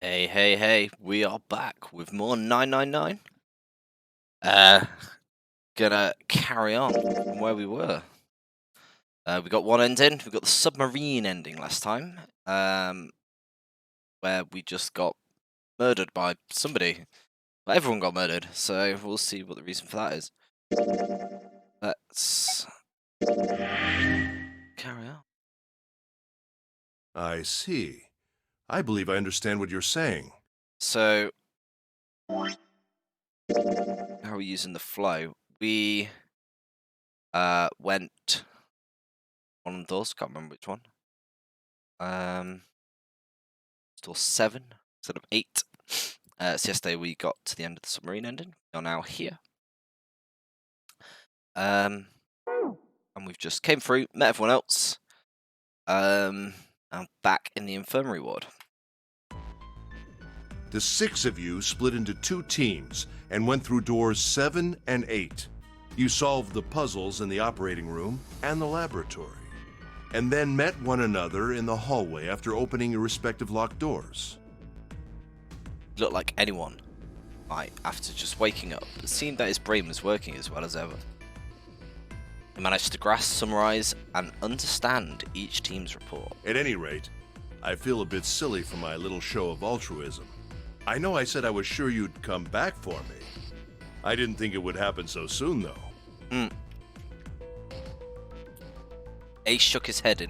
Hey, hey, hey, we are back with more 999. Uh, gonna carry on from where we were. We got one ending, we got the submarine ending last time, where we just got murdered by somebody. Well, everyone got murdered, so we'll see what the reason for that is. Let's carry on. I see. I believe I understand what you're saying. So, how are we using the flow? We went one of those, can't remember which one. Still 7 instead of 8. So yesterday we got to the end of the submarine ending. We are now here. And we've just came through, met everyone else. And back in the infirmary ward. The 6 of you split into 2 teams and went through doors 7 and 8. You solved the puzzles in the operating room and the laboratory, and then met one another in the hallway after opening your respective locked doors. Looked like anyone might, after just waking up, it seemed that his brain was working as well as ever. He managed to grasp, summarize, and understand each team's report. At any rate, I feel a bit silly for my little show of altruism. I know I said I was sure you'd come back for me. I didn't think it would happen so soon, though. Ace shook his head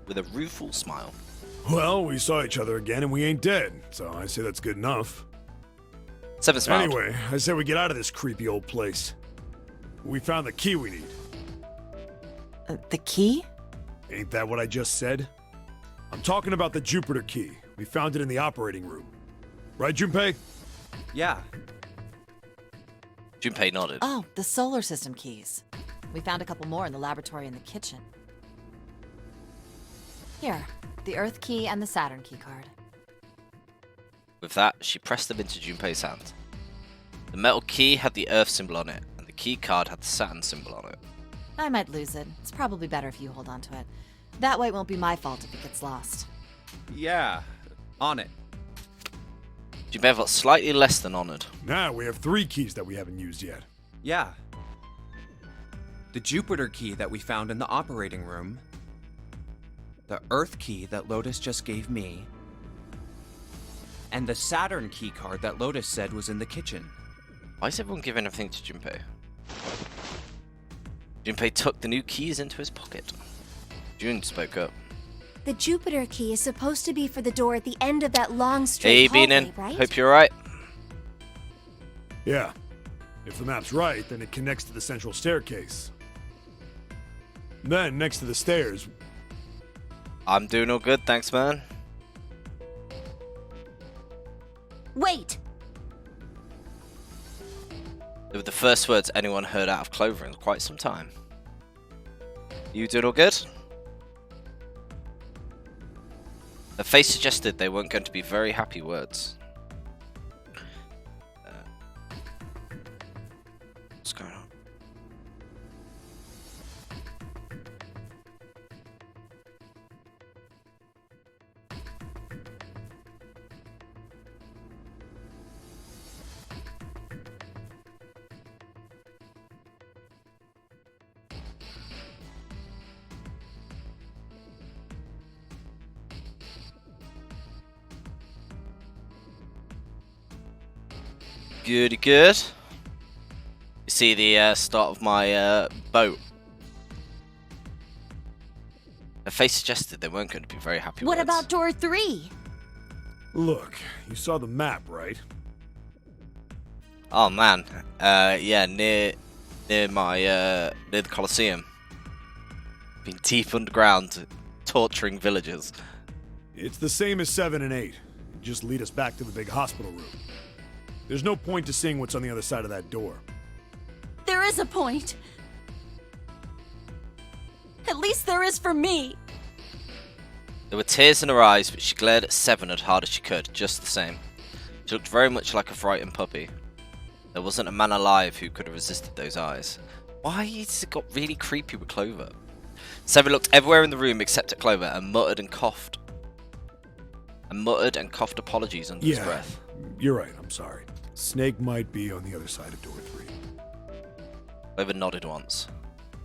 with a rueful smile. Well, we saw each other again and we ain't dead, so I say that's good enough. 7 smiled. Anyway, I say we get out of this creepy old place. We found the key we need. The key? Ain't that what I just said? I'm talking about the Jupiter key. We found it in the operating room. Right, Junpei? Yeah. Junpei nodded. Oh, the solar system keys. We found a couple more in the laboratory and the kitchen. Here, the Earth key and the Saturn key card. With that, she pressed them into Junpei's hand. The metal key had the Earth symbol on it, and the key card had the Saturn symbol on it. I might lose it. It's probably better if you hold on to it. That way it won't be my fault if it gets lost. Yeah. On it. Junpei felt slightly less than honored. Now we have 3 keys that we haven't used yet. Yeah. The Jupiter key that we found in the operating room. The Earth key that Lotus just gave me. And the Saturn key card that Lotus said was in the kitchen. Why is everyone giving everything to Junpei? Junpei tucked the new keys into his pocket. June spoke up. The Jupiter key is supposed to be for the door at the end of that long Hey, straight hallway, Beanin. right? Hope you're alright. Yeah. If the map's right, then it connects to the central staircase. Then, next to the stairs... I'm doing all good, thanks, man. Wait! They were the first words anyone heard out of Clover in quite some time. You doing all good? Her face suggested they weren't going to be very happy words. What's going on? Good, good. You see the start of my boat. Her face suggested they weren't going to be very happy What words. about door 3? Look, you saw the map, right? Oh man, yeah, near my near the Colosseum. Been deep underground, torturing villagers. It's the same as 7 and 8. Just lead us back to the big hospital room. There's no point to seeing what's on the other side of that door. There is a point. At least there is for me. There were tears in her eyes, but she glared at 7 as hard as she could, just the same. She looked very much like a frightened puppy. There wasn't a man alive who could have resisted those eyes. Why has it got really creepy with Clover? 7 looked everywhere in the room except at Clover and muttered and coughed. and muttered and coughed apologies under his Yeah, breath. you're right, I'm sorry. Snake might be on the other side of door 3. Clover nodded once.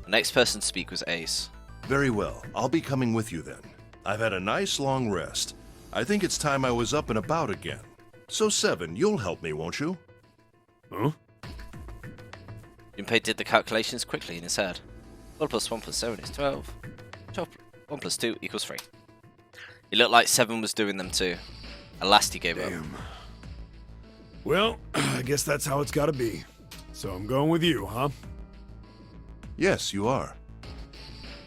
The next person to speak was Ace. Very well. I'll be coming with you then. I've had a nice long rest. I think it's time I was up and about again. So 7, you'll help me, won't you? Huh? Junpei did the calculations quickly in his head. 12 plus 1 plus 7 is 12. 1 plus 2 equals 3. He looked like 7 was doing them too. At last he gave up. Damn. Well, I guess that's how it's gotta be. So I'm going with you, huh? Yes, you are.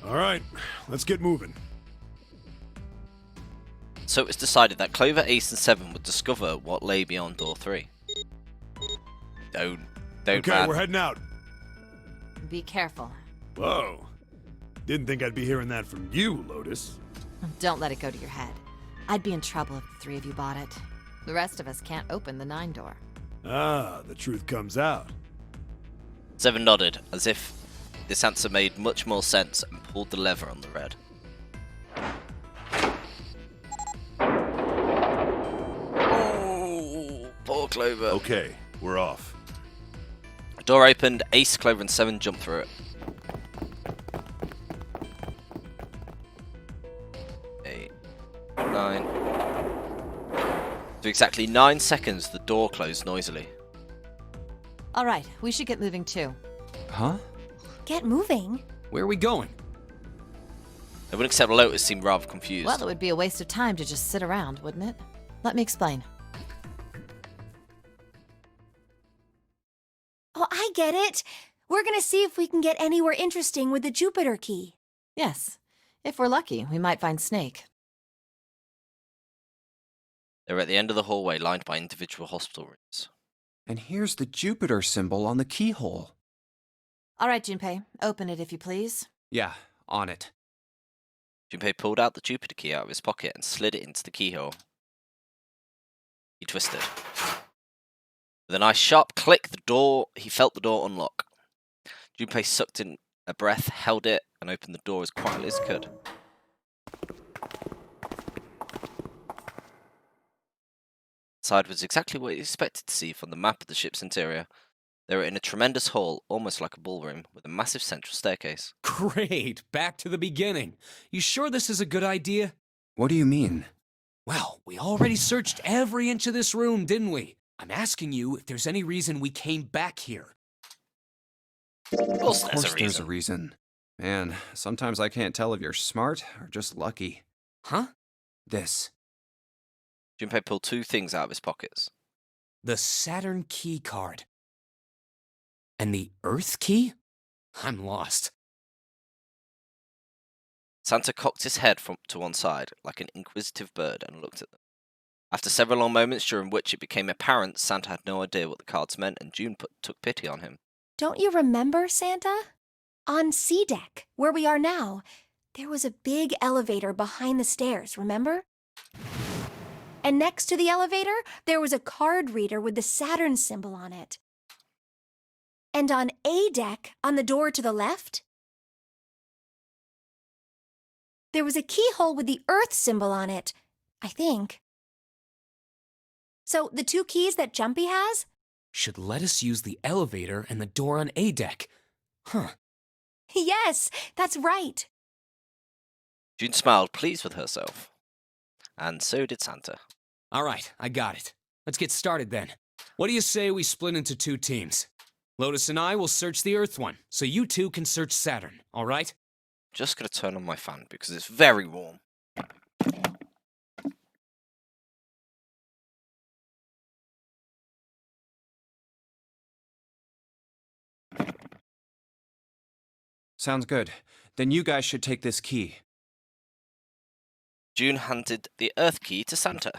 Alright, let's get moving. So it was decided that Clover, Ace and 7 would discover what lay beyond door 3. Don't Okay, man. we're heading out. Be careful. Whoa. Didn't think I'd be hearing that from you, Lotus. Don't let it go to your head. I'd be in trouble if the 3 of you bought it. The rest of us can't open the 9 door. Ah, the truth comes out. 7 nodded, as if this answer made much more sense, and pulled the lever on the red. Oh, poor Clover. Okay, we're off. The door opened, Ace, Clover and 7 jumped through it. 8, 9. For exactly 9 seconds, the door closed noisily. Alright, we should get moving too. Huh? Get moving. Where are we going? No one except Lotus seemed rather confused. Well, it would be a waste of time to just sit around, wouldn't it? Let me explain. Oh, I get it. We're gonna see if we can get anywhere interesting with the Jupiter key. Yes. If we're lucky, we might find Snake. They were at the end of the hallway, lined by individual hospital rooms. And here's the Jupiter symbol on the keyhole. Alright, Junpei, open it if you please. Yeah, on it. Junpei pulled out the Jupiter key out of his pocket and slid it into the keyhole. He twisted. With a nice sharp click, he felt the door unlock. Junpei sucked in a breath, held it, and opened the door as quietly as he could. Inside was exactly what he expected to see from the map of the ship's interior. They were in a tremendous hall, almost like a ballroom, with a massive central staircase. Great, back to the beginning. You sure this is a good idea? What do you mean? Well, we already searched every inch of this room, didn't we? I'm asking you if there's any reason we came back here. Of course Of there's course a there's a reason. reason. Man, sometimes I can't tell if you're smart or just lucky. Huh? This. Junpei pulled 2 things out of his pockets. The Saturn key card. And the Earth key? I'm lost. Santa cocked his head to one side, like an inquisitive bird, and looked at them. After several long moments during which it became apparent Santa had no idea what the cards meant, and June took pity on him. Don't you remember, Santa? On C deck, where we are now, there was a big elevator behind the stairs, remember? And next to the elevator, there was a card reader with the Saturn symbol on it. And on A deck, on the door to the left, there was a keyhole with the Earth symbol on it, I think. So the 2 keys that Jumpy has? Should let us use the elevator and the door on A deck. Huh. Yes, that's right. June smiled, pleased with herself. And so did Santa. All right, I got it. Let's get started then. What do you say we split into 2 teams? Lotus and I will search the Earth one, so you 2 can search Saturn, all right? Just gonna turn on my fan because it's very warm. Sounds good. Then you guys should take this key. June handed the Earth key to Santa.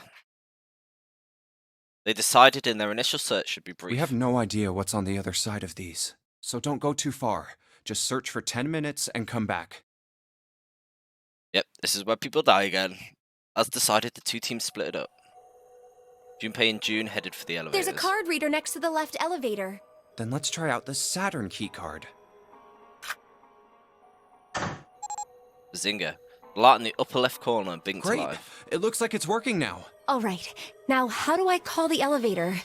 They decided in their initial search should be brief. We have no idea what's on the other side of these, so don't go too far. Just search for 10 minutes and come back. Yep, this is where people die again. As decided, the 2 teams split it up. Junpei and June headed for the elevators. There's a card reader next to the left elevator. Then let's try out the Saturn key card. Bazinga. The light in the upper left corner binks Great! alive. It looks like it's working now. All right. Now, how do I call the elevator?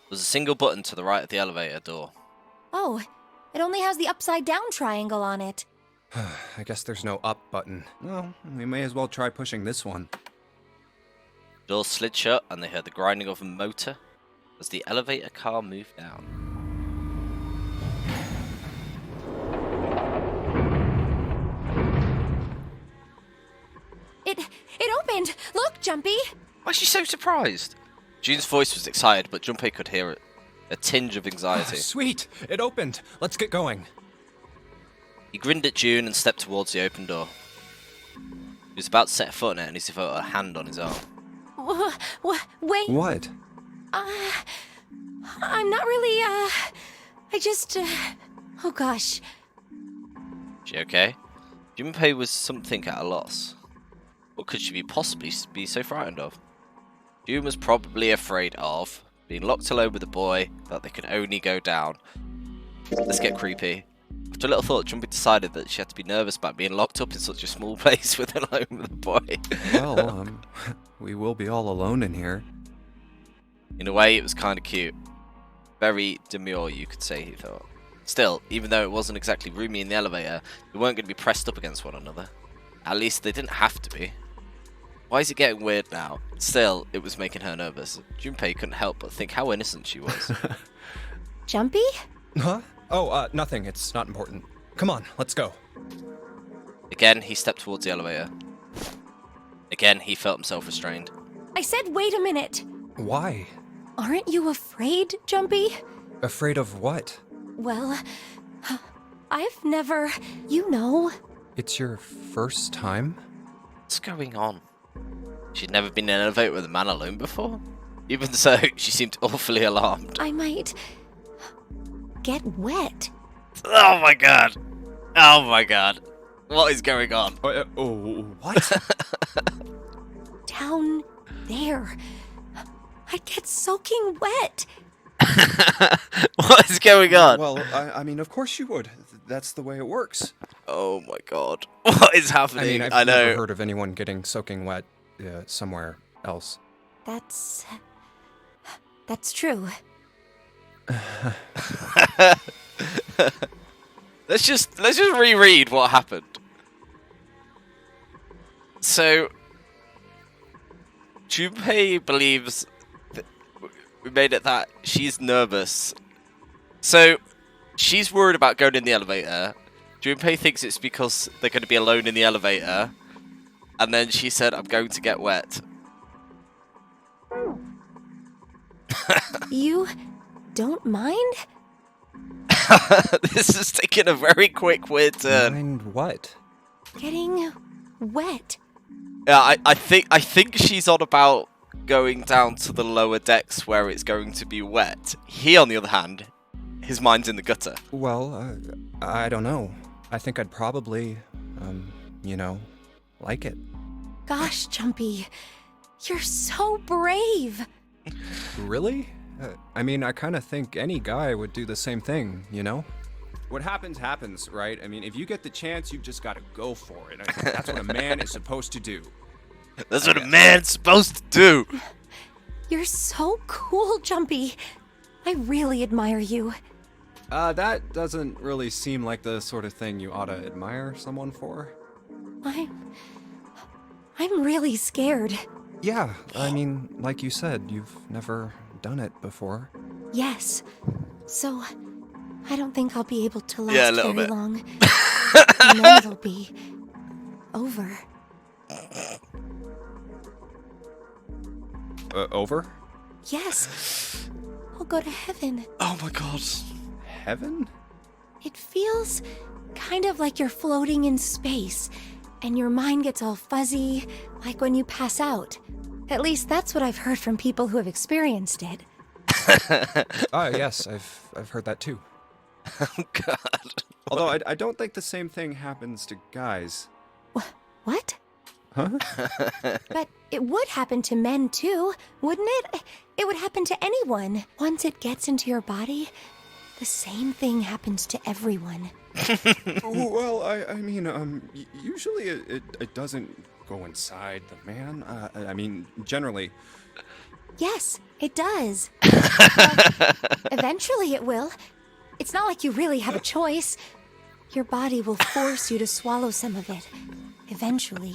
There's a single button to the right of the elevator door. Oh, it only has the upside down triangle on it. I guess there's no up button. Well, we may as well try pushing this one. Doors slid shut and they heard the grinding of a motor as the elevator car moved down. It opened! Look, Jumpy! Why is she so surprised? June's voice was excited, but Junpei could hear it. A tinge of anxiety. Sweet! It opened! Let's get going. He grinned at June and stepped towards the open door. He was about to set a foot in it and he felt a hand on his arm. Wait. What? I'm not really, I just, oh gosh. She okay? Junpei was something at a loss. What could she possibly be so frightened of? June was probably afraid of being locked alone with a boy that they could only go down. Let's get creepy. After a little thought, Junpei decided that she had to be nervous about being locked up in such a small place alone with a boy. Well, we will be all alone in here. In a way, it was kind of cute. Very demure, you could say, he thought. Still, even though it wasn't exactly roomy in the elevator, they weren't going to be pressed up against one another. At least they didn't have to be. Why is it getting weird now? Still, it was making her nervous. Junpei couldn't help but think how innocent she was. Jumpy? Huh? Oh, nothing. It's not important. Come on, let's go. Again, he stepped towards the elevator. Again, he felt himself restrained. I said wait a minute. Why? Aren't you afraid, Jumpy? Afraid of what? Well, I've never, you know. It's your first time? What's going on? She'd never been in an elevator with a man alone before? Even so, she seemed awfully alarmed. I might get wet. Oh my god! Oh my god! What is going on? What? Down there. I'd get soaking wet. What is going on? Well, I mean, of course you would. That's the way it works. Oh my god. What is happening? I've know. never heard of anyone getting soaking wet somewhere else. That's true. Let's just reread what happened. So Junpei believes that we made it that she's nervous. So she's worried about going in the elevator. Junpei thinks it's because they're going to be alone in the elevator. And then she said, I'm going to get wet. You don't mind? This is taking a very quick, weird turn. Mind what? Getting wet. Yeah, I think she's on about going down to the lower decks where it's going to be wet. He, on the other hand, his mind's in the gutter. Well, I don't know. I think I'd probably, like it. Gosh, Jumpy, you're so brave. Really? I mean, I kind of think any guy would do the same thing, you know? What happens, happens, right? I mean, if you get the chance, you've just got to go for it. I think that's what a man is supposed to do. That's what a man's supposed to do. You're so cool, Jumpy. I really admire you. That doesn't really seem like the sort of thing you ought to admire someone for. I'm really scared. Yeah, I mean, like you said, you've never done it before. Yes. So, I don't think I'll be able to last Yeah, a little very bit. long. And then it'll be over. Over? Yes. I'll go to heaven. Oh my god. Heaven? It feels kind of like you're floating in space, and your mind gets all fuzzy, like when you pass out. At least that's what I've heard from people who have experienced it. Oh, yes, I've heard that too. Oh god. Although I don't think the same thing happens to guys. What? Huh? But it would happen to men too, wouldn't it? It would happen to anyone. Once it gets into your body, the same thing happens to everyone. Well, I mean, usually it doesn't go inside the man? I mean, generally. Yes, it does. Well, eventually it will. It's not like you really have a choice. Your body will force you to swallow some of it. Eventually.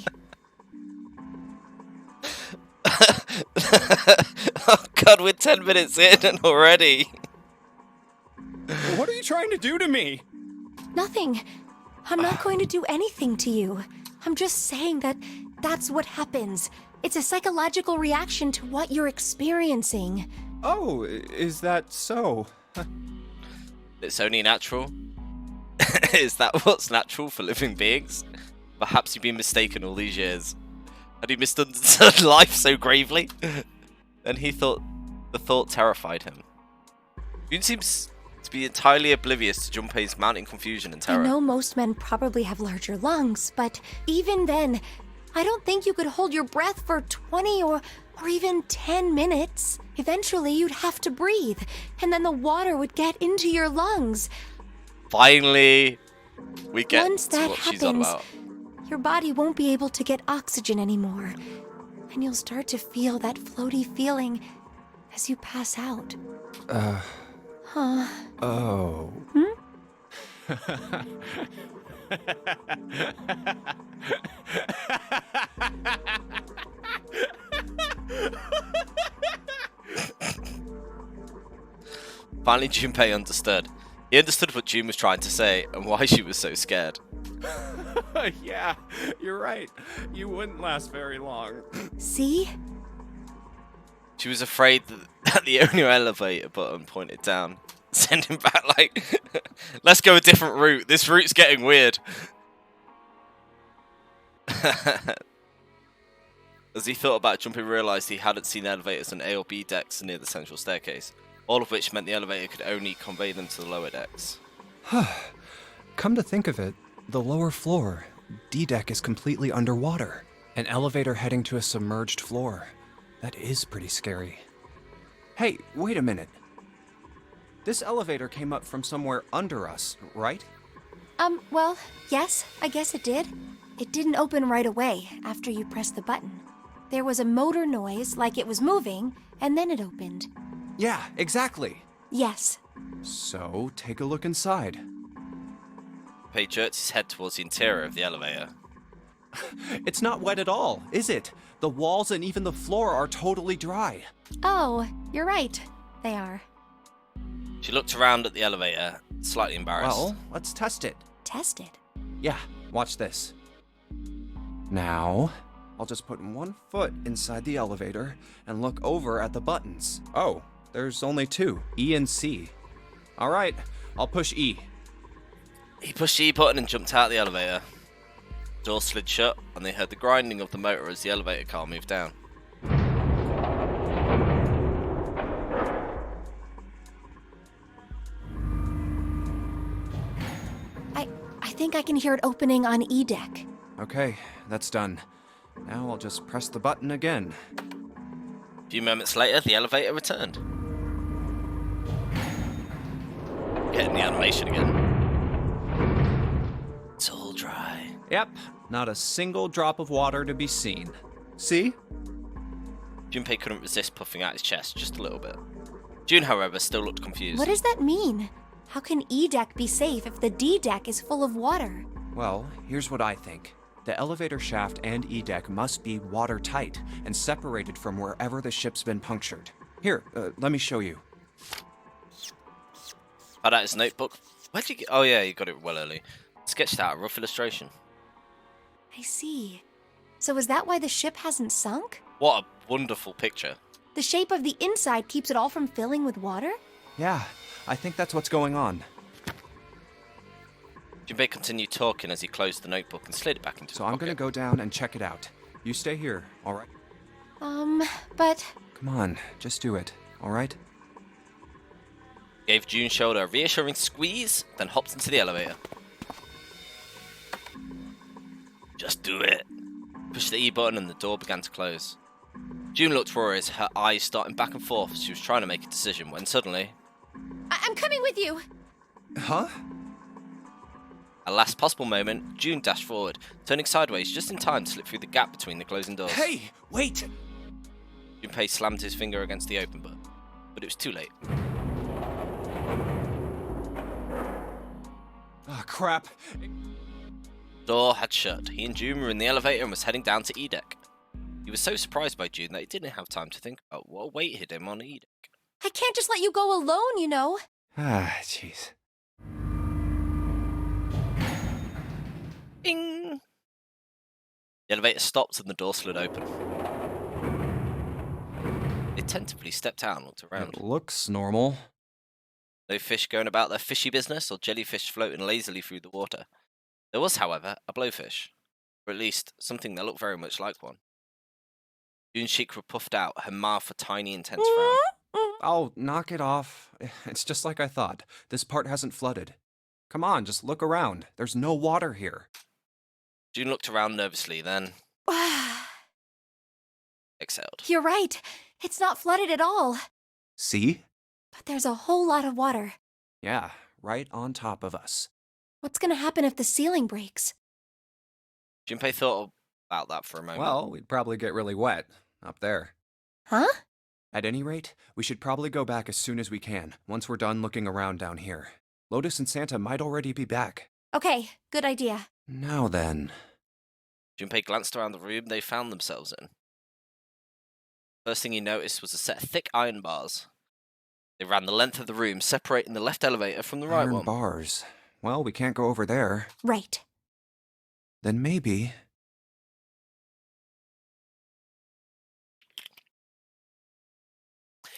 Oh god, we're 10 minutes in already. What are you trying to do to me? Nothing. I'm not going to do anything to you. I'm just saying that that's what happens. It's a psychological reaction to what you're experiencing. Oh, is that so? It's only natural. Is that what's natural for living beings? Perhaps you've been mistaken all these years. Had he misunderstood life so gravely? And he thought the thought terrified him. Yoon seems to be entirely oblivious to Junpei's mounting confusion and terror. I know most men probably have larger lungs, but even then, I don't think you could hold your breath for 20 or even 10 minutes. Eventually, you'd have to breathe, and then the water would get into your lungs. Finally, we get Once to that what she's on happens, about. your body won't be able to get oxygen anymore, and you'll start to feel that floaty feeling as you pass out. Huh. Oh. Finally, Junpei understood. He understood what June was trying to say and why she was so scared. Yeah, you're right. You wouldn't last very long. See? She was afraid that the only elevator button pointed down. Send him back like, let's go a different route. This route's getting weird. As he thought about it, Junpei realised he hadn't seen elevators on A or B decks near the central staircase, all of which meant the elevator could only convey them to the lower decks. Come to think of it, the lower floor, D deck, is completely underwater. An elevator heading to a submerged floor. That is pretty scary. Hey, wait a minute. This elevator came up from somewhere under us, right? Well, yes, I guess it did. It didn't open right away after you pressed the button. There was a motor noise, like it was moving, and then it opened. Yeah, exactly. Yes. So, take a look inside. Junpei jerked his head towards the interior of the elevator. It's not wet at all, is it? The walls and even the floor are totally dry. Oh, you're right. They are. She looked around at the elevator, slightly embarrassed. Well, let's test it. Test it. Yeah, watch this. Now, I'll just put one foot inside the elevator and look over at the buttons. Oh, there's only two, E and C. All right, I'll push E. He pushed the E button and jumped out of the elevator. The door slid shut, and they heard the grinding of the motor as the elevator car moved down. I think I can hear it opening on E deck. Okay, that's done. Now I'll just press the button again. A few moments later, the elevator returned. Getting the animation again. It's all dry. Yep, not a single drop of water to be seen. See? Junpei couldn't resist puffing out his chest just a little bit. June, however, still looked confused. What does that mean? How can E deck be safe if the D deck is full of water? Well, here's what I think. The elevator shaft and E deck must be watertight and separated from wherever the ship's been punctured. Here, let me show you. Had out his notebook. Where'd you get? Oh yeah, you got it well early. Sketched out a rough illustration. I see. So is that why the ship hasn't sunk? What a wonderful picture. The shape of the inside keeps it all from filling with water? Yeah, I think that's what's going on. Junpei continued talking as he closed the notebook and slid it back into his So I'm pocket. gonna go down and check it out. You stay here, alright? But Come on, just do it, alright? Gave June's shoulder a reassuring squeeze, then hopped into the elevator. Just do it. Pushed the E button and the door began to close. June looked worried, her eyes starting back and forth as she was trying to make a decision when suddenly... I'm coming with you. Huh? At the last possible moment, June dashed forward, turning sideways just in time to slip through the gap between the closing doors. Hey, wait! Junpei slammed his finger against the open button, but it was too late. Oh, crap. Door had shut. He and June were in the elevator and was heading down to E deck. He was so surprised by June that he didn't have time to think about what awaited him on E deck. I can't just let you go alone, you know. Ah, jeez. Bing! The elevator stopped and the door slid open. They tentatively stepped out and looked around. It looks normal. No fish going about their fishy business or jellyfish floating lazily through the water. There was, however, a blowfish, or at least something that looked very much like one. June's cheeks were puffed out, her mouth a tiny, intense frown. Oh, knock it off. It's just like I thought. This part hasn't flooded. Come on, just look around. There's no water here. June looked around nervously, then exhaled. You're right. It's not flooded at all. See? But there's a whole lot of water. Yeah, right on top of us. What's gonna happen if the ceiling breaks? Junpei thought about that for a moment. Well, we'd probably get really wet up there. Huh? At any rate, we should probably go back as soon as we can, once we're done looking around down here. Lotus and Santa might already be back. Okay, good idea. Now then. Junpei glanced around the room they found themselves in. First thing he noticed was a set of thick iron bars. They ran the length of the room, separating the left elevator from the right Iron one. bars. Well, we can't go over there. Right. Then maybe...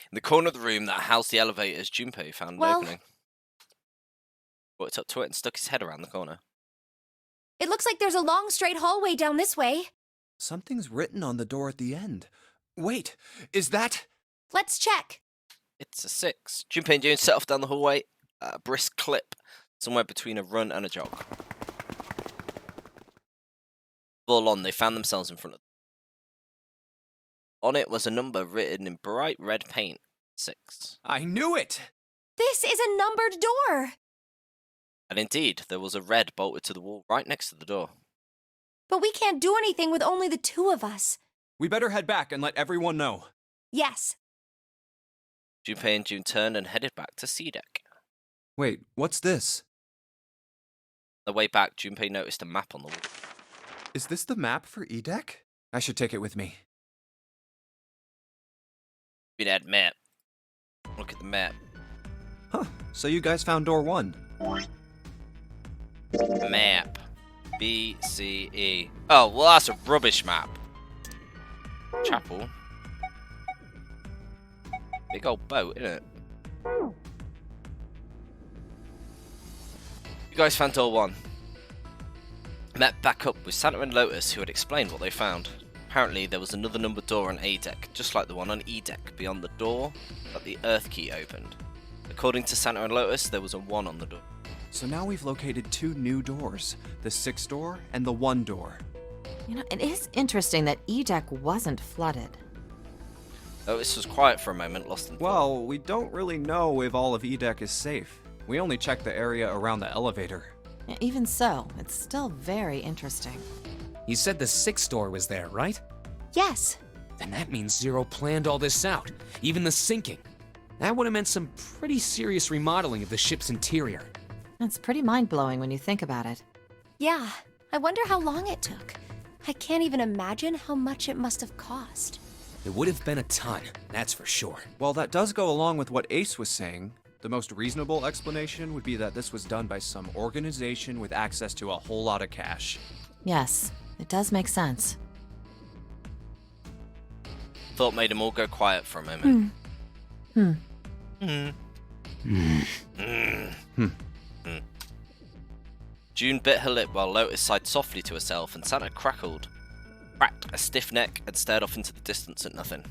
In the corner of the room that housed the elevators, Junpei found an opening. Walked up to it and stuck his head around the corner. It looks like there's a long straight hallway down this way. Something's written on the door at the end. Wait, is that... Let's check. It's a 6. Junpei and June set off down the hallway at a brisk clip, somewhere between a run and a jog. All on, they found themselves in front of them. On it was a number written in bright red paint. 6. I knew it! This is a numbered door. And indeed, there was a red bolted to the wall right next to the door. But we can't do anything with only the two of us. We better head back and let everyone know. Yes. Junpei and June turned and headed back to C deck. Wait, what's this? On the way back, Junpei noticed a map on the wall. Is this the map for E-Deck? I should take it with me. Read that map. Look at the map. Huh, so you guys found door 1. Map. B, C, E. Oh, well, that's a rubbish map. Chapel. Big old boat, isn't it? You guys found door 1. Met back up with Santa and Lotus, who had explained what they found. Apparently, there was another numbered door on A deck, just like the one on E deck, beyond the door that the Earth key opened. According to Santa and Lotus, there was a 1 on the door. So now we've located 2 new doors, the 6 door and the 1 door. You know, it is interesting that E deck wasn't flooded. Lotus was quiet for a moment, lost in thought. Well, we don't really know if all of E-Deck is safe. We only checked the area around the elevator. Even so, it's still very interesting. You said the 6th door was there, right? Yes. Then that means Zero planned all this out, even the sinking. That would have meant some pretty serious remodeling of the ship's interior. It's pretty mind-blowing when you think about it. Yeah. I wonder how long it took. I can't even imagine how much it must have cost. It would have been a ton, that's for sure. Well, that does go along with what Ace was saying. The most reasonable explanation would be that this was done by some organization with access to a whole lot of cash. Yes, it does make sense. Thought made them all go quiet for a moment. June bit her lip while Lotus sighed softly to herself, and Santa cracked a stiff neck, and stared off into the distance at nothing.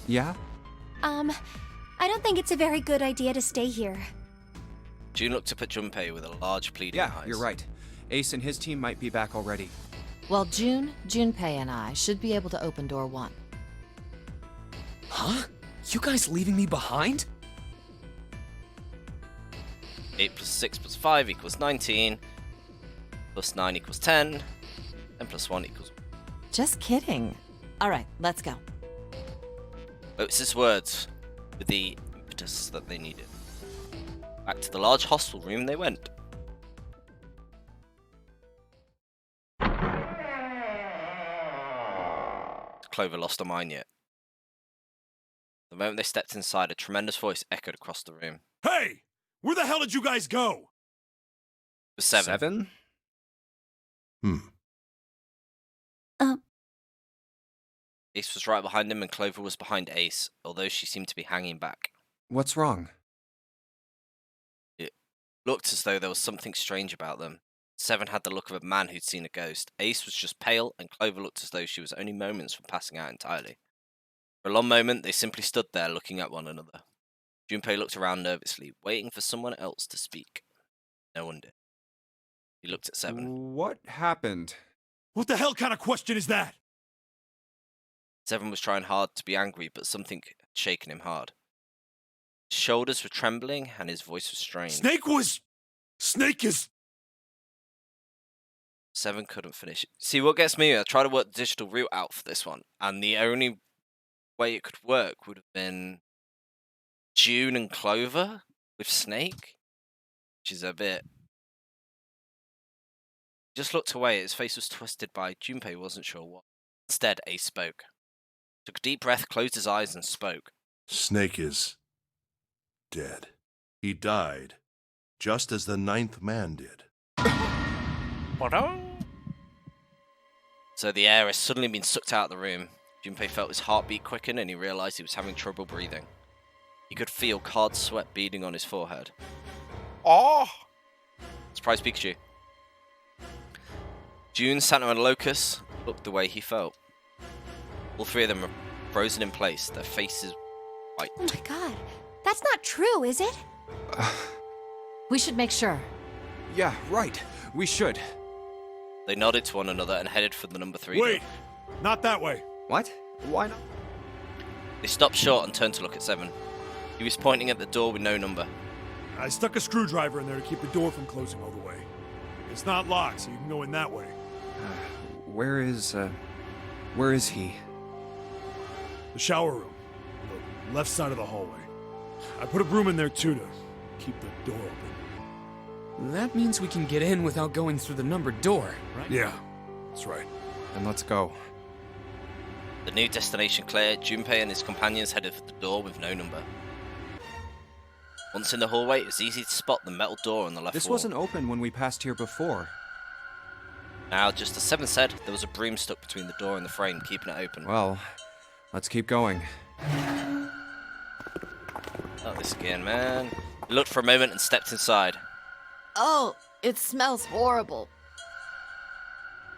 Yeah? I don't think it's a very good idea to stay here. June looked up at Junpei with a large pleading Yeah, eyes. you're right. Ace and his team might be back already. Well, Junpei and I should be able to open door 1. Huh? You guys leaving me behind? 8 plus 6 plus 5 equals 19. Plus 9 equals 10. And plus 1 equals... Just kidding. All right, let's go. Oates' words with the impetus that they needed. Back to the large hostel room they went. Clover lost her mind yet. The moment they stepped inside, a tremendous voice echoed across the room. It Hey! Where the hell did you guys go? was 7. 7? Ace was right behind him and Clover was behind Ace, although she seemed to be hanging back. What's wrong? It looked as though there was something strange about them. 7 had the look of a man who'd seen a ghost. Ace was just pale, and Clover looked as though she was only moments from passing out entirely. For a long moment, they simply stood there looking at one another. Junpei looked around nervously, waiting for someone else to speak. No one did. He looked at 7. What happened? What the hell kind of question is that? 7 was trying hard to be angry, but something had shaken him hard. His shoulders were trembling, and his voice was strained. Snake is... 7 couldn't finish it. See, what gets me, I tried to work the digital route out for this one, and the only way it could work would have been June and Clover with Snake, which is a bit... He just looked away. His face was twisted by Junpei wasn't sure what. Instead, Ace spoke. Took a deep breath, closed his eyes, and spoke. Snake is dead. He died, just as the 9th man did. So the air has suddenly been sucked out of the room. Junpei felt his heartbeat quicken and he realized he was having trouble breathing. He could feel cold sweat beading on his forehead. Oh! Surprise Pikachu. June, Santa, and Locust looked the way he felt. All 3 of them were frozen in place, their faces white. Oh my god. That's not true, is it? We should make sure. Yeah, right. We should. They nodded to one another and headed for the number 3 Wait! door. Not that way. What? Why not? They stopped short and turned to look at 7. He was pointing at the door with no number. I stuck a screwdriver in there to keep the door from closing all the way. It's not locked, so you can go in that way. Where is he? The shower room. The left side of the hallway. I put a broom in there too to keep the door open. That means we can get in without going through the numbered door, right? Yeah, that's right. Then let's go. The new destination clear, Junpei and his companions headed for the door with no number. Once in the hallway, it was easy to spot the metal door on the left This wall. wasn't open when we passed here before. Now, just as 7 said, there was a broom stuck between the door and the frame, keeping it open. Well, let's keep going. Not this again, man. He looked for a moment and stepped inside. Oh, it smells horrible.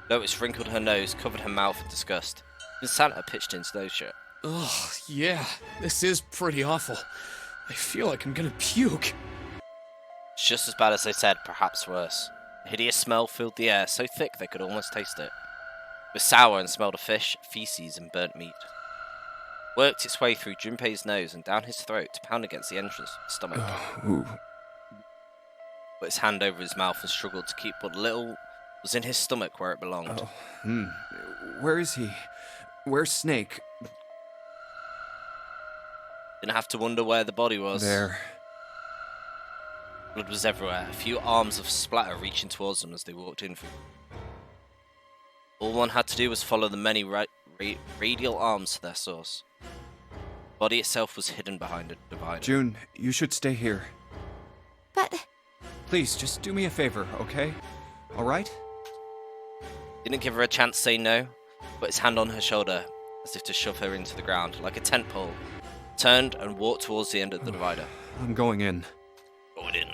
Lotus wrinkled her nose, covered her mouth in disgust. Even Santa pitched into those shit. Ugh, yeah, this is pretty awful. I feel like I'm gonna puke. It's just as bad as they said, perhaps worse. A hideous smell filled the air, so thick they could almost taste it. It was sour and smelled of fish, feces, and burnt meat. It worked its way through Junpei's nose and down his throat to pound against the entrance of his stomach. Ooh. Put his hand over his mouth and struggled to keep what little was in his stomach where it belonged. Where is he? Where's Snake? Didn't have to wonder where the body was. There. Blood was everywhere, a few arms of splatter reaching towards them as they walked in. All one had to do was follow the many radial arms to their source. The body itself was hidden behind a divider. June, you should stay here. But... Please, just do me a favor, okay? Alright? Didn't give her a chance to say no, put his hand on her shoulder as if to shove her into the ground, like a tent pole. Turned and walked towards the end of the divider. I'm going in. Going in.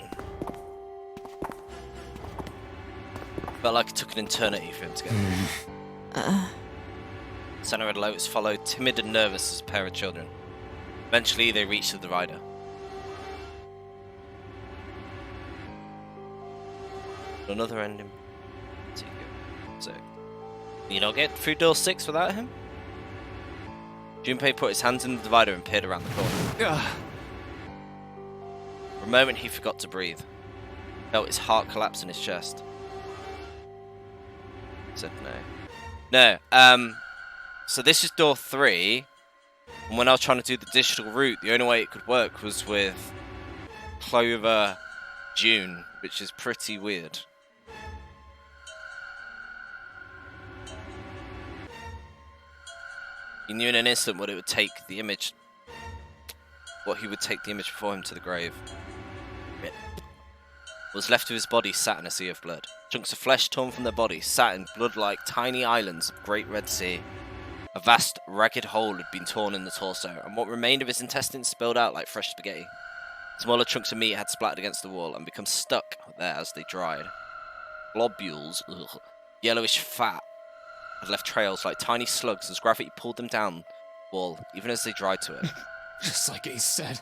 Felt like it took an eternity for him to get there. Santa and Lotus followed, timid and nervous as a pair of children. Eventually, they reached the divider. Another ending. So, you don't get through door 6 without him? Junpei put his hands in the divider and peered around the corner. For a moment, he forgot to breathe. Felt his heart collapse in his chest. Said no. No. So this is door 3. And when I was trying to do the digital route, the only way it could work was with Clover June, which is pretty weird. He knew in an instant what it would take the image. What he would take the image before him to the grave. What was left of his body sat in a sea of blood. Chunks of flesh torn from their body sat in blood-like tiny islands of Great Red Sea. A vast, ragged hole had been torn in the torso, and what remained of his intestines spilled out like fresh spaghetti. Smaller chunks of meat had splattered against the wall and become stuck there as they dried. Globules, yellowish fat, had left trails like tiny slugs as gravity pulled them down the wall, even as they dried to it. Just like Ace said.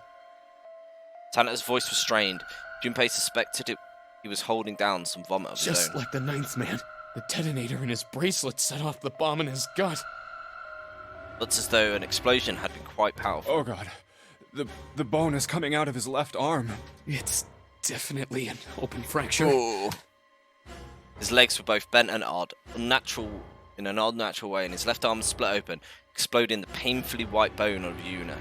Tanner's voice was strained. Junpei suspected he was holding down some vomit of his Just own. like the 9th man. The detonator in his bracelet set off the bomb in his gut. Looks as though an explosion had been quite powerful. Oh god. The bone is coming out of his left arm. It's definitely an open fracture. Oh. His legs were both bent and in an unnatural way, and his left arm split open, exploding the painfully white bone of Yuna.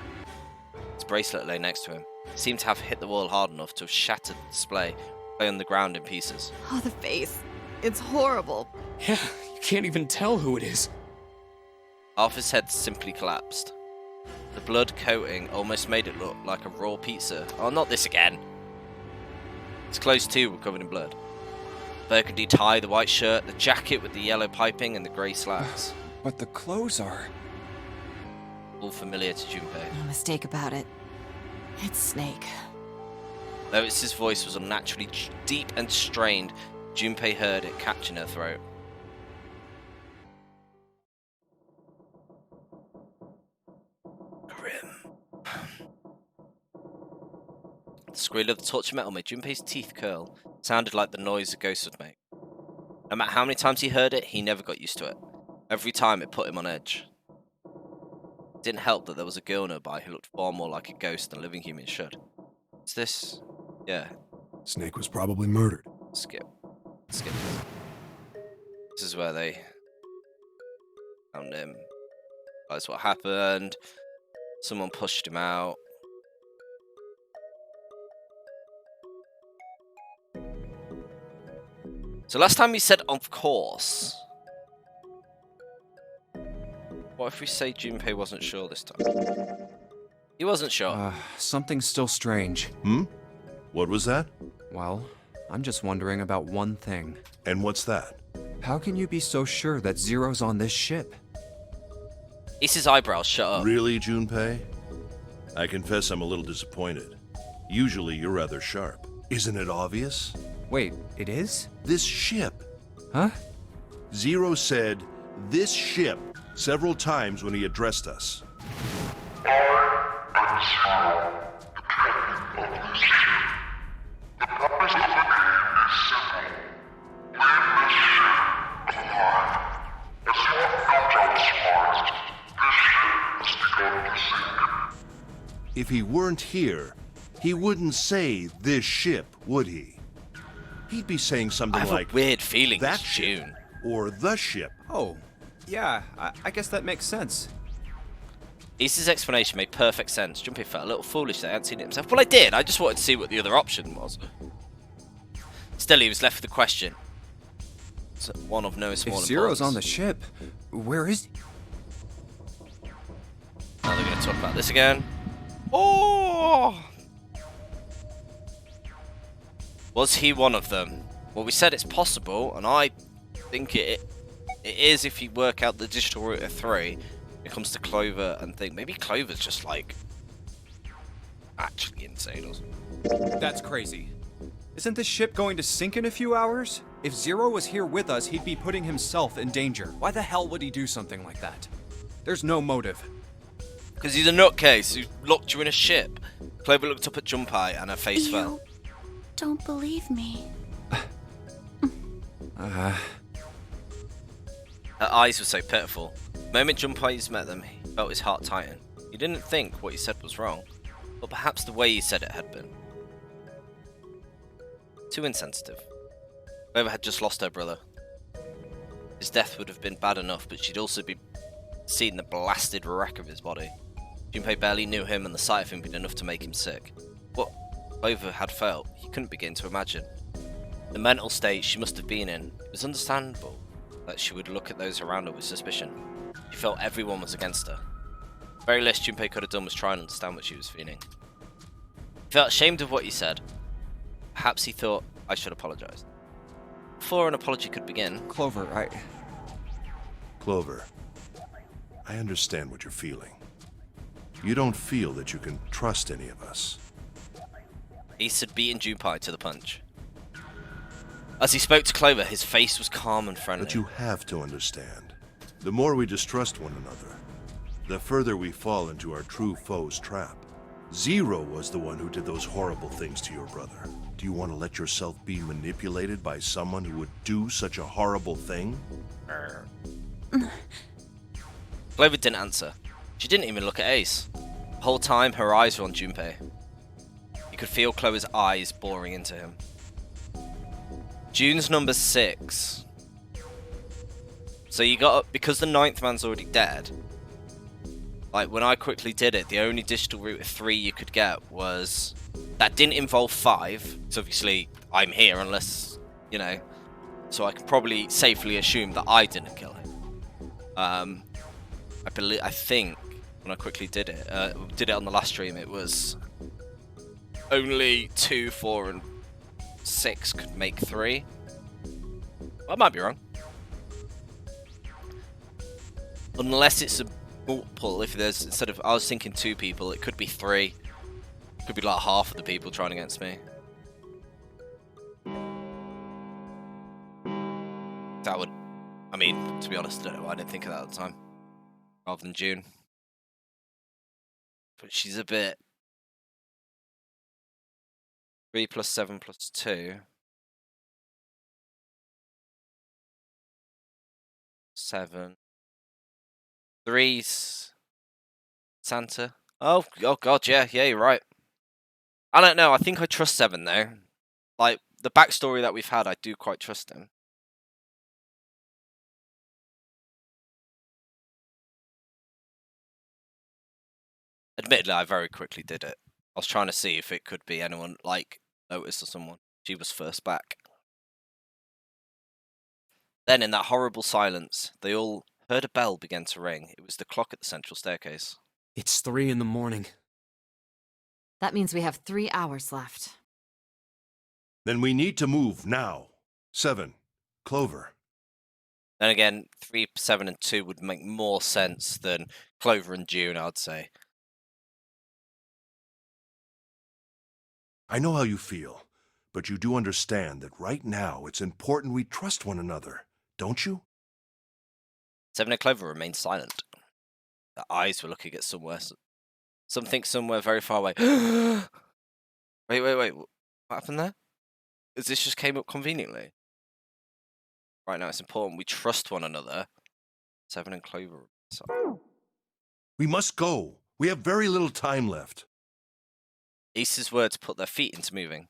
His bracelet lay next to him. It seemed to have hit the wall hard enough to have shattered the display, lay on the ground in pieces. Oh, the face. It's horrible. Yeah, you can't even tell who it is. Half his head simply collapsed. The blood coating almost made it look like a raw pizza. Oh, not this again. His clothes too were covered in blood. Burgundy tie, the white shirt, the jacket with the yellow piping, and the grey slacks. But the clothes are... All familiar to Junpei. No mistake about it. It's Snake. Though his voice was unnaturally deep and strained, Junpei heard it catch in her throat. Grim. The squeal of the torch metal made Junpei's teeth curl. It sounded like the noise a ghost would make. No matter how many times he heard it, he never got used to it. Every time it put him on edge. It didn't help that there was a girl nearby who looked far more like a ghost than a living human should. Is this... Yeah, Snake was probably murdered. skip. Skip. This is where they found him. That's what happened. Someone pushed him out. So last time we said, of course. What if we say Junpei wasn't sure this time? He wasn't sure. Something's still strange. What was that? Well, I'm just wondering about one thing. And what's that? How can you be so sure that Zero's on this ship? Ace's eyebrows shut up. Really, Junpei? I confess I'm a little disappointed. Usually you're rather sharp. Isn't it obvious? Wait, it is? This ship. Huh? Zero said, "this ship," several times when he addressed us. If he weren't here, he wouldn't say "this ship," would he? He'd be saying something I have like a weird feeling "that it's ship" June. or "the ship." Oh, yeah, I guess that makes sense. Ace's explanation made perfect sense. Junpei felt a little foolish that he hadn't seen it himself. Well, I did. I just wanted to see what the other option was. Still, he was left with the question. It's one of no small If Zero's importance. on the ship, where is... Now they're going to talk about this again. Oh! Was he one of them? Well, we said it's possible, and I think it is if you work out the digital route of 3. It comes to Clover and think maybe Clover's just like actually insane or something. That's crazy. Isn't this ship going to sink in a few hours? If Zero was here with us, he'd be putting himself in danger. Why the hell would he do something like that? There's no motive. Because he's a nutcase who locked you in a ship. Clover looked up at Junpei and her face fell. Don't believe me. Her eyes were so pitiful. The moment Junpei met them, he felt his heart tighten. He didn't think what he said was wrong, but perhaps the way he said it had been. Too insensitive. Clover had just lost her brother. His death would have been bad enough, but she'd also be seen the blasted wreck of his body. Junpei barely knew him, and the sight of him would be enough to make him sick. What Clover had felt, he couldn't begin to imagine. The mental state she must have been in, it was understandable that she would look at those around her with suspicion. She felt everyone was against her. The very least Junpei could have done was try and understand what she was feeling. He felt ashamed of what he said. Perhaps he thought, I should apologize. Before an apology could begin... Clover, Clover, I understand what you're feeling. You don't feel that you can trust any of us. Ace had beaten Junpei to the punch. As he spoke to Clover, his face was calm and friendly. But you have to understand. The more we distrust one another, the further we fall into our true foe's trap. Zero was the one who did those horrible things to your brother. Do you want to let yourself be manipulated by someone who would do such a horrible thing? Clover didn't answer. She didn't even look at Ace. The whole time, her eyes were on Junpei. You could feel Clover's eyes boring into him. June's number 6. So you got, because the 9th man's already dead, like when I quickly did it, the only digital route of 3 you could get was, that didn't involve 5, so obviously I'm here unless, you know, so I can probably safely assume that I didn't kill him. I think, when I quickly did it on the last stream, it was only 2, 4, and 6 could make 3. I might be wrong. Unless it's a multiple, if there's, instead of, I was thinking 2 people, it could be 3. Could be like half of the people trying against me. That would, I mean, to be honest, I don't know why I didn't think of that at the time. Rather than June. But she's a bit... 3 plus 7 plus 2. 7. 3's Santa. Oh god, yeah, you're right. I don't know, I think I trust 7 though. Like, the backstory that we've had, I do quite trust him. Admittedly, I very quickly did it. I was trying to see if it could be anyone, like, Otis or someone. She was first back. Then, in that horrible silence, they all heard a bell begin to ring. It was the clock at the central staircase. It's 3 in the morning. That means we have 3 hours left. Then we need to move now. 7. Clover. Then again, 3, 7, and 2 would make more sense than Clover and June, I'd say. I know how you feel, but you do understand that right now it's important we trust one another, don't you? 7 and Clover remained silent. Their eyes were looking at somewhere. Something somewhere very far away. Wait. What happened there? Is this just came up conveniently? Right now, it's important we trust one another. 7 and Clover. Sorry. We must go. We have very little time left. Ace's words put their feet into moving.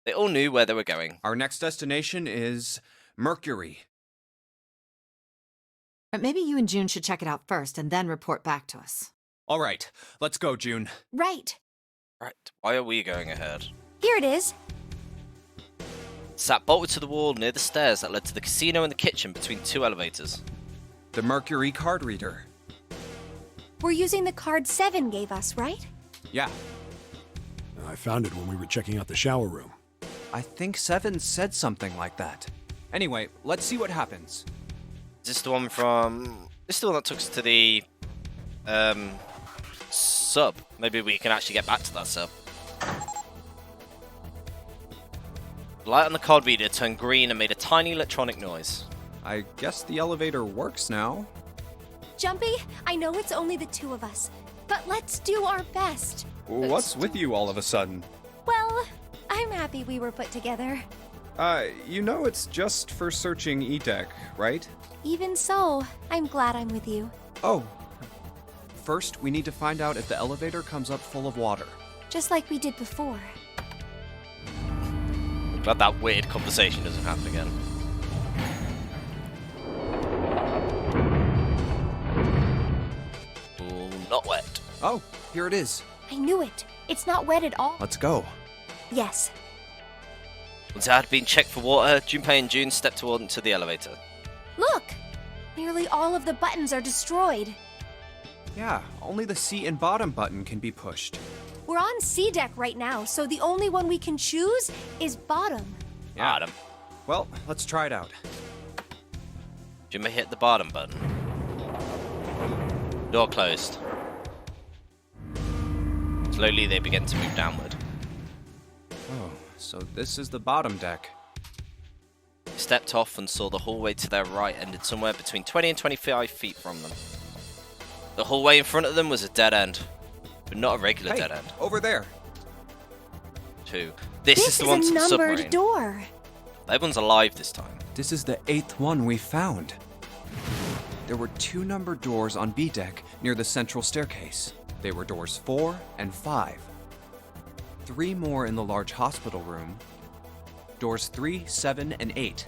They all knew where they were going. Our next destination is Mercury. But maybe you and June should check it out first and then report back to us. All right, let's go, June. Right. Right, why are we going ahead? Here it is. Sat bolted to the wall near the stairs that led to the casino and the kitchen between 2 elevators. The Mercury card reader. We're using the card 7 gave us, right? Yeah, I found it when we were checking out the shower room. I think 7 said something like that. Anyway, let's see what happens. Is this the one from... This is the one that took us to the... sub. Maybe we can actually get back to that sub. The light on the card reader turned green and made a tiny electronic noise. I guess the elevator works now. Jumpy, I know it's only the 2 of us, but let's do our best. What's with you all of a sudden? Well, I'm happy we were put together. You know it's just for searching E-Deck, right? Even so, I'm glad I'm with you. Oh. First, we need to find out if the elevator comes up full of water. Just like we did before. Glad that weird conversation doesn't happen again. Ooh, not wet. Oh, here it is. I knew it. It's not wet at all. Let's go. Yes. Once it had been checked for water, Junpei and June stepped toward into the elevator. Look! Nearly all of the buttons are destroyed. Yeah, only the seat and bottom button can be pushed. We're on C deck right now, so the only one we can choose is bottom. Yeah. Bottom. Well, let's try it out. Junpei hit the bottom button. Door closed. Slowly they began to move downward. Oh, so this is the bottom deck. They stepped off and saw the hallway to their right ended somewhere between 20 and 25 feet from them. The hallway in front of them was a dead end, but not a regular Hey, dead end. over there. Two. This is the one to a the numbered submarine. door. Everyone's alive this time. This is the 8th one we found. There were 2 numbered doors on B deck near the central staircase. They were doors 4 and 5. 3 more in the large hospital room. Doors 3, 7, and 8.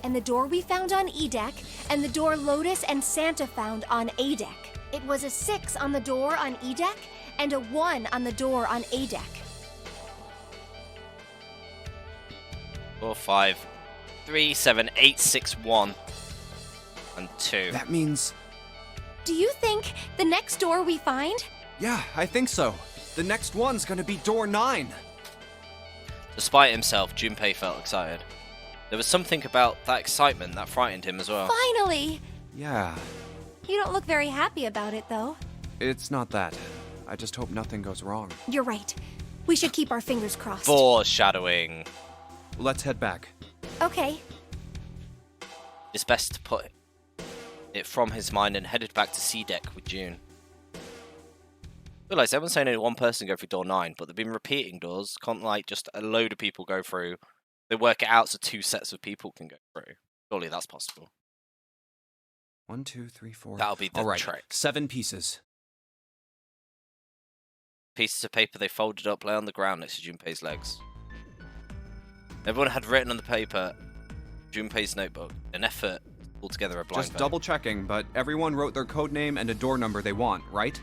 And the door we found on E deck, and the door Lotus and Santa found on A deck. It was a 6 on the door on E deck, and a 1 on the door on A deck. 4, 5, 3, 7, 8, 6, 1, and 2. That means... Do you think the next door we find? Yeah, I think so. The next one's gonna be door 9. Despite himself, Junpei felt excited. There was something about that excitement that frightened him as well. Finally! Yeah, You don't look very happy about it, though. it's not that. I just hope nothing goes wrong. You're right. We should keep our fingers crossed. Foreshadowing. Let's head back. Okay. It's best to put it from his mind and headed back to C deck with June. Realize everyone's saying only one person go through door 9, but they've been repeating doors. Can't like just a load of people go through. They work it out so 2 sets of people can go through. Surely that's possible. 1, 2, 3, 4. That'll be the All right, trick. 7 pieces. Pieces of paper they folded up lay on the ground next to Junpei's legs. Everyone had written on the paper Junpei's notebook, an effort to pull together a blind Just vote. double checking, but everyone wrote their code name and a door number they want, right?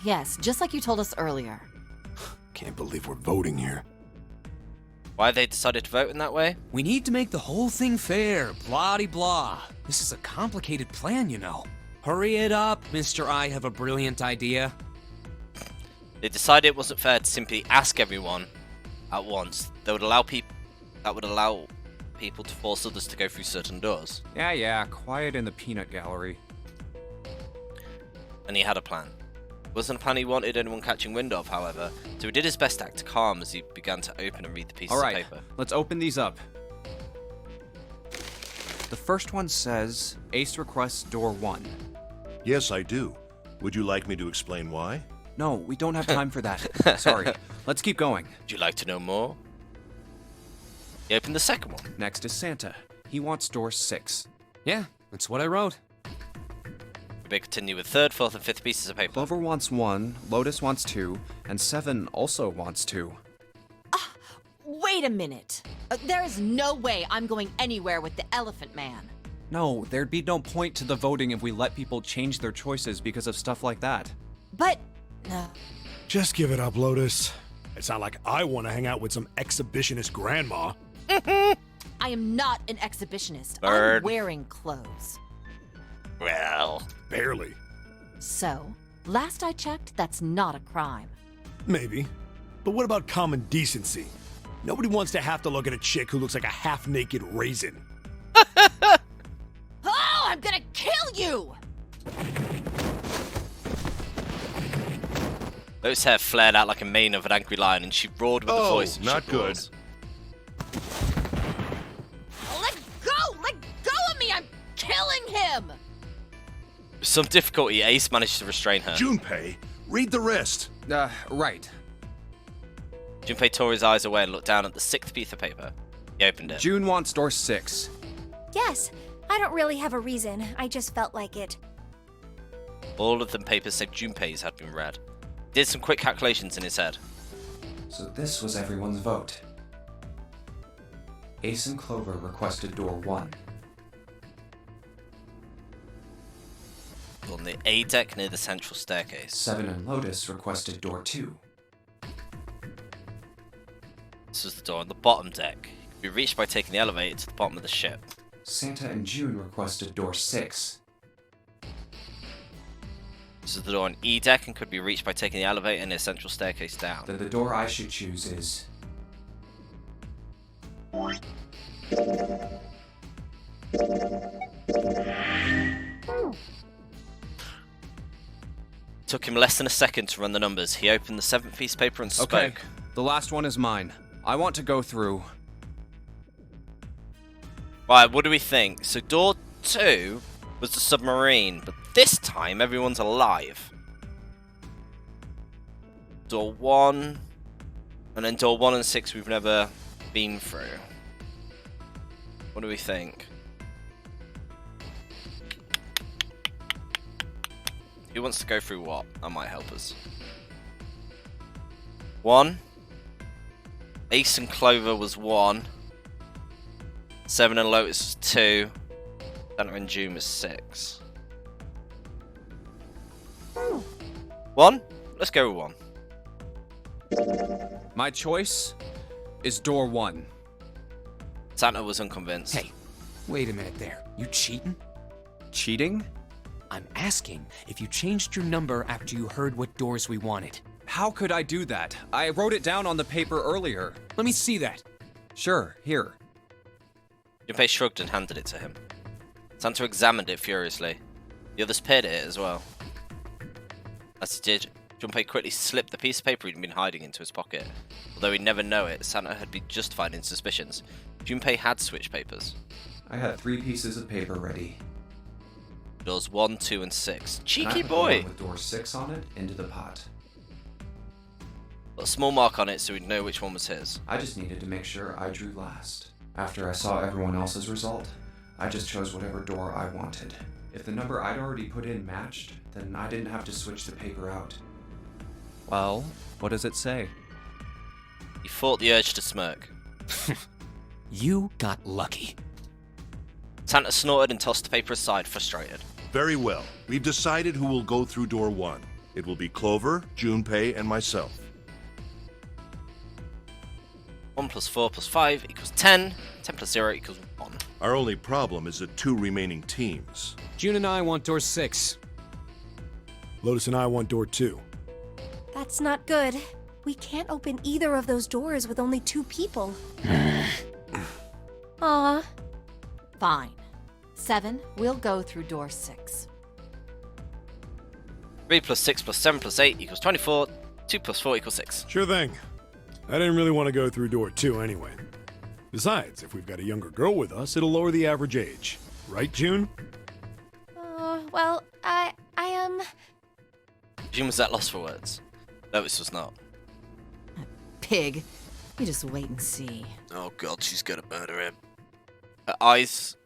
Yes, just like you told us earlier. Can't believe we're voting here. Why they decided to vote in that way? We need to make the whole thing fair, blah-de-blah. This is a complicated plan, you know. Hurry it up, Mr. I have a brilliant idea. They decided it wasn't fair to simply ask everyone at once. That would allow people to force others to go through certain doors. Yeah, quiet in the peanut gallery. And he had a plan. It wasn't a plan he wanted anyone catching wind of, however, so he did his best to act calm as he began to open and read the pieces All of right, paper. let's open these up. The first one says, Ace requests door 1. Yes, I do. Would you like me to explain why? No, we don't have time for that. Sorry. Let's keep going. Would you like to know more? He opened the second one. Next is Santa. He wants door 6. Yeah, that's what I wrote. We continue with third, fourth, and fifth pieces of paper. Clover wants 1, Lotus wants 2, and 7 also wants 2. Wait a minute. There is no way I'm going anywhere with the Elephant Man. No, there'd be no point to the voting if we let people change their choices because of stuff like that. But... Just give it up, Lotus. It's not like I want to hang out with some exhibitionist grandma. I am not an exhibitionist. Bird. I'm wearing clothes. Well, Barely. So, last I checked, that's not a crime. Maybe. But what about common decency? Nobody wants to have to look at a chick who looks like a half-naked raisin. Oh, I'm gonna kill you! Lotus' hair flared out like a mane of an angry lion, and she roared with the Oh, voice. not good. Let go! Let go of me! I'm killing him! With some difficulty, Ace managed to restrain her. Junpei, read the rest. Right. Junpei tore his eyes away and looked down at the 6th piece of paper. He opened it. June wants door 6. Yes. I don't really have a reason. I just felt like it. All of the papers save Junpei's had been read. He did some quick calculations in his head. So this was everyone's vote. Ace and Clover requested door 1. On the A deck near the central staircase. 7 and Lotus requested door 2. This is the door on the bottom deck. It can be reached by taking the elevator to the bottom of the ship. Santa and June requested door 6. This is the door on E deck and could be reached by taking the elevator and the central staircase down. Then the door I should choose is... Took him less than a second to run the numbers. He opened the 7th piece of paper and spoke. Okay, the last one is mine. I want to go through... Right, what do we think? So door 2 was the submarine, but this time everyone's alive. Door 1, and then door 1 and 6 we've never been through. What do we think? Who wants to go through what? That might help us. 1. Ace and Clover was 1. 7 and Lotus was 2. Santa and June was 6. 1? Let's go with 1. My choice is door 1. Santa was unconvinced. Hey, wait a minute there. You cheating? Cheating? I'm asking if you changed your number after you heard what doors we wanted. How could I do that? I wrote it down on the paper earlier. Let me see that. Sure, here. Junpei shrugged and handed it to him. Santa examined it furiously. The others peered at it as well. As he did, Junpei quickly slipped the piece of paper he'd been hiding into his pocket. Although he'd never know it, Santa had been justified in suspicions. Junpei had switched papers. I had 3 pieces of paper ready. Doors 1, 2, and 6. And I Cheeky put the boy! one with door 6 on it into the pot. Put a small mark on it so we'd know which one was his. I just needed to make sure I drew last. After I saw everyone else's result, I just chose whatever door I wanted. If the number I'd already put in matched, then I didn't have to switch the paper out. Well, what does it say? He fought the urge to smirk. You got lucky. Santa snorted and tossed the paper aside, frustrated. Very well. We've decided who will go through door 1. It will be Clover, Junpei, and myself. 1 plus 4 plus 5 equals 10. 10 plus 0 equals 1. Our only problem is the 2 remaining teams. June and I want door 6. Lotus and I want door 2. That's not good. We can't open either of those doors with only 2 people. Aw. Fine. 7, we'll go through door 6. 3 plus 6 plus 7 plus 8 equals 24. 2 plus 4 equals 6. Sure thing. I didn't really want to go through door 2 anyway. Besides, if we've got a younger girl with us, it'll lower the average age. Right, June? Well, June was at loss for words. Lotus was not. Pig. You just wait and see. Oh god, she's gonna murder him. Her eyes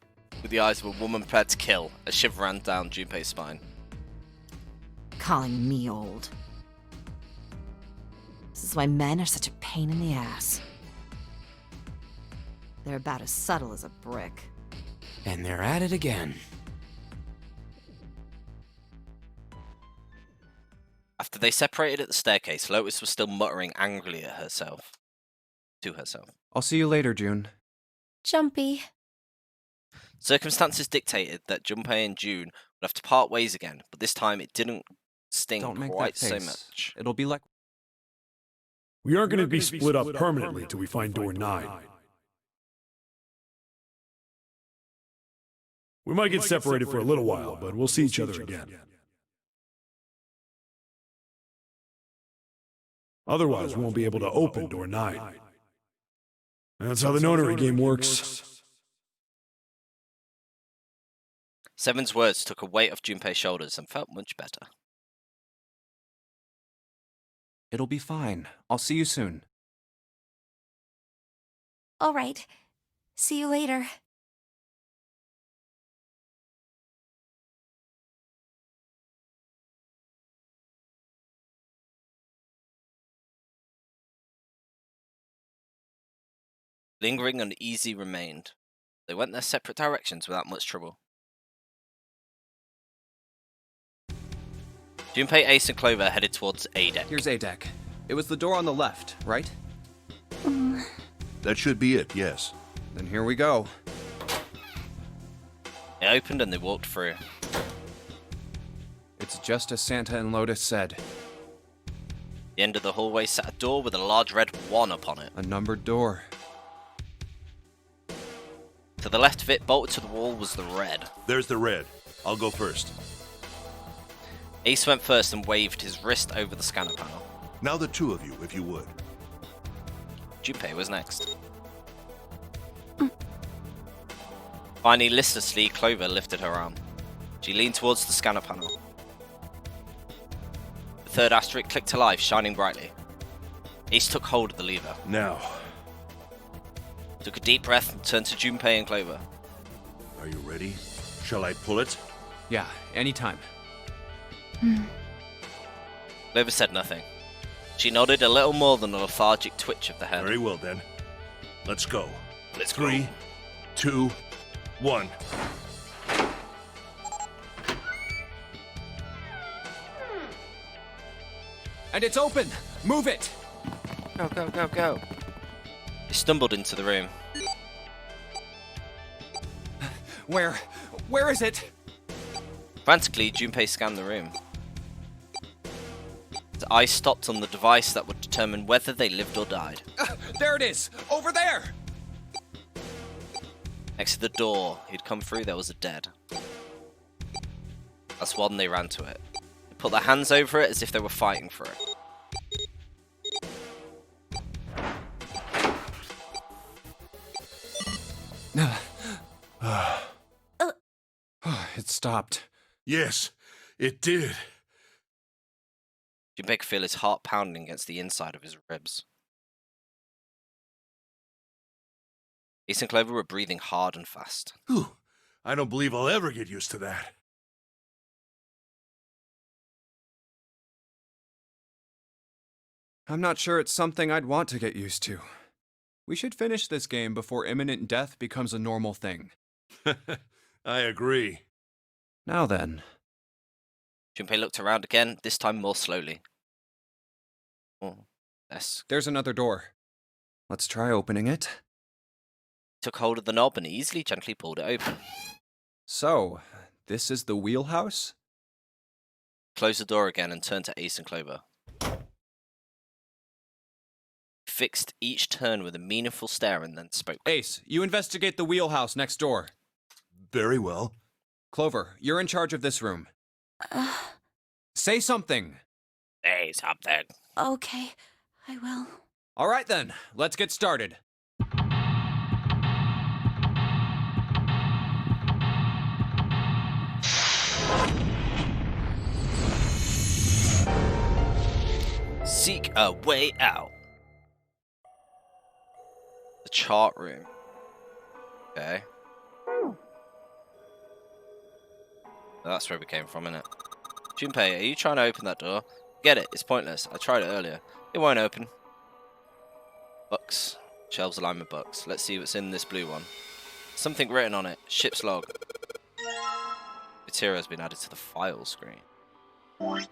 with the eyes of a woman prepared to kill. A shiver ran down Junpei's spine. Calling me old. This is why men are such a pain in the ass. They're about as subtle as a brick. And they're at it again. After they separated at the staircase, Lotus was still muttering angrily at herself. To herself. I'll see you later, June. Jumpy. Circumstances dictated that Junpei and June would have to part ways again, but this time it didn't sting Don't make quite that so face. much. It'll be like... We aren't going to be split up permanently till we find door 9. We might get separated for a little while, but we'll see each other again. Otherwise, we won't be able to open door 9. That's how the Nonary game works. Seven's words took a weight off Junpei's shoulders and felt much better. It'll be fine. I'll see you soon. All right. See you later. Lingering uneasy remained. They went their separate directions without much trouble. Junpei, Ace, and Clover headed towards A deck. Here's A deck. It was the door on the left, right? That should be it, yes. Then here we go. It opened and they walked through. It's just as Santa and Lotus said. The end of the hallway sat a door with a large red 1 upon it. A numbered door. To the left of it, bolted to the wall, was the red. There's the red. I'll go first. Ace went first and waved his wrist over the scanner panel. Now the two of you, if you would. Junpei was next. Finally, listlessly, Clover lifted her arm. She leaned towards the scanner panel. The third asterisk clicked to life, shining brightly. Ace took hold of the lever. Now, Took a deep breath and turned to Junpei and Clover. are you ready? Shall I pull it? Yeah, anytime. Clover said nothing. She nodded, a little more than a lethargic twitch of the head. Very well then. Let's go. Let's 3, 2, 1. And it's open! Move it! Go, go, go, go. He stumbled into the room. Where is it? Frantically, Junpei scanned the room. His eyes stopped on the device that would determine whether they lived or died. There it is! Over there! Next to the door he'd come through, there was a dead. That's when they ran to it. They put their hands over it as if they were fighting for it. It stopped. Yes, it did. Junpei could feel his heart pounding against the inside of his ribs. Ace and Clover were breathing hard and fast. Whew. I don't believe I'll ever get used to that. I'm not sure it's something I'd want to get used to. We should finish this game before imminent death becomes a normal thing. I agree. Now then. Junpei looked around again, this time more slowly. Oh, yes. There's another door. Let's try opening it. He took hold of the knob and easily, gently pulled it open. So, this is the wheelhouse? Closed the door again and turned to Ace and Clover. Fixed each turn with a meaningful stare and then spoke. Ace, you investigate the wheelhouse next door. Very well. Clover, you're in charge of this room. Say something. Say something. Okay, I will. All right then, let's get started. Seek a way out. The chart room. Okay. That's where we came from, innit? Junpei, are you trying to open that door? Get it, it's pointless. I tried it earlier. It won't open. Books. Shelves aligned with books. Let's see what's in this blue one. Something written on it. Ship's log. Material has been added to the file screen. File.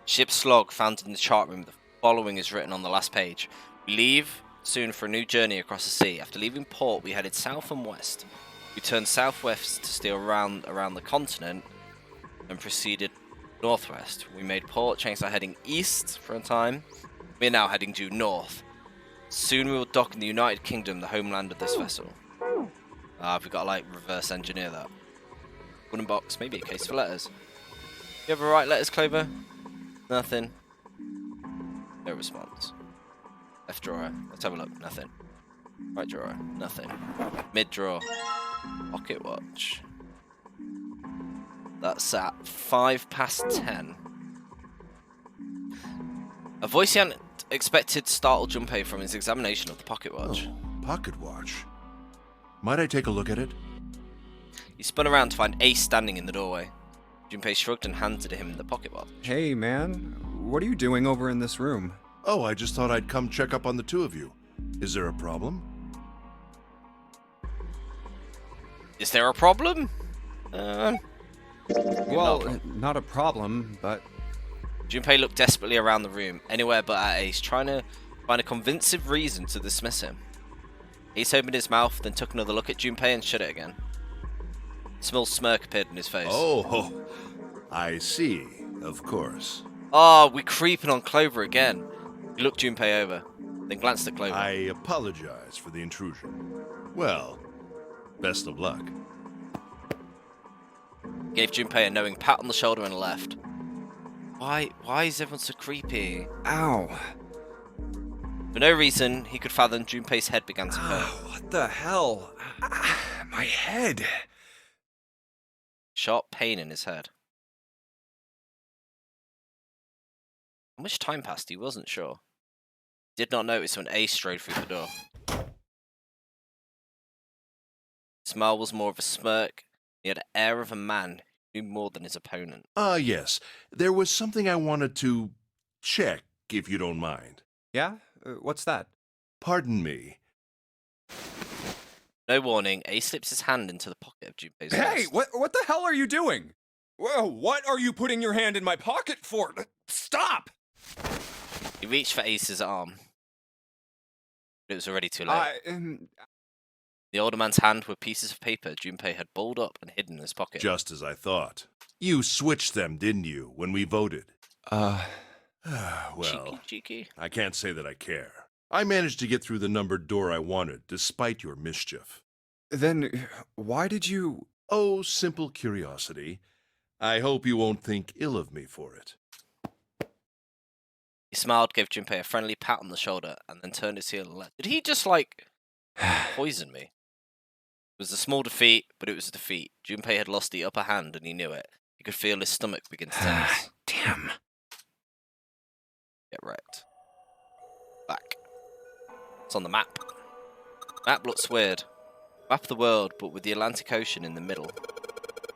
Ship's log found in the chart room. The following is written on the last page. We leave soon for a new journey across the sea. After leaving port, we headed south and west. We turned southwest to steer around the continent and proceeded northwest. We made port, changed our heading east for a time. We are now heading due north. Soon we will dock in the United Kingdom, the homeland of this vessel. We've got to like reverse engineer that. Wooden box, maybe a case for letters. You ever write letters, Clover? Nothing. No response. Left drawer. Let's have a look. Nothing. Right drawer. Nothing. Mid drawer. Pocket watch. That's at 10:05. A voice he hadn't expected startled Junpei from his examination of the pocket watch. Oh, pocket watch. Might I take a look at it? He spun around to find Ace standing in the doorway. Junpei shrugged and handed him the pocket watch. Hey, man. What are you doing over in this room? Oh, I just thought I'd come check up on the two of you. Is there a problem? Is there a problem? Well, not a problem, but Junpei looked desperately around the room, anywhere but at Ace, trying to find a convincing reason to dismiss him. Ace opened his mouth, then took another look at Junpei and shut it again. A small smirk appeared in his face. Oh, I see. Of course. Oh, we're creeping on Clover again. He looked Junpei over, then glanced at Clover. I apologize for the intrusion. Well, best of luck. Gave Junpei a knowing pat on the shoulder and left. Why is everyone so creepy? ow. For no reason he could fathom, Junpei's head began to hurt. What the hell? My head. Sharp pain in his head. How much time passed? He wasn't sure. He did not notice when Ace strode through the door. His smile was more of a smirk. He had the air of a man who knew more than his opponent. Yes. There was something I wanted to check, if you don't mind. Yeah? What's that? Pardon me. No warning, Ace slips his hand into the pocket of Junpei's Hey, vest. what the hell are you doing? Whoa, what are you putting your hand in my pocket for? Stop! He reached for Ace's arm. But it was already too late. The older man's hand were pieces of paper Junpei had balled up and hidden in his pocket. Just as I thought. You switched them, didn't you, when we voted? Well, Cheeky. I can't say that I care. I managed to get through the numbered door I wanted, despite your mischief. Then why did you... Oh, simple curiosity. I hope you won't think ill of me for it. He smiled, gave Junpei a friendly pat on the shoulder, and then turned his heel and left. Did he just, like, poison me? It was a small defeat, but it was a defeat. Junpei had lost the upper hand, and he knew it. He could feel his stomach begin to tense. Damn. Get wrecked. Back. It's on the map. Map looks weird. Map of the world, but with the Atlantic Ocean in the middle.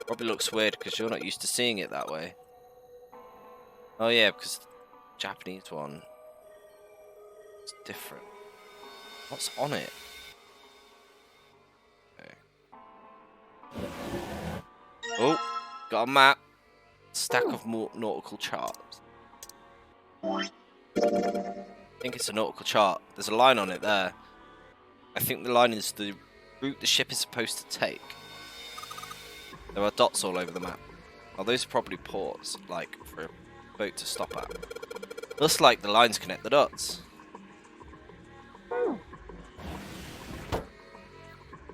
Probably looks weird because you're not used to seeing it that way. Oh yeah, because the Japanese one is different. What's on it? Okay. Oh, got a map. Stack of more nautical charts. I think it's a nautical chart. There's a line on it there. I think the line is the route the ship is supposed to take. There are dots all over the map. Oh, those are probably ports, like for a boat to stop at. Looks like the lines connect the dots.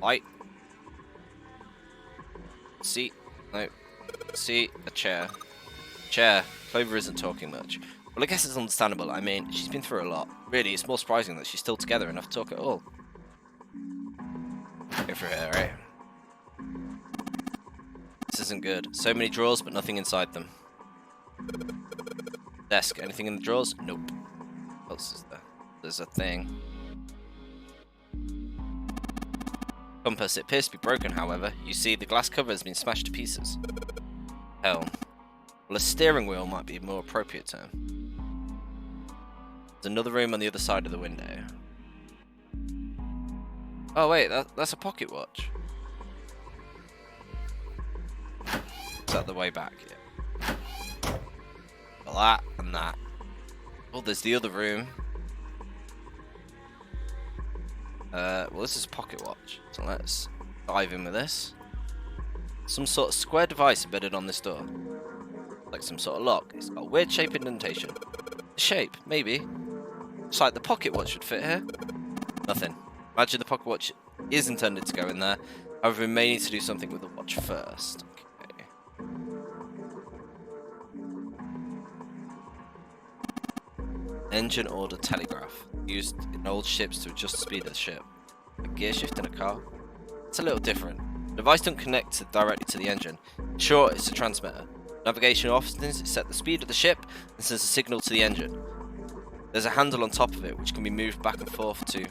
Light. Seat. No. Seat. A chair. Chair. Clover isn't talking much. Well, I guess it's understandable. I mean, she's been through a lot. Really, it's more surprising that she's still together enough to talk at all. Go for her, right? This isn't good. So many drawers, but nothing inside them. Desk. Anything in the drawers? Nope. What else is there? There's a thing. Compass. It appears to be broken, however. You see, the glass cover has been smashed to pieces. Helm. Well, a steering wheel might be a more appropriate term. There's another room on the other side of the window. Oh wait, that's a pocket watch. Is that the way back? Yeah. Well, that and that. Oh, there's the other room. Well, this is a pocket watch, so let's dive in with this. Some sort of square device embedded on this door. Like some sort of lock. It's got a weird shape indentation. The shape, maybe. It's like the pocket watch would fit here. Nothing. Imagine the pocket watch is intended to go in there. However, we may need to do something with the watch first. Okay. Engine order telegraph. Used in old ships to adjust the speed of the ship. A gear shift in a car. It's a little different. The device doesn't connect directly to the engine. Sure, it's a transmitter. Navigation often is set the speed of the ship and sends a signal to the engine. There's a handle on top of it which can be moved back and forth to...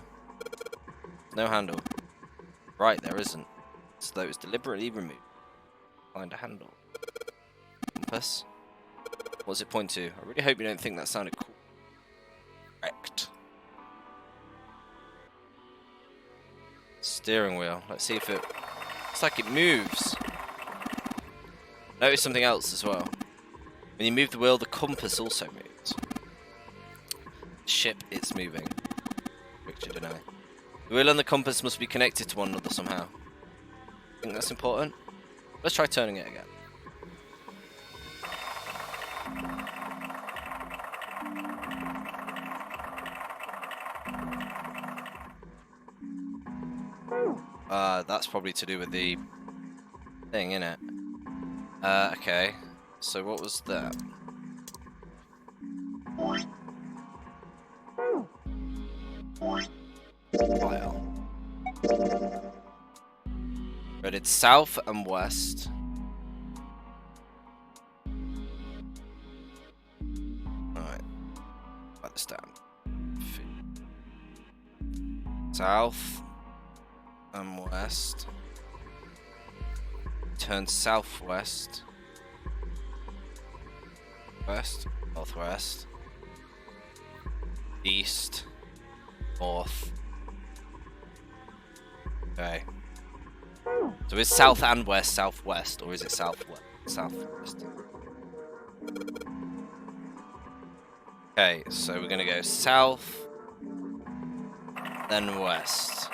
No handle. Right, there isn't. So that was deliberately removed. Find a handle. Compass. What does it point to? I really hope you don't think that sounded cool. Correct. Steering wheel. Let's see if it... It's like it moves. Notice something else as well. When you move the wheel, the compass also moves. The ship is moving. Picture to know. The wheel and the compass must be connected to one another somehow. Think that's important? Let's try turning it again. That's probably to do with the thing, innit? Okay. So what was that? File. But it's south and west. Alright. Write this down. South and west. Turn southwest. West. Northwest. East. North. Okay. So is south and west southwest, or is it southwest? Southwest. Okay, so we're gonna go south, then west.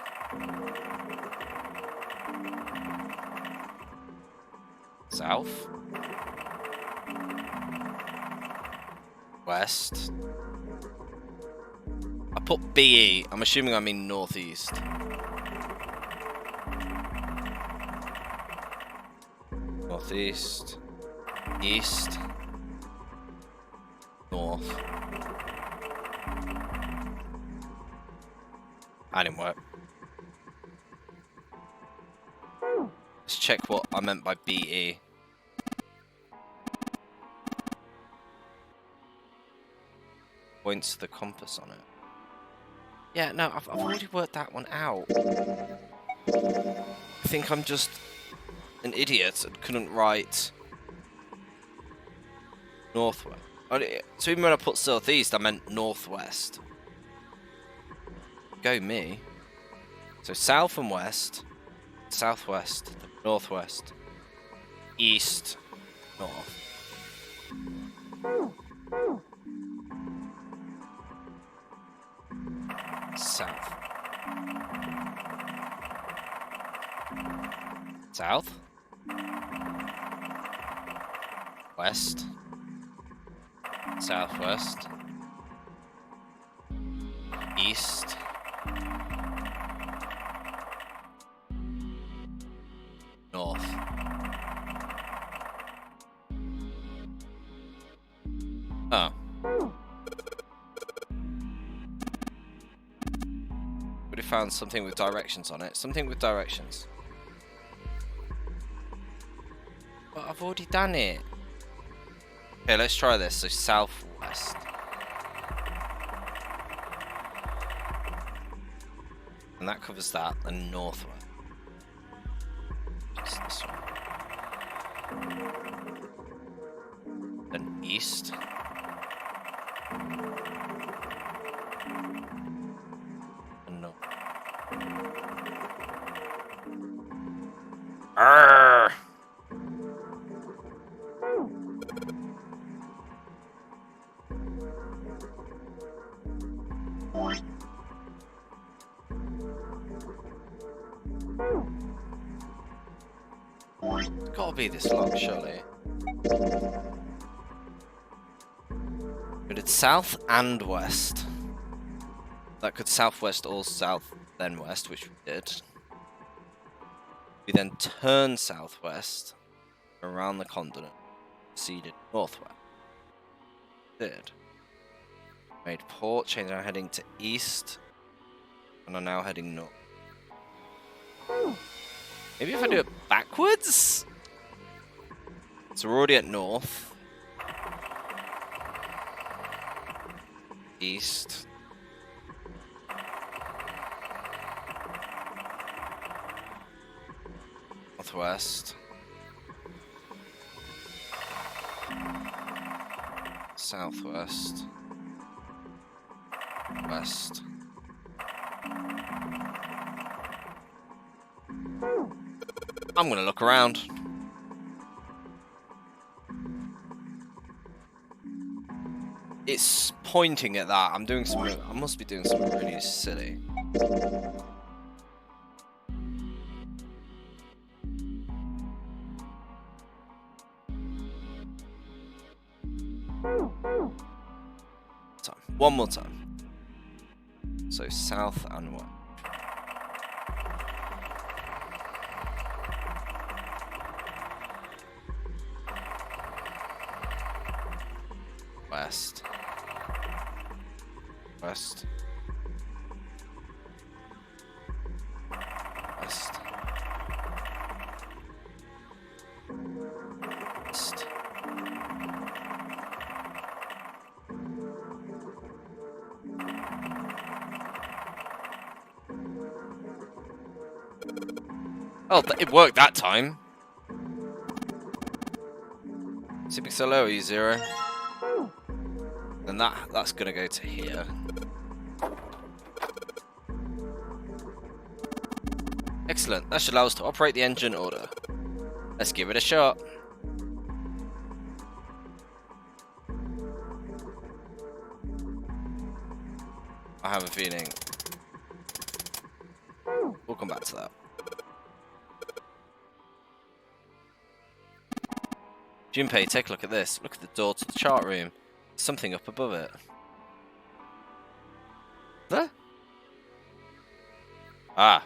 South. West. I put BE. I'm assuming I mean northeast. Northeast. East. North. That didn't work. Let's check what I meant by BE. Points to the compass on it. Yeah, no, I've already worked that one out. I think I'm just an idiot and couldn't write northwest. So even when I put southeast, I meant northwest. Go me. So south and west, southwest, northwest, east, north. South. South. West. Southwest. East. North. Oh. Would have found something with directions on it. Something with directions. But I've already done it. Okay, let's try this. So southwest. And that covers that. And northwest. Just this one. Then east. And north. Arrgh! It's gotta be this long, surely. But it's south and west. That could southwest or south, then west, which we did. We then turned southwest around the continent, proceeded northwest. Did. Made port, changed our heading to east, and are now heading north. Maybe if I do it backwards? So we're already at north. East. Northwest. Southwest. West. I'm gonna look around. It's pointing at that. I'm doing something. I must be doing something really silly. One more time. So south and west. West. West. West. West. Oh, it worked that time. Sipping so low, E0. And that's gonna go to here. Excellent. That should allow us to operate the engine order. Let's give it a shot. I have a feeling we'll come back to that. Junpei, take a look at this. Look at the door to the chart room. Something up above it. There? Ah.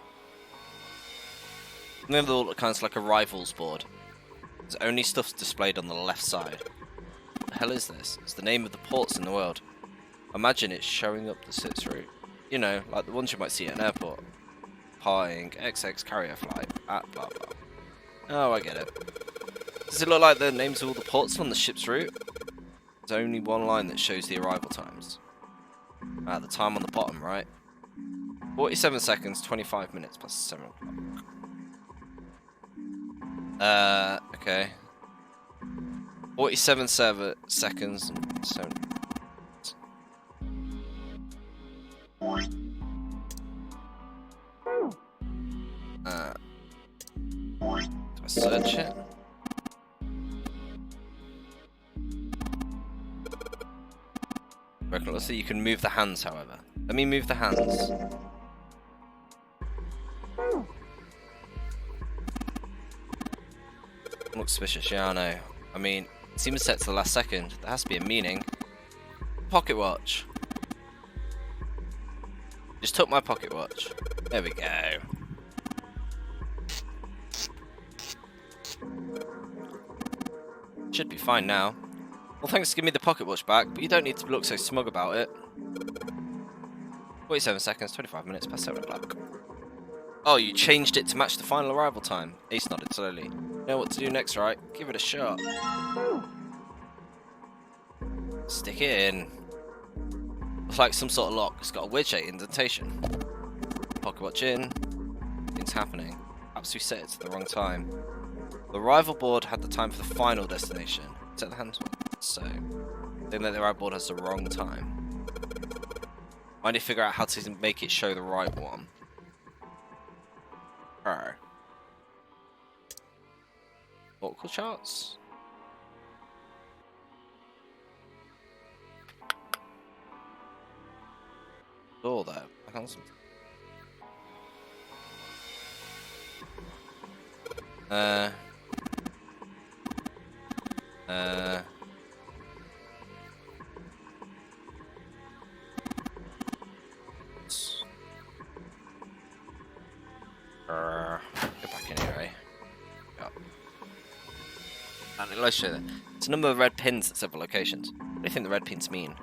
Remember all kind of like a rivals board. There's only stuff displayed on the left side. What the hell is this? It's the name of the ports in the world. Imagine it's showing up the SITS route. You know, like the ones you might see at an airport. Pieing XX carrier flight at blah blah. Oh, I get it. Does it look like the names of all the ports on the ship's route? There's only one line that shows the arrival times. Ah, the time on the bottom, right? 47 seconds, 25 minutes plus 7 o'clock. Okay. 47 seconds and 7. Do I search it? Let's see, you can move the hands, however. Let me move the hands. Looks suspicious, yeah, I know. I mean, it seems set to the last second. There has to be a meaning. Pocket watch. Just took my pocket watch. There we go. Should be fine now. Well, thanks for giving me the pocket watch back, but you don't need to look so smug about it. 47 seconds, 25 minutes past 7 o'clock. Oh, you changed it to match the final arrival time. Ace nodded slowly. You know what to do next, right? Give it a shot. Stick it in. Looks like some sort of lock. It's got a weird-shaped indentation. Pocket watch in. Things happening. Perhaps we set it to the wrong time. The arrival board had the time for the final destination. Set the hands one. So, I think that the arrival board has the wrong time. I need to figure out how to make it show the right one. Nautical charts. Door there. I found something. Go back anyway. Yep. And let's show that. It's a number of red pins at several locations. What do you think the red pins mean?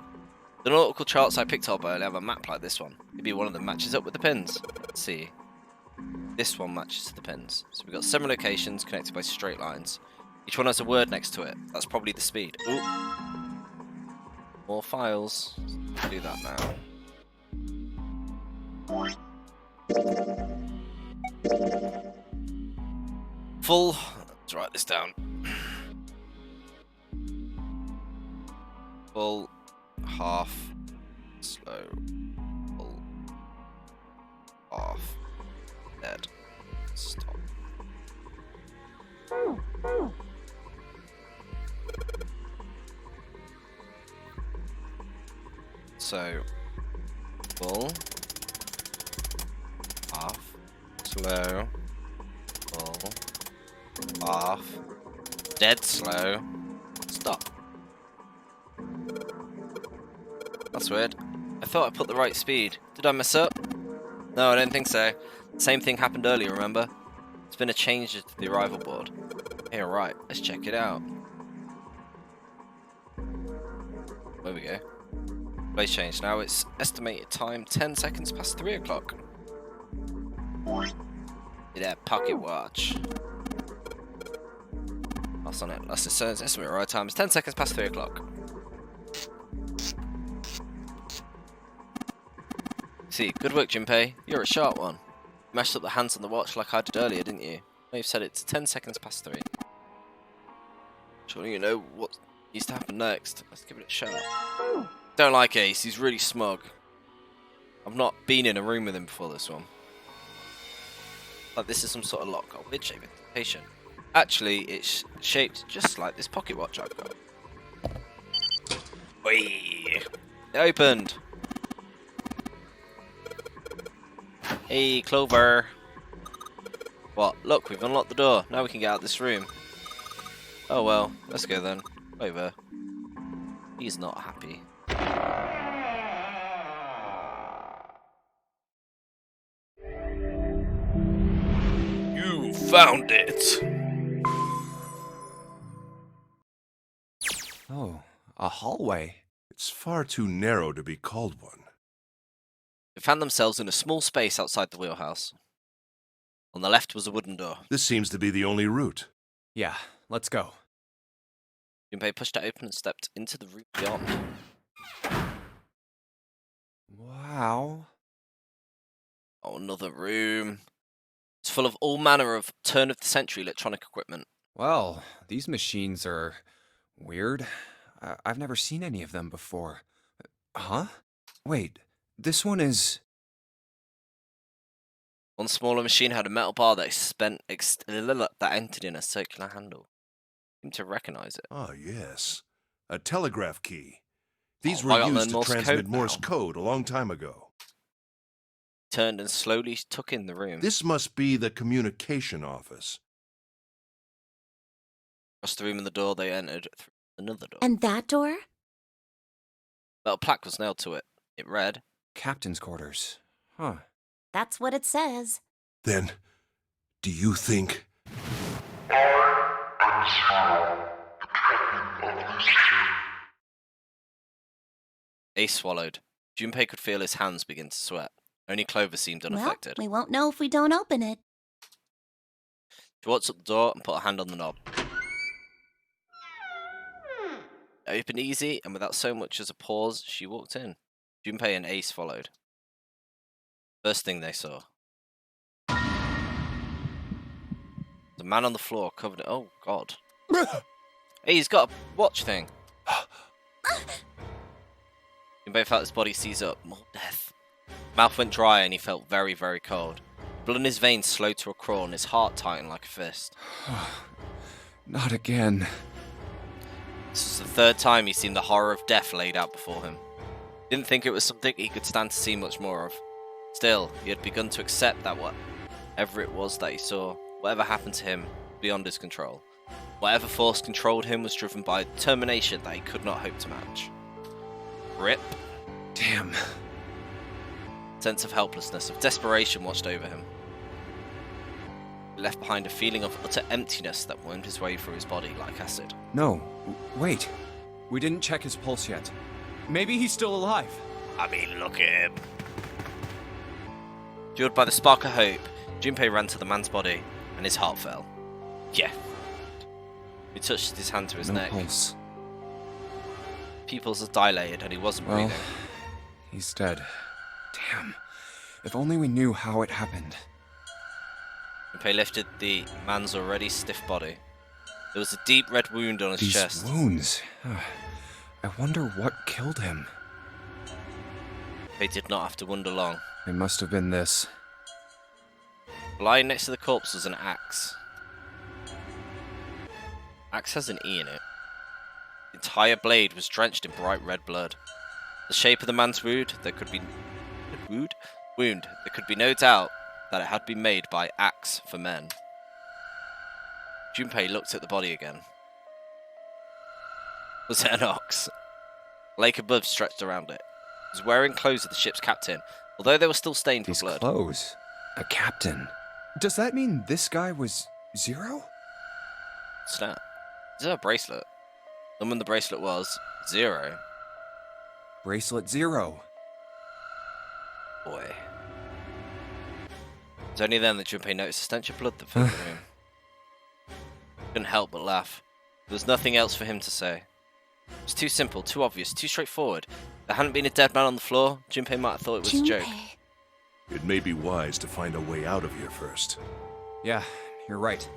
The nautical charts I picked up earlier have a map like this one. Maybe one of them matches up with the pins. Let's see. This one matches to the pins. So we've got 7 locations connected by straight lines. Each one has a word next to it. That's probably the speed. Ooh. More files. Let's do that now. Full. Let's write this down. Full, half, slow, pull, off, dead, stop. So, pull, off, slow, pull, off, dead slow, stop. That's weird. I thought I put the right speed. Did I mess up? No, I don't think so. Same thing happened earlier, remember? It's been a change to the arrival board. Hey, alright, let's check it out. There we go. Place change. Now it's estimated time 10 seconds past 3 o'clock. Yeah, pocket watch. That's on it. That's it. Says estimate right time is 10 seconds past 3 o'clock. See, good work, Junpei. You're a sharp one. You mashed up the hands on the watch like I did earlier, didn't you? Now you've set it to 10 seconds past 3. Surely you know what needs to happen next. Let's give it a shot. Don't like Ace, he's really smug. I've not been in a room with him before this one. Like this is some sort of lock. Oh, weird shape patient. Actually, it's shaped just like this pocket watch I've got. Whee! It opened! Hey, Clover! What? Look, we've unlocked the door. Now we can get out of this room. Oh well, let's go then. Over. He's not happy. You found it! Oh, a hallway. It's far too narrow to be called one. They found themselves in a small space outside the wheelhouse. On the left was a wooden door. This seems to be the only route. Yeah, let's go. Junpei pushed it open and stepped into the room beyond. Wow. Oh, another room. It's full of all manner of turn-of-the-century electronic equipment. Well, these machines are weird. I've never seen any of them before. Huh? Wait, this one is... One smaller machine had a metal bar that entered in a circular handle. I seemed to recognize it. Ah, yes. A telegraph key. These Oh, were I gotta used learn to Morse transmit code Morse now. code a long time ago. Turned and slowly took in the room. This must be the communication office. Across the room and the door, they entered through another door. And that door? Metal plaque was nailed to it. It read, Captain's quarters. Huh. That's what it says. Then, do you think... Ace swallowed. Junpei could feel his hands begin to sweat. Only Clover seemed unaffected. Well, we won't know if we don't open it. She walked up the door and put a hand on the knob. It opened easy, and without so much as a pause, she walked in. Junpei and Ace followed. First thing they saw. The man on the floor covered in... Oh, God. Hey, he's got a watch thing. Junpei felt his body seize up. More death. Mouth went dry and he felt very, very cold. Blood in his veins slowed to a crawl and his heart tightened like a fist. Not again. This was the third time he'd seen the horror of death laid out before him. He didn't think it was something he could stand to see much more of. Still, he had begun to accept that whatever it was that he saw, whatever happened to him, beyond his control. Whatever force controlled him was driven by a determination that he could not hope to match. Rip. Damn. Sense of helplessness, of desperation watched over him. He left behind a feeling of utter emptiness that wormed his way through his body like acid. No, wait. We didn't check his pulse yet. Maybe he's still alive. I mean, look at him. Fueled by the spark of hope, Junpei ran to the man's body, and his heart fell. Yeah. He touched his hand to his No neck. pulse. Pupils had dilated, and he wasn't Well, breathing. he's dead. Damn. If only we knew how it happened. Junpei lifted the man's already stiff body. There was a deep red wound on his These chest. wounds. I wonder what killed him. They did not have to wonder long. It must have been this. Lying next to the corpse was an axe. Axe has an E in it. The entire blade was drenched in bright red blood. The shape of the man's wound, there could be no doubt that it had been made by axe for men. Junpei looked at the body again. Was it an ox? A lake of blood stretched around it. He was wearing clothes of the ship's captain, although they were still stained with These blood. clothes. A captain. Does that mean this guy was Zero? Snap. Is it a bracelet? And when the bracelet was 0. Bracelet 0. Boy. It was only then that Junpei noticed a stench of blood that filled the room. Couldn't help but laugh. There was nothing else for him to say. It was too simple, too obvious, too straightforward. If there hadn't been a dead man on the floor, Junpei might have thought it was a joke. It may be wise to find a way out of here first. Yeah, you're right.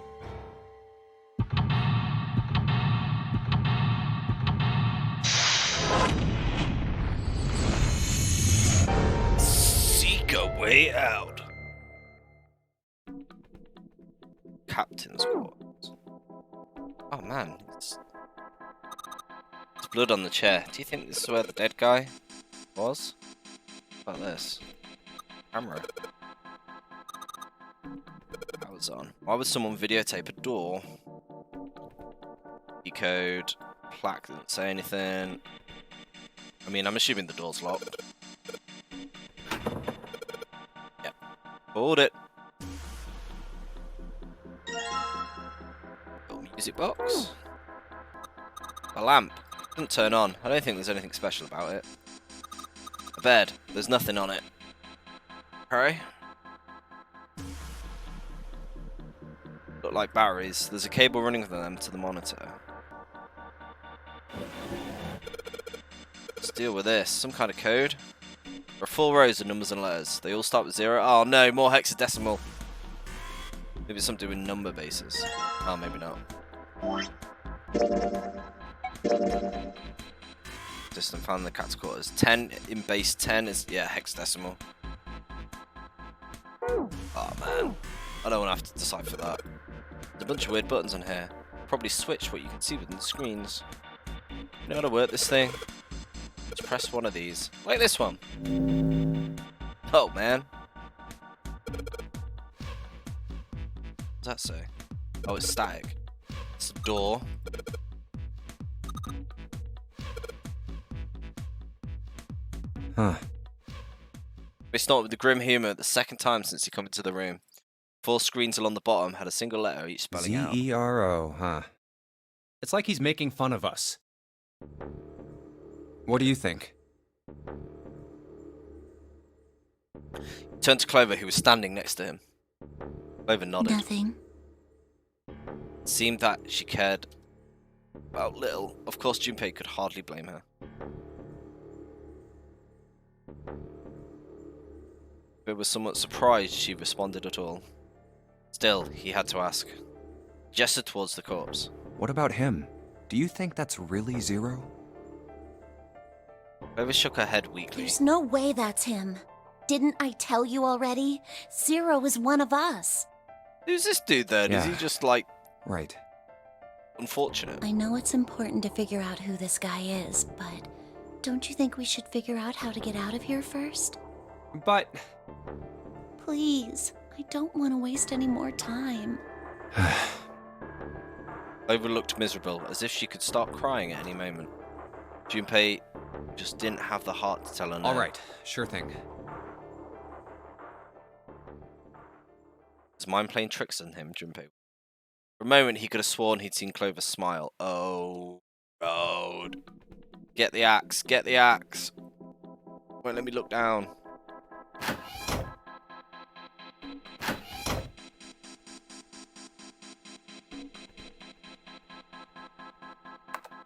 Seek a way out. Captain's quarters. Oh man, it's blood on the chair. Do you think this is where the dead guy was? What about this? Camera. That was on. Why would someone videotape a door? E-code. Plaque didn't say anything. I mean, I'm assuming the door's locked. Yep. Pulled it. Little music box. A lamp. Didn't turn on. I don't think there's anything special about it. A bed. There's nothing on it. Okay. Look like batteries. There's a cable running from them to the monitor. Let's deal with this. Some kind of code. There are 4 rows of numbers and letters. They all start with 0. Oh no, more hexadecimal. Maybe something with number bases. Oh, maybe not. Distant found in the cat's quarters. 10 in base 10 is, yeah, hexadecimal. Oh man, I don't want to have to decipher that. There's a bunch of weird buttons on here. Probably switch what you can see within the screens. You know how to work this thing? Just press one of these. Like this one. Oh man. What does that say? Oh, it's static. It's a door. Huh. We start with the grim humour the second time since he come into the room. 4 screens along the bottom had a single letter each spelling out. Z-E-R-O, huh? It's like he's making fun of us. What do you think? He turned to Clover, who was standing next to him. Clover nodded. Nothing. It seemed that she cared about little. Of course, Junpei could hardly blame her. But was somewhat surprised she responded at all. Still, he had to ask. He gestured towards the corpse. What about him? Do you think that's really Zero? Clover shook her head weakly. There's no way that's him. Didn't I tell you already? Zero is one of us. Who's this dude then? Is Yeah. he just like Right. unfortunate? I know it's important to figure out who this guy is, but don't you think we should figure out how to get out of here first? But... Please, I don't want to waste any more time. Clover looked miserable, as if she could start crying at any moment. Junpei just didn't have the heart to tell her no. Alright, sure thing. His mind playing tricks on him, Junpei. For a moment, he could have sworn he'd seen Clover smile. Oh, road. Get the axe, get the axe. Won't let me look down.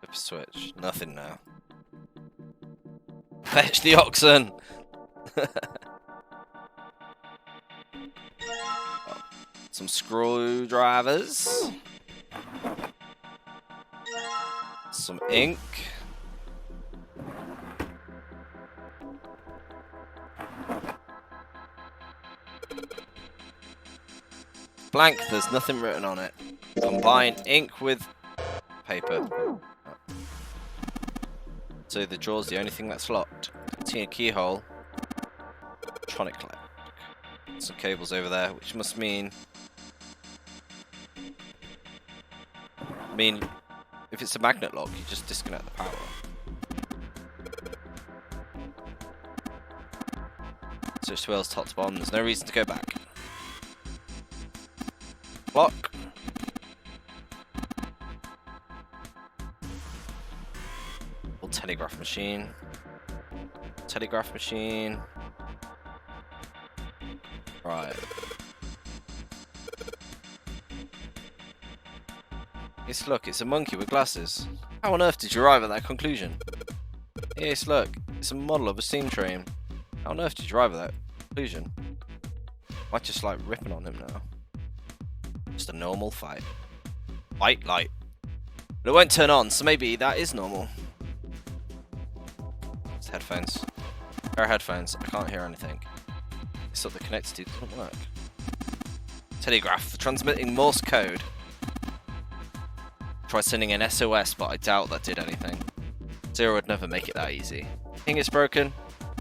Flip a switch. Nothing now. Fetch the oxen! Some screwdrivers. Some ink. blank. There's nothing written on it. Combine ink with paper. So the draw's the only thing that's locked. Continue keyhole. Electronic lock. Some cables over there, which must mean... if it's a magnet lock, you just disconnect the power. Switch to wheels top to bottom. There's no reason to go back. Lock. Telegraph machine. Telegraph machine. Right. Yes, look, it's a monkey with glasses. How on earth did you arrive at that conclusion? Yes, look, it's a model of a steam train. How on earth did you arrive at that conclusion? Am I just like ripping on him now? Just a normal fight. White light. But it won't turn on, so maybe that is normal. It's headphones. Pair of headphones, I can't hear anything. It's what they're connected to doesn't work. Telegraph, transmitting Morse code. Tried sending an SOS, but I doubt that did anything. Zero would never make it that easy. Think it's broken?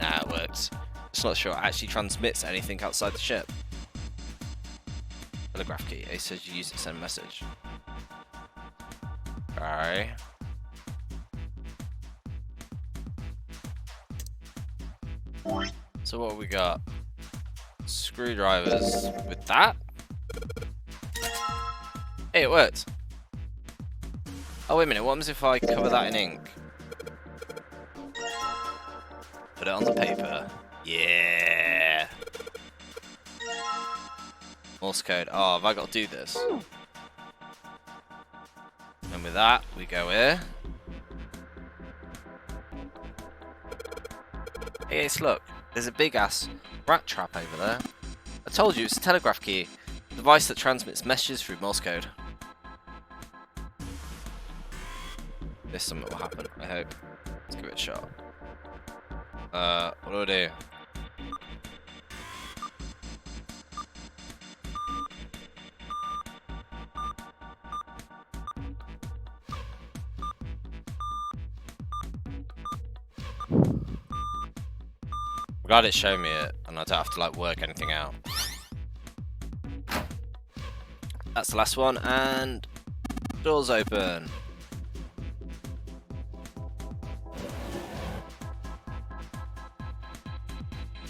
Nah, it works. Just not sure it actually transmits anything outside the ship. Telegraph key. Ace says you use it to send a message. Alright. So what have we got? Screwdrivers with that? Hey, it worked. Oh, wait a minute. What happens if I cover that in ink? Put it on the paper. Yeah. Morse code. Oh, have I got to do this? And with that, we go here. Hey, Ace, look. There's a big-ass rat trap over there. I told you, it's a telegraph key. A device that transmits messages through Morse code. This something will happen, I hope. Let's give it a shot. What do I do? I'm glad it showed me it, and I don't have to like work anything out. That's the last one, and doors open.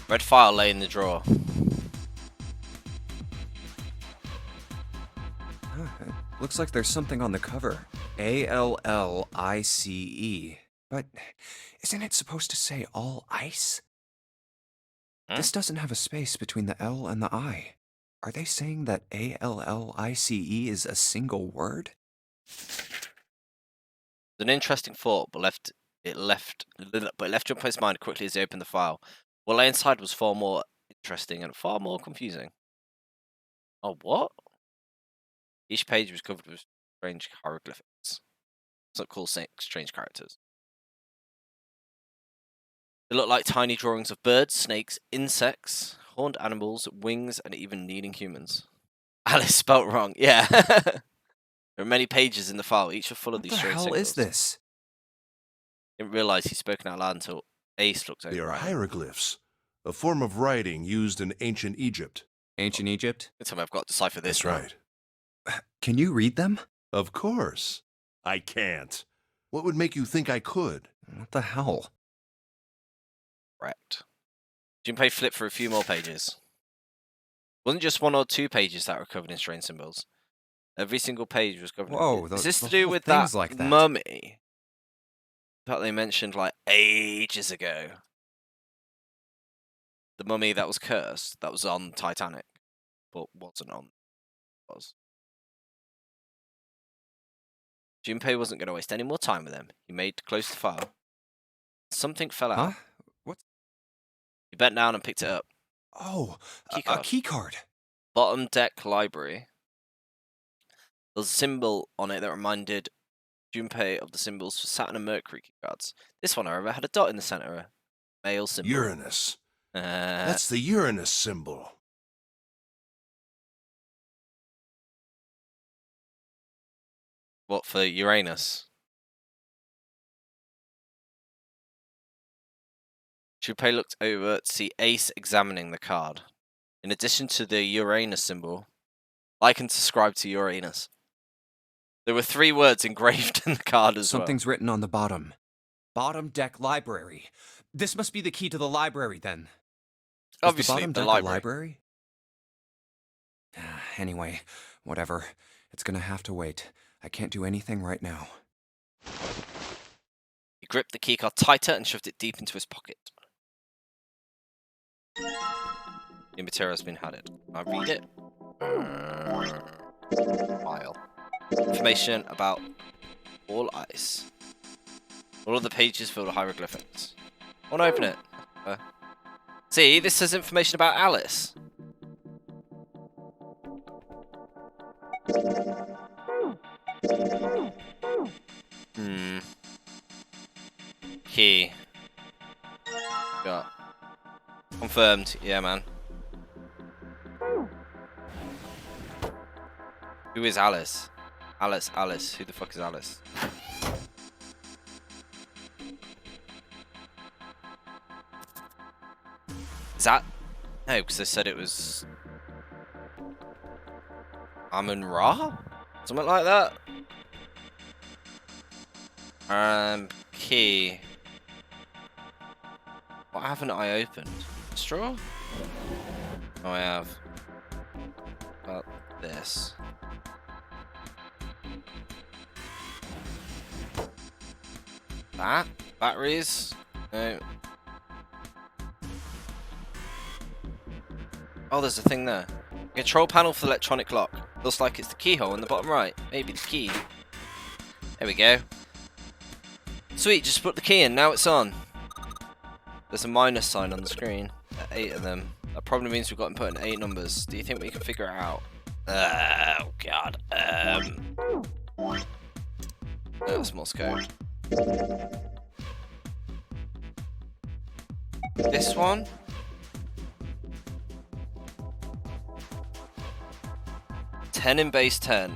Red file lay in the drawer. Looks like there's something on the cover. ALLICE. But isn't it supposed to say all ice? This doesn't have a space between the L and the I. Are they saying that ALLICE is a single word? It's an interesting thought, but it left Junpei's mind quickly as he opened the file. What lay inside was far more interesting and far more confusing. Oh, what? Each page was covered with strange hieroglyphics. It's not cool saying strange characters. They look like tiny drawings of birds, snakes, insects, horned animals, wings, and even kneeling humans. Alice spelt wrong. Yeah. There are many pages in the file, each are full of these strange symbols. What the hell is this? Didn't realise he'd spoken out loud until Ace looked over. They are hieroglyphs, a form of writing used in ancient Egypt. Ancient Egypt? Good time I've got to decipher this. That's right. Can you read them? Of course. I can't. What would make you think I could? What the hell? Correct. Junpei flipped for a few more pages. It wasn't just one or two pages that were covered in strange symbols. Every single page was covered Whoa, in... Is this to do with that, like that mummy that they mentioned like ages ago? The mummy that was cursed, that was on Titanic, but wasn't on... Was. Junpei wasn't going to waste any more time with them. He made close to the file. Something fell out. Huh? What? He bent down and picked it up. Oh, a Keycard. key card. Bottom deck library. There was a symbol on it that reminded Junpei of the symbols for Saturn and Mercury keycards. This one, however, had a dot in the center, a male symbol. Uranus. That's the Uranus symbol. What, for Uranus? Junpei looked over to see Ace examining the card. In addition to the Uranus symbol, like and subscribe to Uranus. There were 3 words engraved in the card as Something's written on the bottom. Bottom deck library. This must be the key to the library, then. well. Obviously, Is the the bottom deck library. a library? Anyway, whatever. It's gonna have to wait. I can't do anything right now. He gripped the keycard tighter and shoved it deep into his pocket. New material has been added. I read it. File. Information about all ice. All of the pages filled with hieroglyphics. I want to open it. See, this says information about Alice. Key. Got. Confirmed. Yeah, man. Who is Alice? Alice. Who the fuck is Alice? Is that? No, because they said it was Amun Ra? Something like that? Key. What haven't I opened? Straw? Oh, I have. About this. That? Batteries? No. Oh, there's a thing there. Control panel for the electronic lock. Looks like it's the keyhole in the bottom right. Maybe the key. There we go. Sweet, just put the key in. Now it's on. There's a minus sign on the screen. 8 of them. That probably means we've got to put in 8 numbers. Do you think we can figure it out? Oh, God. That's Morse code. This one? Ten in base 10.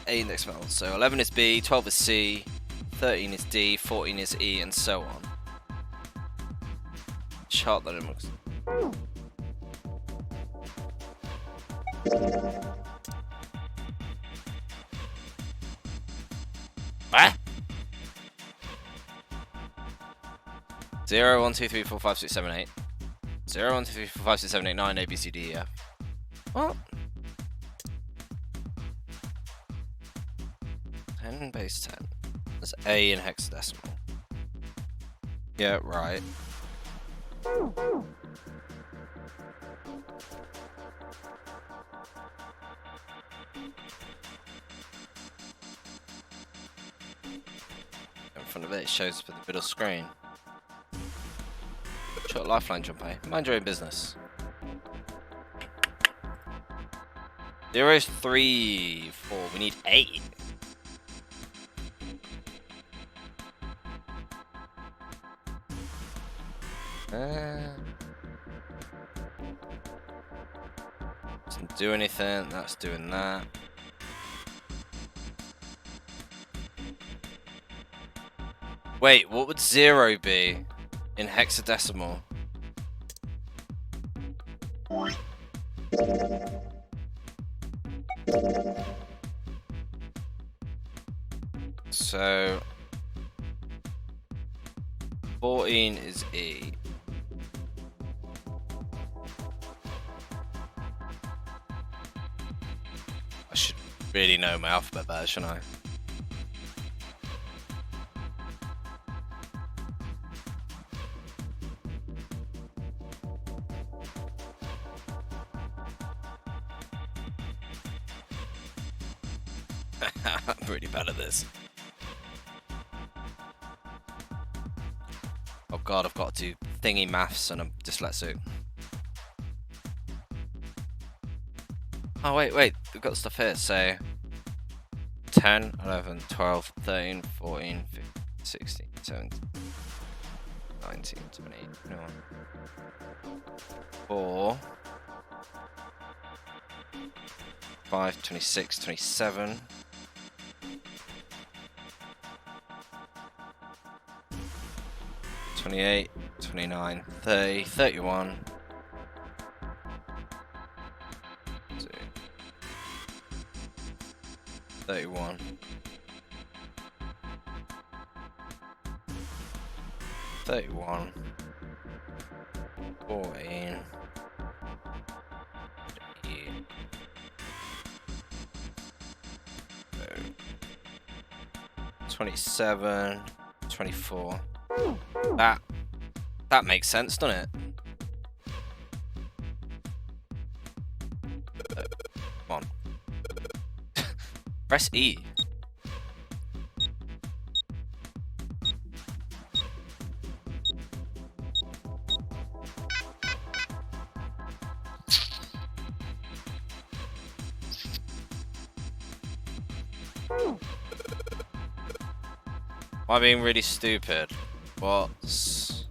A index value. So 11 is B, 12 is C, 13 is D, 14 is E, and so on. Chart that in looks. Ah! 0, 1, 2, 3, 4, 5, 6, 7, 8. 0, 1, 2, 3, 4, 5, 6, 7, 8, 9, A, B, C, D, E, F. What? 10 base 10. There's A in hexadecimal. Yeah, right. In front of it, it shows up in the middle screen. Short lifeline, Junpei. Mind your own business. 0, 3, 4. We need 8. Doesn't do anything. That's doing that. Wait, what would 0 be in hexadecimal? So 14 is E. I should really know my alphabet better, shouldn't I? I'm pretty bad at this. Oh god, I've got to do thingy maths and I'm dyslexic. Oh wait, we've got stuff here, so 10, 11, 12, 13, 14, 15, 16, 17, 19, 20, 21, 4, 5, 26, 27, 28, 29, 30, 31. 31. 31. 14. 27. 24. That makes sense, doesn't it? Come on. Press E. Am I being really stupid? What's...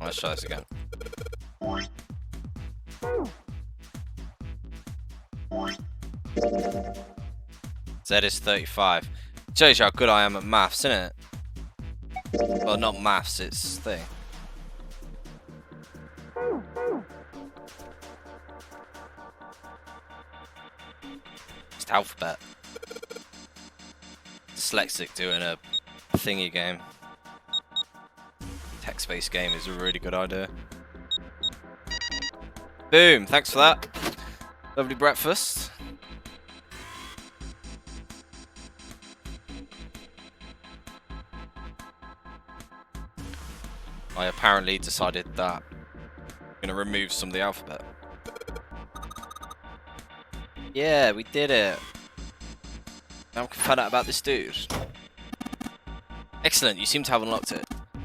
Let's try this again. Z is 35. Shows you how good I am at maths, innit? Well, not maths, it's thing. It's alphabet. Dyslexic doing a thingy game. Text-based game is a really good idea. Boom! Thanks for that. Lovely breakfast. I apparently decided that I'm gonna remove some of the alphabet. Yeah, we did it. Now we can find out about this dude. Excellent, you seem to have unlocked it.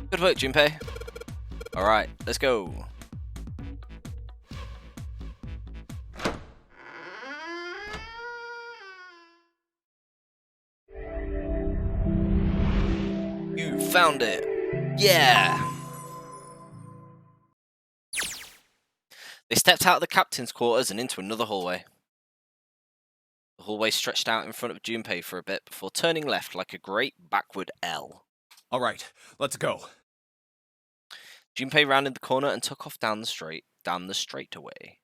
Good work, Junpei. Alright, let's go. You found it. Yeah! They stepped out of the captain's quarters and into another hallway. The hallway stretched out in front of Junpei for a bit before turning left like a great backward L. All right, let's go. Junpei rounded the corner and took off down the straightaway.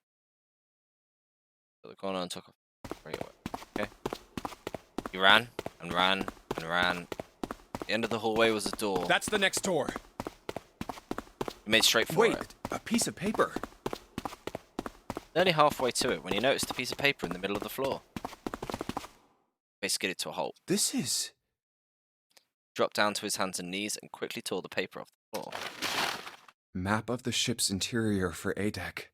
The corner and took off straightaway. Okay. He ran and ran and ran. At the end of the hallway was a door. That's the next door. He made straight for Wait, it. a piece of paper. Nearly halfway to it when he noticed a piece of paper in the middle of the floor. He skidded to a halt. This is... Dropped down to his hands and knees and quickly tore the paper off the floor. Map of the ship's interior for A-Deck.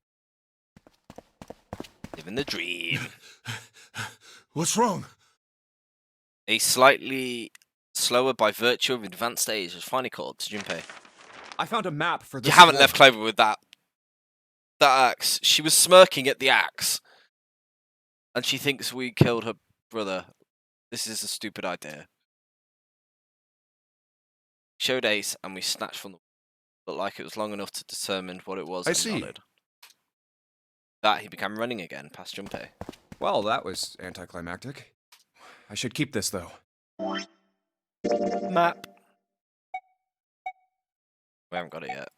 Living the dream. What's wrong? A slightly slower by virtue of advanced age was finally called to Junpei. I found a map for this. You haven't floor. left Clover with that axe. She was smirking at the axe. And she thinks we killed her brother. This is a stupid idea. Showed Ace and we snatched from the looked like it was long enough to determine what it was. I and see. nodded. That he began running again past Junpei. Well, that was anticlimactic. I should keep this, though. Map. We haven't got it yet.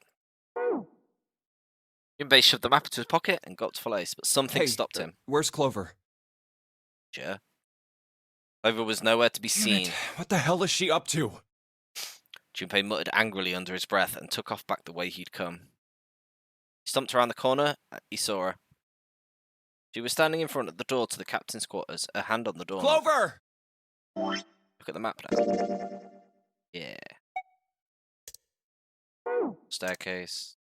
Junpei shoved the map into his pocket and got up to follow Ace, but something stopped him. Where's Clover? Sure. Clover was nowhere to be Damn seen. it. What the hell is she up to? Junpei muttered angrily under his breath and took off back the way he'd come. He stomped around the corner. He saw her. She was standing in front of the door to the captain's quarters, her hand on the door. Clover! Look at the map now. Yeah. Staircase.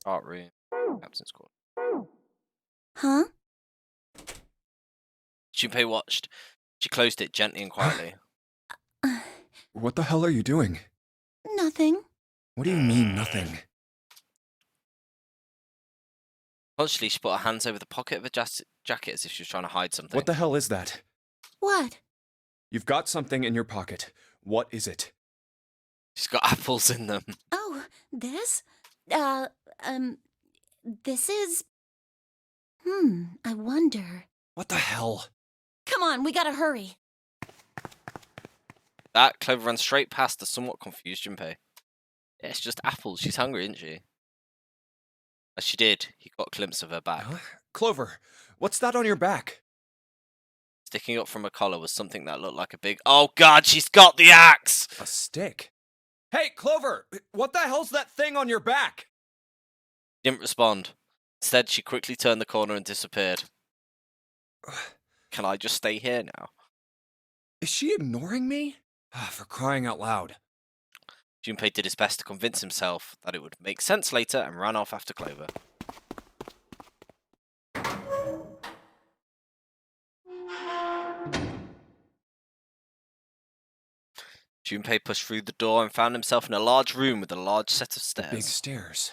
Art room. Captain's quarters. Huh? Junpei watched. She closed it gently and quietly. What the hell are you doing? Nothing. What do you mean, nothing? Consciously, she put her hands over the pocket of her jacket as if she was trying to hide something. What the hell is that? What? You've got something in your pocket. What is it? She's got apples in them. Oh, this? this is... I wonder... What the hell? Come on, we gotta hurry. That Clover ran straight past the somewhat confused Junpei. Yeah, it's just apples. She's hungry, isn't she? As she did, he got a glimpse of her back. Huh? Clover, what's that on your back? Sticking up from her collar was something that looked like a big... Oh god, she's got the axe! A stick? Hey, Clover! What the hell's that thing on your back? She didn't respond. Instead, she quickly turned the corner and disappeared. Can I just stay here now? Is she ignoring me? For crying out loud. Junpei did his best to convince himself that it would make sense later and ran off after Clover. Junpei pushed through the door and found himself in a large room with a large set of stairs. Big stairs.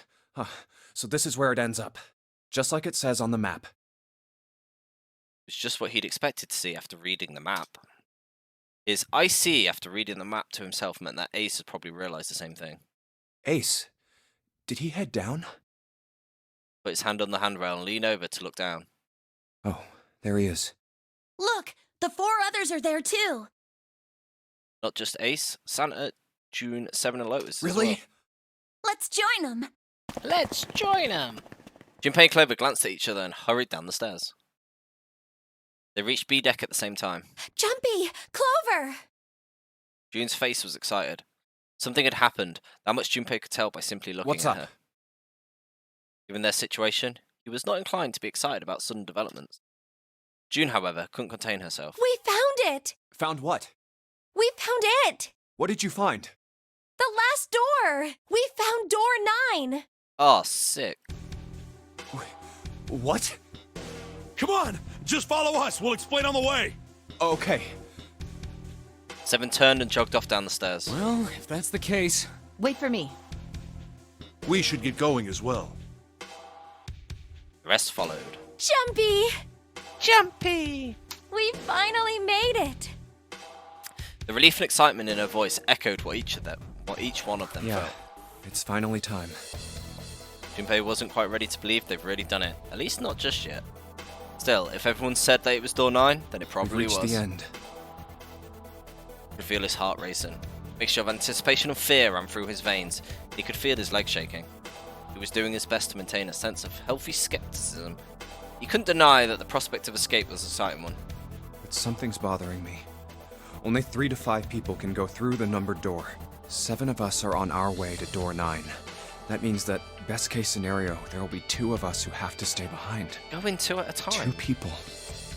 So this is where it ends up. Just like it says on the map. It's just what he'd expected to see after reading the map. His I see after reading the map to himself meant that Ace had probably realised the same thing. Ace, did he head down? Put his hand on the handrail and leaned over to look down. Oh, there he is. Look, the 4 others are there too. Not just Ace, Santa, June, Seven, and Lotus. Really? Let's join them. Let's join them! Junpei and Clover glanced at each other and hurried down the stairs. They reached B deck at the same time. Jumpy, Clover. June's face was excited. Something had happened. That much Junpei could tell by simply looking What's at up? her. Given their situation, he was not inclined to be excited about sudden developments. June, however, couldn't contain herself. We found it. Found what? We found it. What did you find? The last door. We found door 9. Oh, sick. What? Come on, just follow us. We'll explain on the way. Okay. Seven turned and jogged off down the stairs. Well, if that's the case... Wait for me. We should get going as well. The rest followed. Jumpy. Jumpy! We finally made it. The relief and excitement in her voice echoed what each one of them Yeah, felt. it's finally time. Junpei wasn't quite ready to believe they've really done it. At least not just yet. Still, if everyone said that it was door 9, then it We've probably reached was. the end. He could feel his heart racing. A mixture of anticipation and fear ran through his veins. He could feel his legs shaking. He was doing his best to maintain a sense of healthy skepticism. He couldn't deny that the prospect of escape was an exciting one. But something's bothering me. Only 3 to 5 people can go through the numbered door. 7 of us are on our way to door 9. That means that, best case scenario, there will be 2 of us who have to stay behind. Go in 2 at a 2 time. people.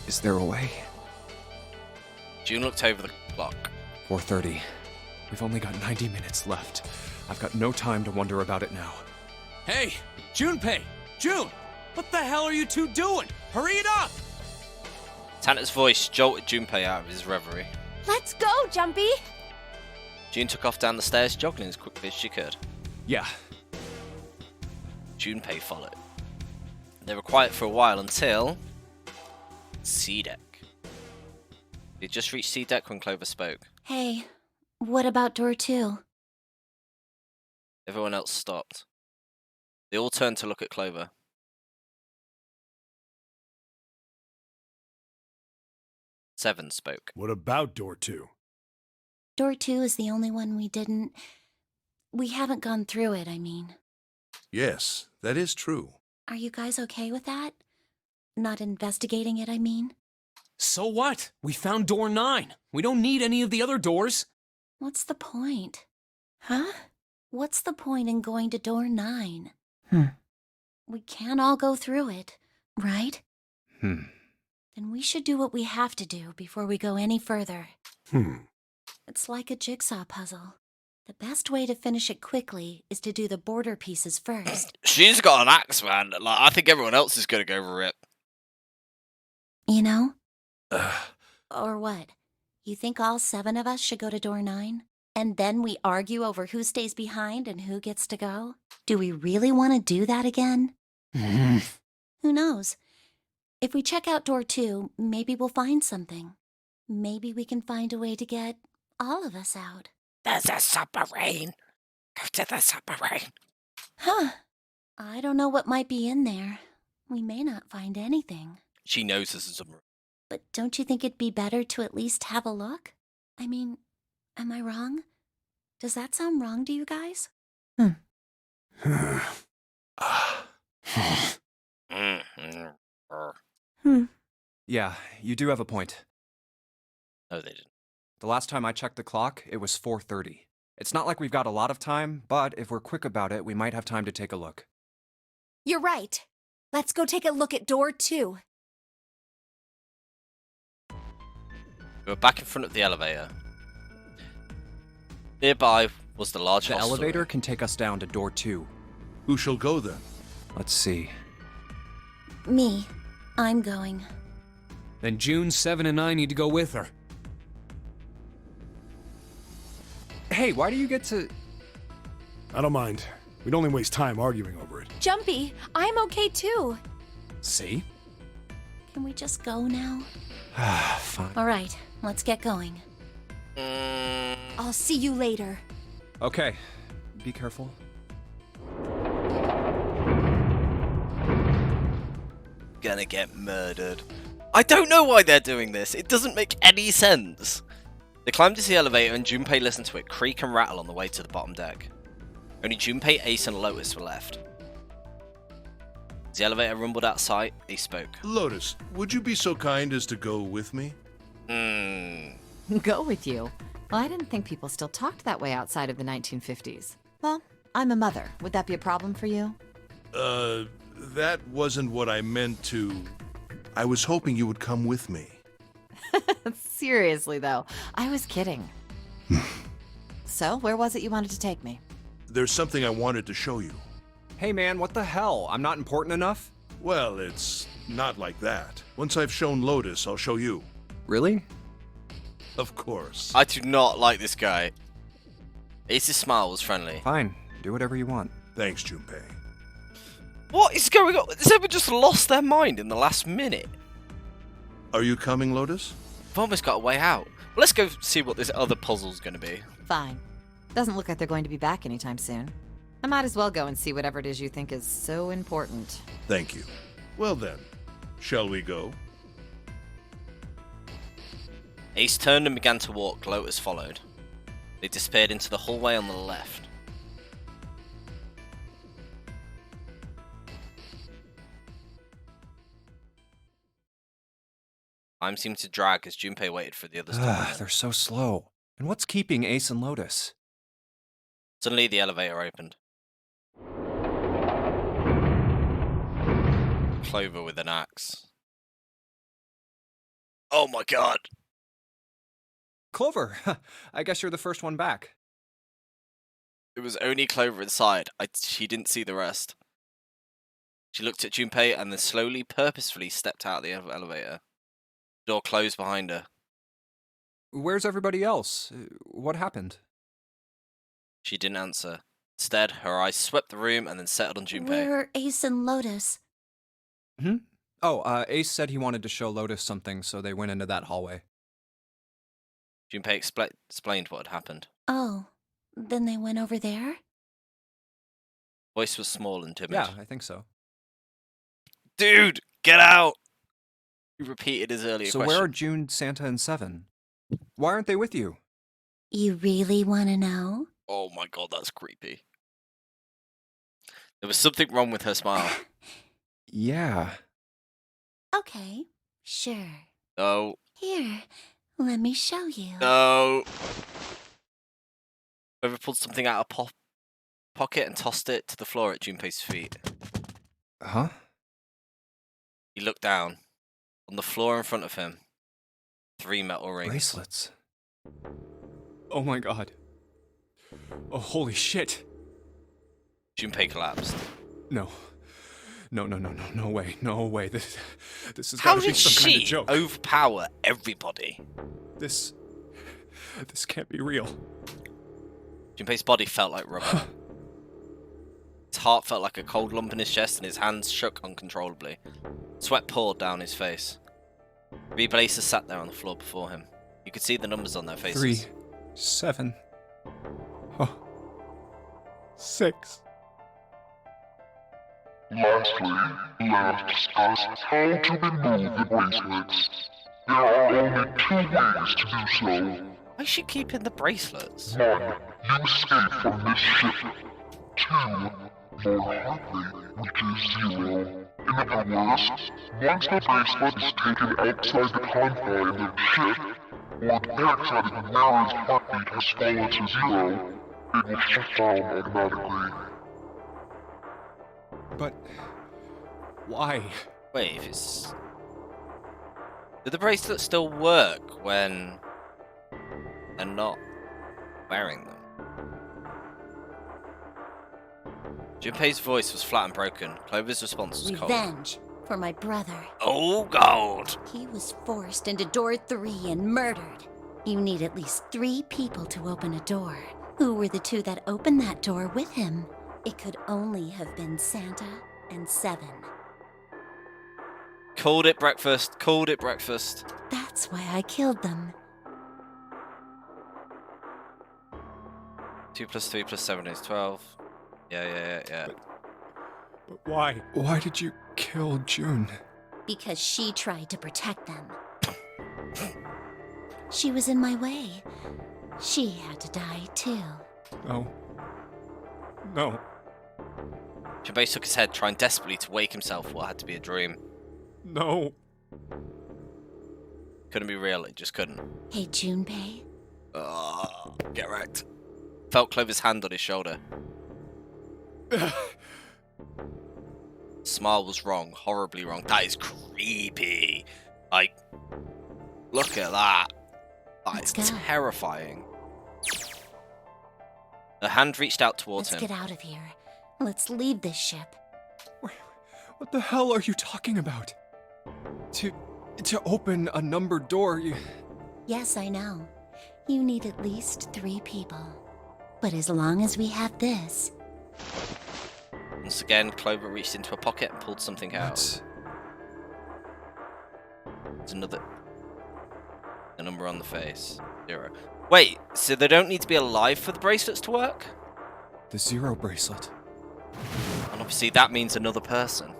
Is there a way? June looked over the clock. 4:30. We've only got 90 minutes left. I've got no time to wonder about it now. Hey, Junpei! June! What the hell are you two doing? Hurry it up! Tanner's voice jolted Junpei out of his reverie. Let's go, Jumpy. June took off down the stairs, jogging as quickly as she could. Yeah. Junpei followed. They were quiet for a while until... C deck. They had just reached C deck when Clover spoke. Hey, what about door 2? Everyone else stopped. They all turned to look at Clover. Seven spoke. What about door 2? Door 2 is the only one we haven't gone through it, I mean. Yes, that is true. Are you guys okay with that? Not investigating it, I mean. So what? We found door 9. We don't need any of the other doors. What's the point? Huh? What's the point in going to door 9? We can't all go through it, right? Then we should do what we have to do before we go any further. It's like a jigsaw puzzle. The best way to finish it quickly is to do the border pieces first. She's got an axe, man. Like, I think everyone else is going to go rip. You know? Or what? You think all 7 of us should go to door 9? And then we argue over who stays behind and who gets to go? Do we really want to do that again? Who knows? If we check out door 2, maybe we'll find something. Maybe we can find a way to get all of us out. There's a submarine. Go to the submarine. Huh. I don't know what might be in there. We may not find anything. She knows this is a room. But don't you think it'd be better to at least have a look? I mean, am I wrong? Does that sound wrong to you guys? Yeah, you do have a point. No, they didn't. The last time I checked the clock, it was 4:30. It's not like we've got a lot of time, but if we're quick about it, we might have time to take a look. You're right. Let's go take a look at door 2. We were back in front of the elevator. Nearby was the large The hostelry. elevator can take us down to door 2. Who shall go then? Let's see. Me. I'm going. Then June, 7, and I need to go with her. Hey, why do you get to... I don't mind. We'd only waste time arguing over it. Jumpy, I'm okay too. See? Can we just go now? Fine. All right, let's get going. I'll see you later. Okay, be careful. Gonna get murdered. I don't know why they're doing this. It doesn't make any sense. They climbed into the elevator and Junpei listened to it creak and rattle on the way to the bottom deck. Only Junpei, Ace, and Lotus were left. As the elevator rumbled out of sight, he spoke. Lotus, would you be so kind as to go with me? Go with you? Well, I didn't think people still talked that way outside of the 1950s. Well, I'm a mother. Would that be a problem for you? That wasn't what I meant to... I was hoping you would come with me. Seriously, though, I was kidding. So, where was it you wanted to take me? There's something I wanted to show you. Hey man, what the hell? I'm not important enough? Well, it's not like that. Once I've shown Lotus, I'll show you. Really? Of course. I do not like this guy. Ace's smile was friendly. Fine, do whatever you want. Thanks, Junpei. What is going on? Has everyone just lost their mind in the last minute? Are you coming, Lotus? I've almost got a way out. Well, let's go see what this other puzzle's going to be. Fine. Doesn't look like they're going to be back anytime soon. I might as well go and see whatever it is you think is so important. Thank you. Well then, shall we go? Ace turned and began to walk. Lotus followed. They disappeared into the hallway on the left. Time seemed to drag as Junpei waited for the others to come in. They're so slow. And what's keeping Ace and Lotus? Suddenly, the elevator opened. Clover with an axe. Oh my god! Clover! I guess you're the first one back. It was only Clover inside. She didn't see the rest. She looked at Junpei and then slowly, purposefully stepped out of the elevator. The door closed behind her. Where's everybody else? What happened? She didn't answer. Instead, her eyes swept the room and then settled on Junpei. Where are Ace and Lotus? Oh, Ace said he wanted to show Lotus something, so they went into that hallway. Junpei explained what had happened. Oh, then they went over there? Voice was small and timid. Yeah, I think so. Dude, get out! He repeated his earlier So question. where are June, Santa, and Seven? Why aren't they with you? You really want to know? Oh my god, that's creepy. There was something wrong with her smile. Yeah. Okay, sure. No. Here, let me show you. No. Clover pulled something out of pocket and tossed it to the floor at Junpei's feet. Huh? He looked down. On the floor in front of him, 3 metal rings. Bracelets. Oh my god. Oh, holy shit. Junpei collapsed. No. No way. No way. This has How got to be did some kind of she joke. overpower everybody? This can't be real. Junpei's body felt like rubber. His heart felt like a cold lump in his chest and his hands shook uncontrollably. Sweat poured down his face. 3 blazers sat there on the floor before him. You could see the numbers on their faces. 3, 7, 6. Lastly, let us discuss how to remove the bracelets. There are only 2 ways to do so. Why is she keeping the bracelets? 1. You escape from this ship. 2. Your heart rate reaches 0. In other words, once the bracelet is taken outside the confines of the ship, or the outside of the wearer's heartbeat has fallen to 0, it will shut down automatically. But why? Wait, if it's... Do the bracelets still work when they're not wearing them? Junpei's voice was flat and broken. Clover's response was cold. Revenge for my brother. Oh, God! He was forced into door 3 and murdered. You need at least 3 people to open a door. Who were the 2 that opened that door with him? It could only have been Santa and 7. Called it breakfast. Called it breakfast. That's why I killed them. 2 plus 3 plus 7 is 12. Yeah. But why? Why did you kill June? Because she tried to protect them. She was in my way. She had to die too. No. Junpei shook his head, trying desperately to wake himself from what had to be a dream. No. Couldn't be real, it just couldn't. Hey, Junpei. Get wrecked. Felt Clover's hand on his shoulder. Smile was wrong, horribly wrong. That is creepy. Like, look at that. Let's That is go. terrifying. Her hand reached out towards Let's him. get out of here. Let's leave this ship. What the hell are you talking about? To open a numbered door, you... Yes, I know. You need at least 3 people. But as long as we have this... Once again, Clover reached into a pocket and pulled something out. What's... There's another... A number on the face. 0. Wait, so they don't need to be alive for the bracelets to work? The 0 bracelet. And obviously that means another person.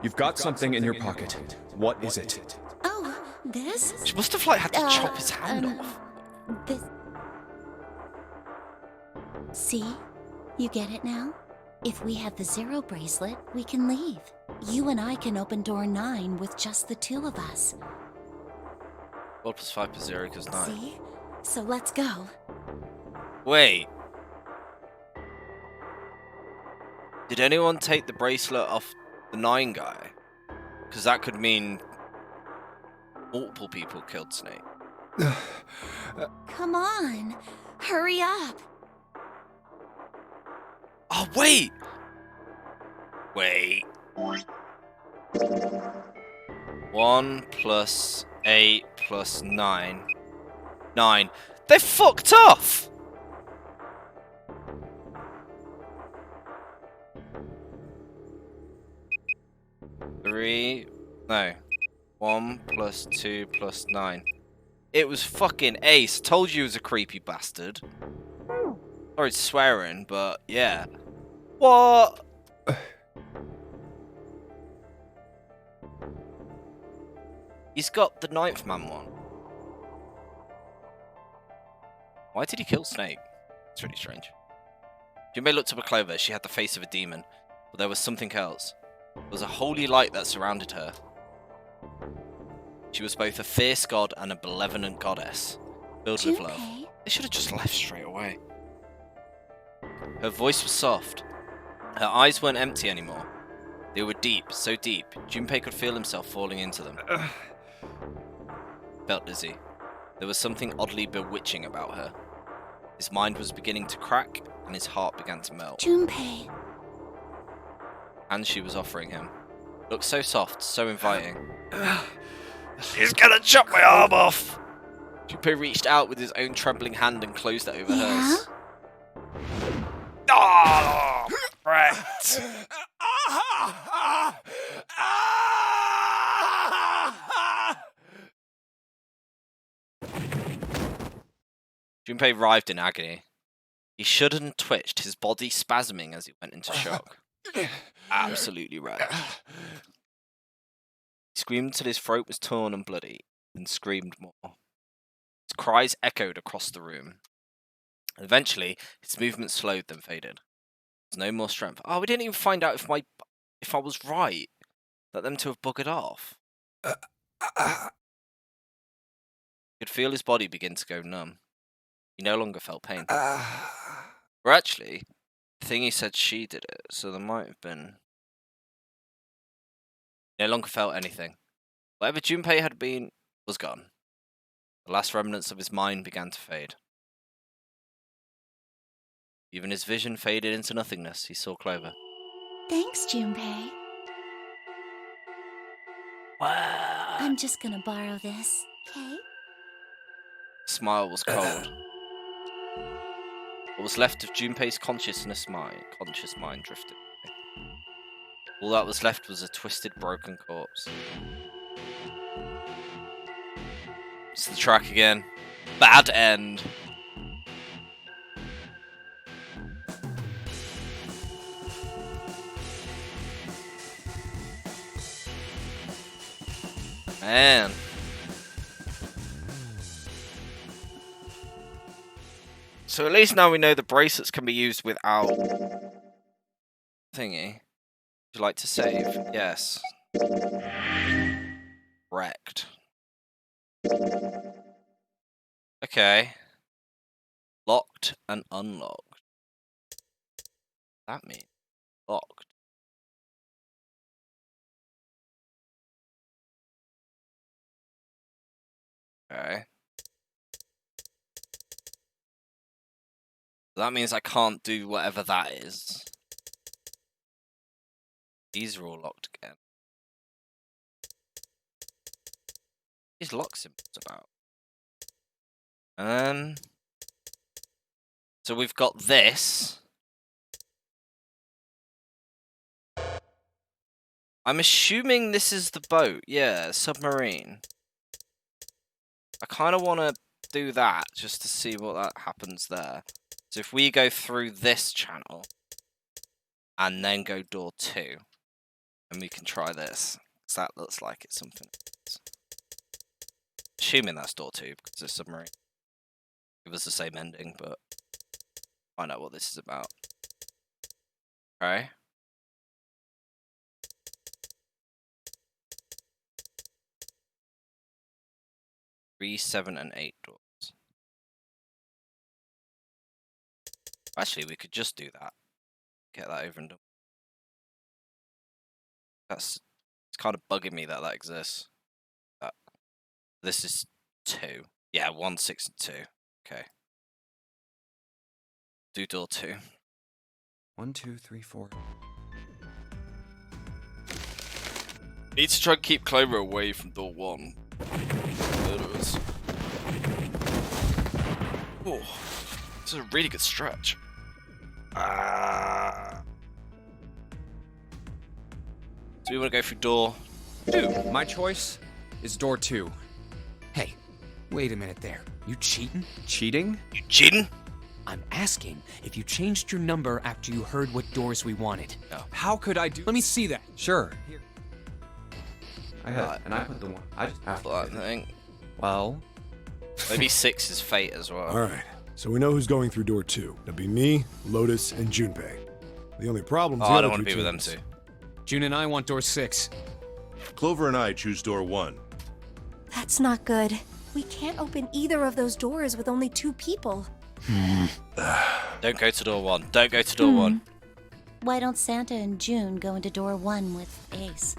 You've got something in your pocket. What is it? Oh, this? She must have like had to chop his hand off. This... See? You get it now? If we have the 0 bracelet, we can leave. You and I can open door 9 with just the 2 of us. 12 plus 5 plus 0 equals 9. See? So let's go. Wait. Did anyone take the bracelet off the 9 guy? Because that could mean multiple people killed Snake. Come on. Hurry up. Oh, wait! Wait. 1 plus 8 plus 9. 9. They fucked off! No. 1 plus 2 plus 9. It was fucking Ace. Told you he was a creepy bastard. Sorry swearing, but yeah. What? He's got the 9th man one. Why did he kill Snake? It's really strange. Junpei looked up at Clover. She had the face of a demon. But there was something else. There was a holy light that surrounded her. She was both a fierce god and a benevolent goddess, filled with love. Junpei? They should have just left straight away. Her voice was soft. Her eyes weren't empty anymore. They were deep, so deep, Junpei could feel himself falling into them. Felt dizzy. There was something oddly bewitching about her. His mind was beginning to crack, and his heart began to melt. Junpei. And she was offering him. Looked so soft, so inviting. He's gonna chop my arm off! Junpei reached out with his own trembling hand and closed it over hers. Oh, right. Junpei writhed in agony. He shuddered and twitched, his body spasming as he went into shock. Absolutely right. He screamed until his throat was torn and bloody, and screamed more. His cries echoed across the room. Eventually, his movement slowed, then faded. There was no more strength. Oh, we didn't even find out if I was right. That them to have buggered off. He could feel his body begin to go numb. He no longer felt pain. Or actually, the thing he said she did it, so there might have been... He no longer felt anything. Whatever Junpei had been was gone. The last remnants of his mind began to fade. Even his vision faded into nothingness. He saw Clover. Thanks, Junpei. I'm just gonna borrow this, okay? The smile was cold. What was left of Junpei's conscious mind drifted away. All that was left was a twisted, broken corpse. It's the track again. Bad end. Man. So at least now we know the bracelets can be used without thingy. Would you like to save? Yes. Wrecked. Okay. Locked and unlocked. That means locked. Okay. That means I can't do whatever that is. These are all locked again. These lock symbols about. So we've got this. I'm assuming this is the boat. Yeah, submarine. I kind of want to do that just to see what that happens there. So if we go through this channel and then go door 2, and we can try this, because that looks like it's something else. Assuming that's door 2 because it's submarine. It was the same ending, but find out what this is about. Okay. Three, 7, and 8 doors. Actually, we could just do that. Get that over and done. It's kind of bugging me that exists. This is 2. Yeah, 1, 6, and 2. Okay. Do door 2. 1, 2, 3, 4. Need to try and keep Clover away from door 1. Murderers. Oh, this is a really good stretch. So we want to go through door 2. My choice is door 2. Hey, wait a minute there. You cheating? Cheating? You cheating? I'm asking if you changed your number after you heard what doors we wanted. No. How could I do? Let me see that. Sure. Here. I had, and I put the one. I just have to. I think. Well, Maybe 6 is fate as well. Alright, so we know who's going through door 2. That'd be me, Lotus, and Junpei. The only problem is Oh, I don't want to be with them teams. two. June and I want door 6. Clover and I choose door 1. That's not good. We can't open either of those doors with only 2 people. Don't go to door 1. Don't go to door 1. Why don't Santa and June go into door 1 with Ace?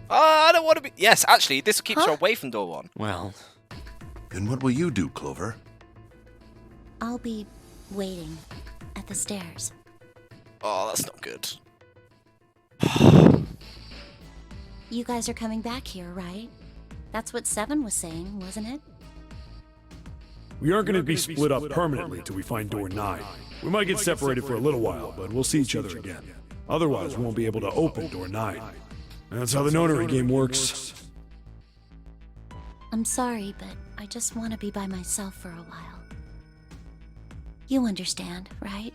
I don't want to be... Yes, actually, this keeps her Huh? away from door 1. Well, Then what will you do, Clover? I'll be waiting at the stairs. Oh, that's not good. You guys are coming back here, right? That's what 7 was saying, wasn't it? We aren't going to be split up permanently till we find door 9. We might get separated for a little while, but we'll see each other again. Otherwise, we won't be able to open door 9. That's how the Nonary game works. I'm sorry, but I just want to be by myself for a while. You understand, right?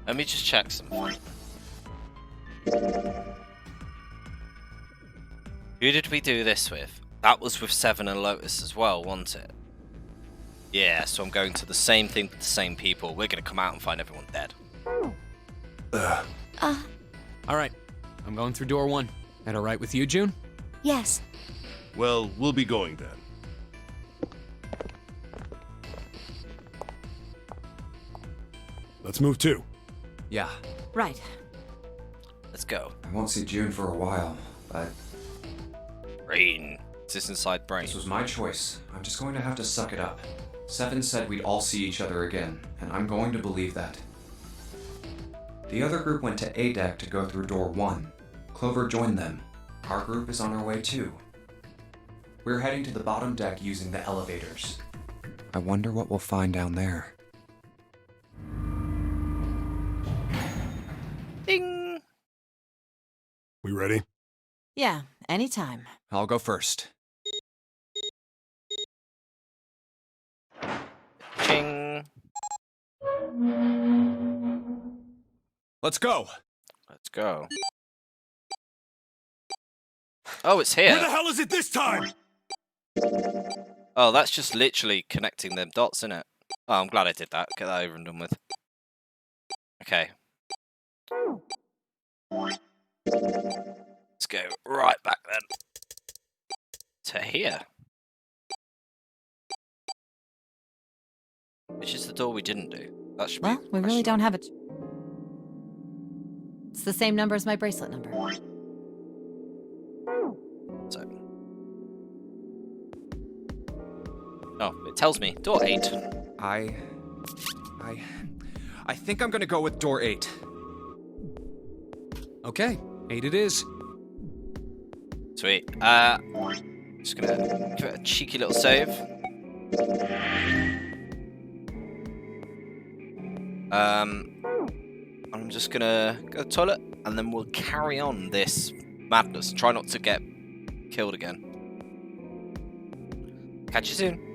Let me just check something. Who did we do this with? That was with Seven and Lotus as well, wasn't it? Yeah, so I'm going to the same thing with the same people. We're gonna come out and find everyone dead. All right, I'm going through door 1. That all right with you, June? Yes. Well, we'll be going then. Let's move too. Yeah, Right. Let's go. I won't see June for a while, but Brain. Is this inside Brain? this was my choice. I'm just going to have to suck it up. Seven said we'd all see each other again, and I'm going to believe that. The other group went to A deck to go through door 1. Clover joined them. Our group is on our way too. We're heading to the bottom deck using the elevators. I wonder what we'll find down there. Ding! We ready? Yeah, anytime. I'll go first. Ching! Let's go! Let's go. Oh, it's Where the here! hell is it this time? Oh, that's just literally connecting them dots, isn't it? Oh, I'm glad I did that. Get that over and done with. Okay. Let's go right back then. To here. Which is the door we didn't do. That should Well, be. we really don't have a. It's the same number as my bracelet number. So. Oh, it tells me door 8. I think I'm gonna go with door 8. Okay, 8 it is. Sweet. Just gonna give it a cheeky little save. I'm just gonna go to the toilet and then we'll carry on this madness. Try not to get killed again. Catch you soon.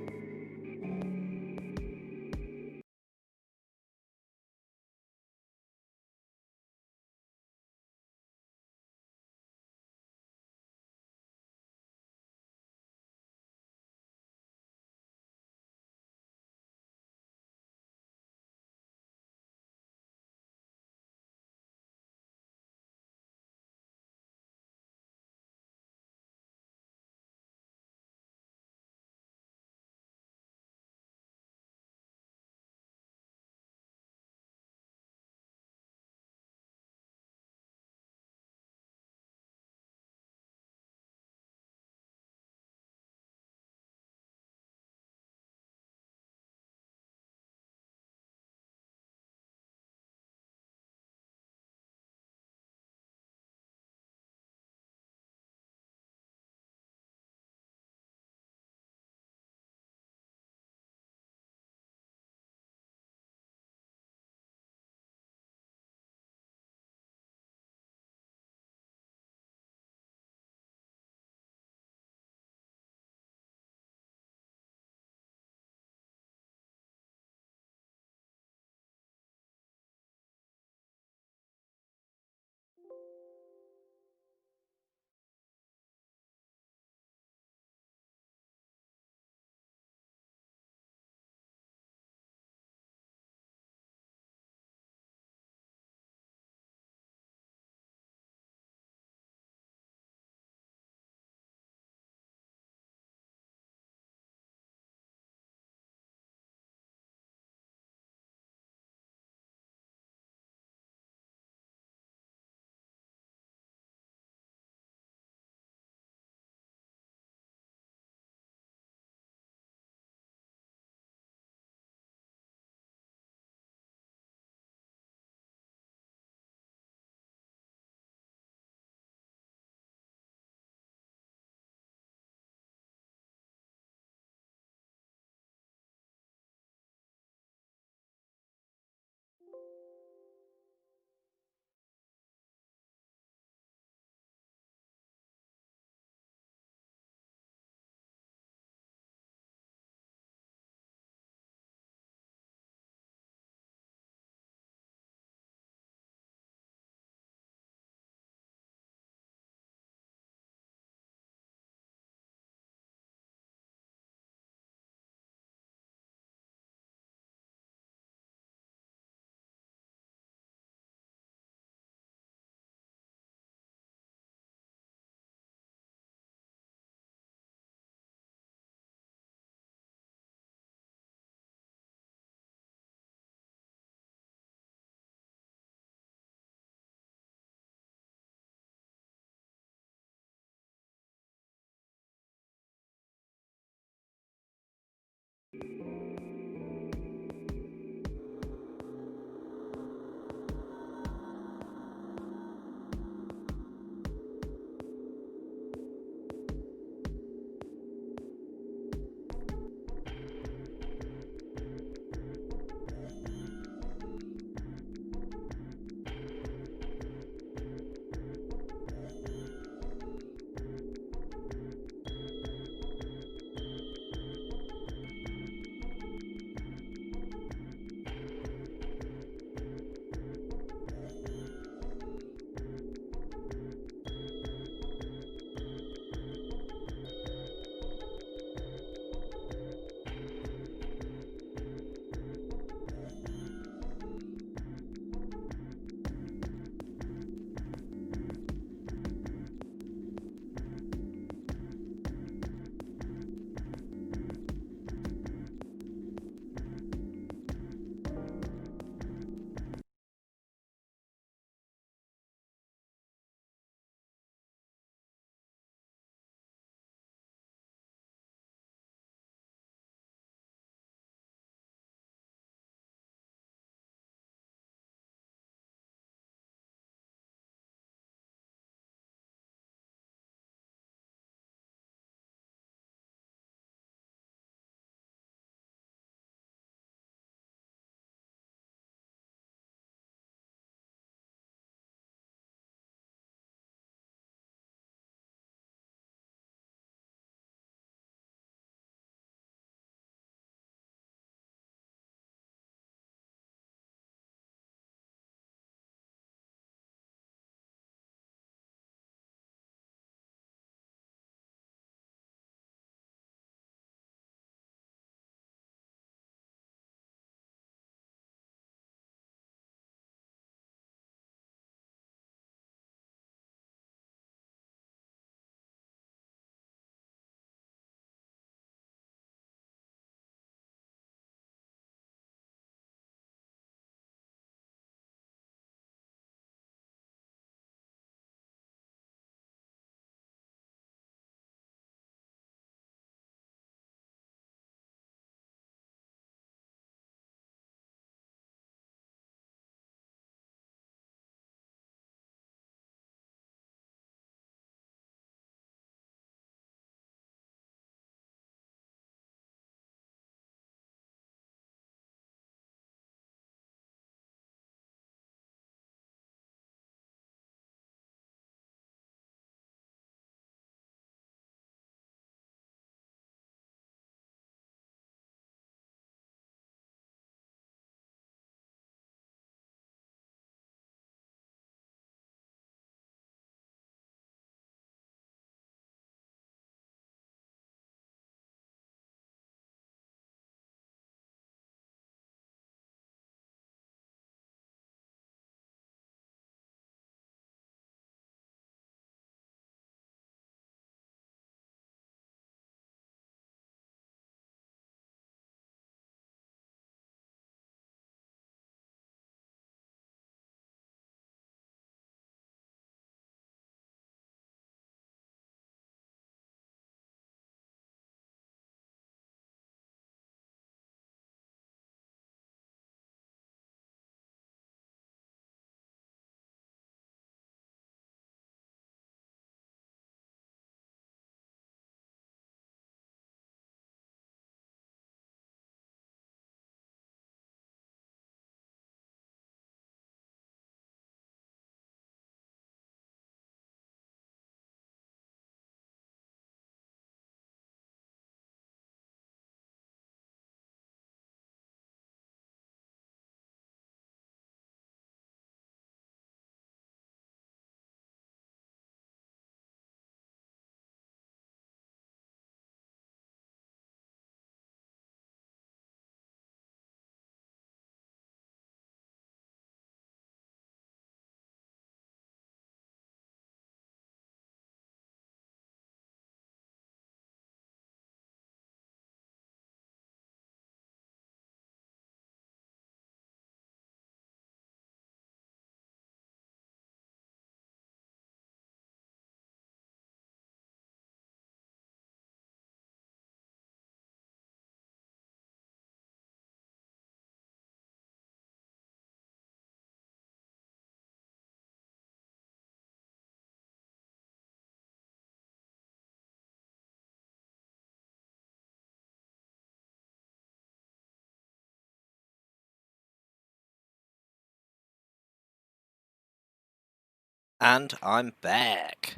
And I'm back.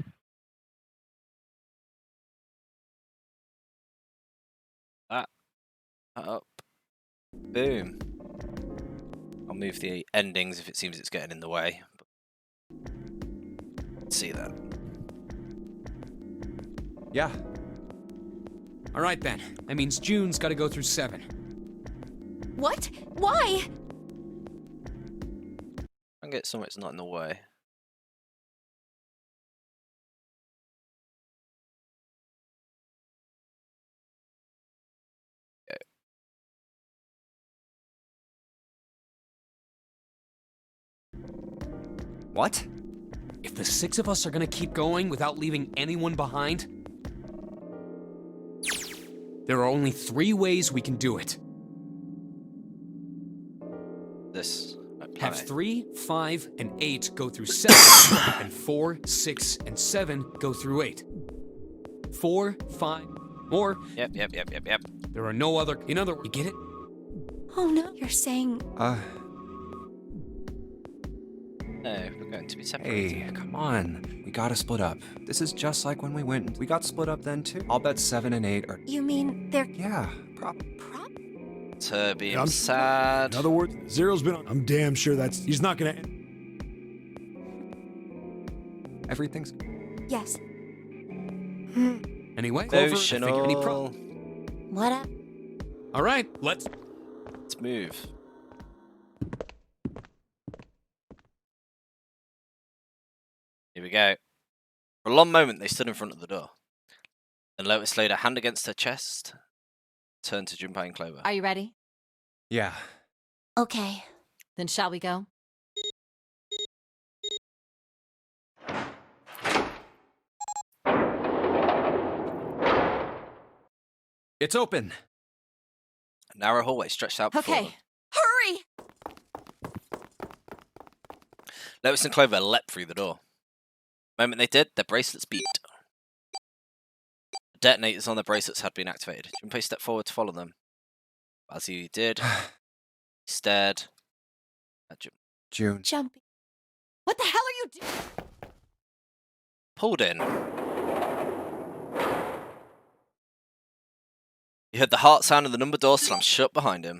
That up. Boom. I'll move the endings if it seems it's getting in the way. See that. Yeah. All right then. That means June's got to go through 7. What? Why? I'll get somewhere it's not in the way. What? If the 6 of us are gonna keep going without leaving anyone behind, there are only 3 ways we can do it. This. Have planet. 3, 5, and 8 go through 7, and 4, 6, and 7 go through 8. 4, 5, or Yep. there are no other. In other words, you get it? Oh no. You're saying No, we're going to be separated. Hey, come on. We gotta split up. This is just like when we went. We got split up then too. I'll bet 7 and 8 are. you mean they're Yeah, It's her being I'm sad. In other words, Zero's been on. I'm damn sure he's not gonna. everything's. yes. Anyway, Clover, I figure any Emotional. What up? All right, let's. Let's move. Here we go. For a long moment, they stood in front of the door. Then Lotus laid her hand against her chest, turned to Junpei and Clover. Are you ready? Yeah. Okay. Then shall we go? It's open. A narrow hallway stretched out before them. Okay. Hurry! Lotus and Clover leapt through the door. The moment they did, their bracelets beeped. The detonators on their bracelets had been activated. Junpei stepped forward to follow them. As he did, he stared at June. Jumpy. What the hell are you doing? pulled in. He heard the heart sound and the number door slam shut behind him.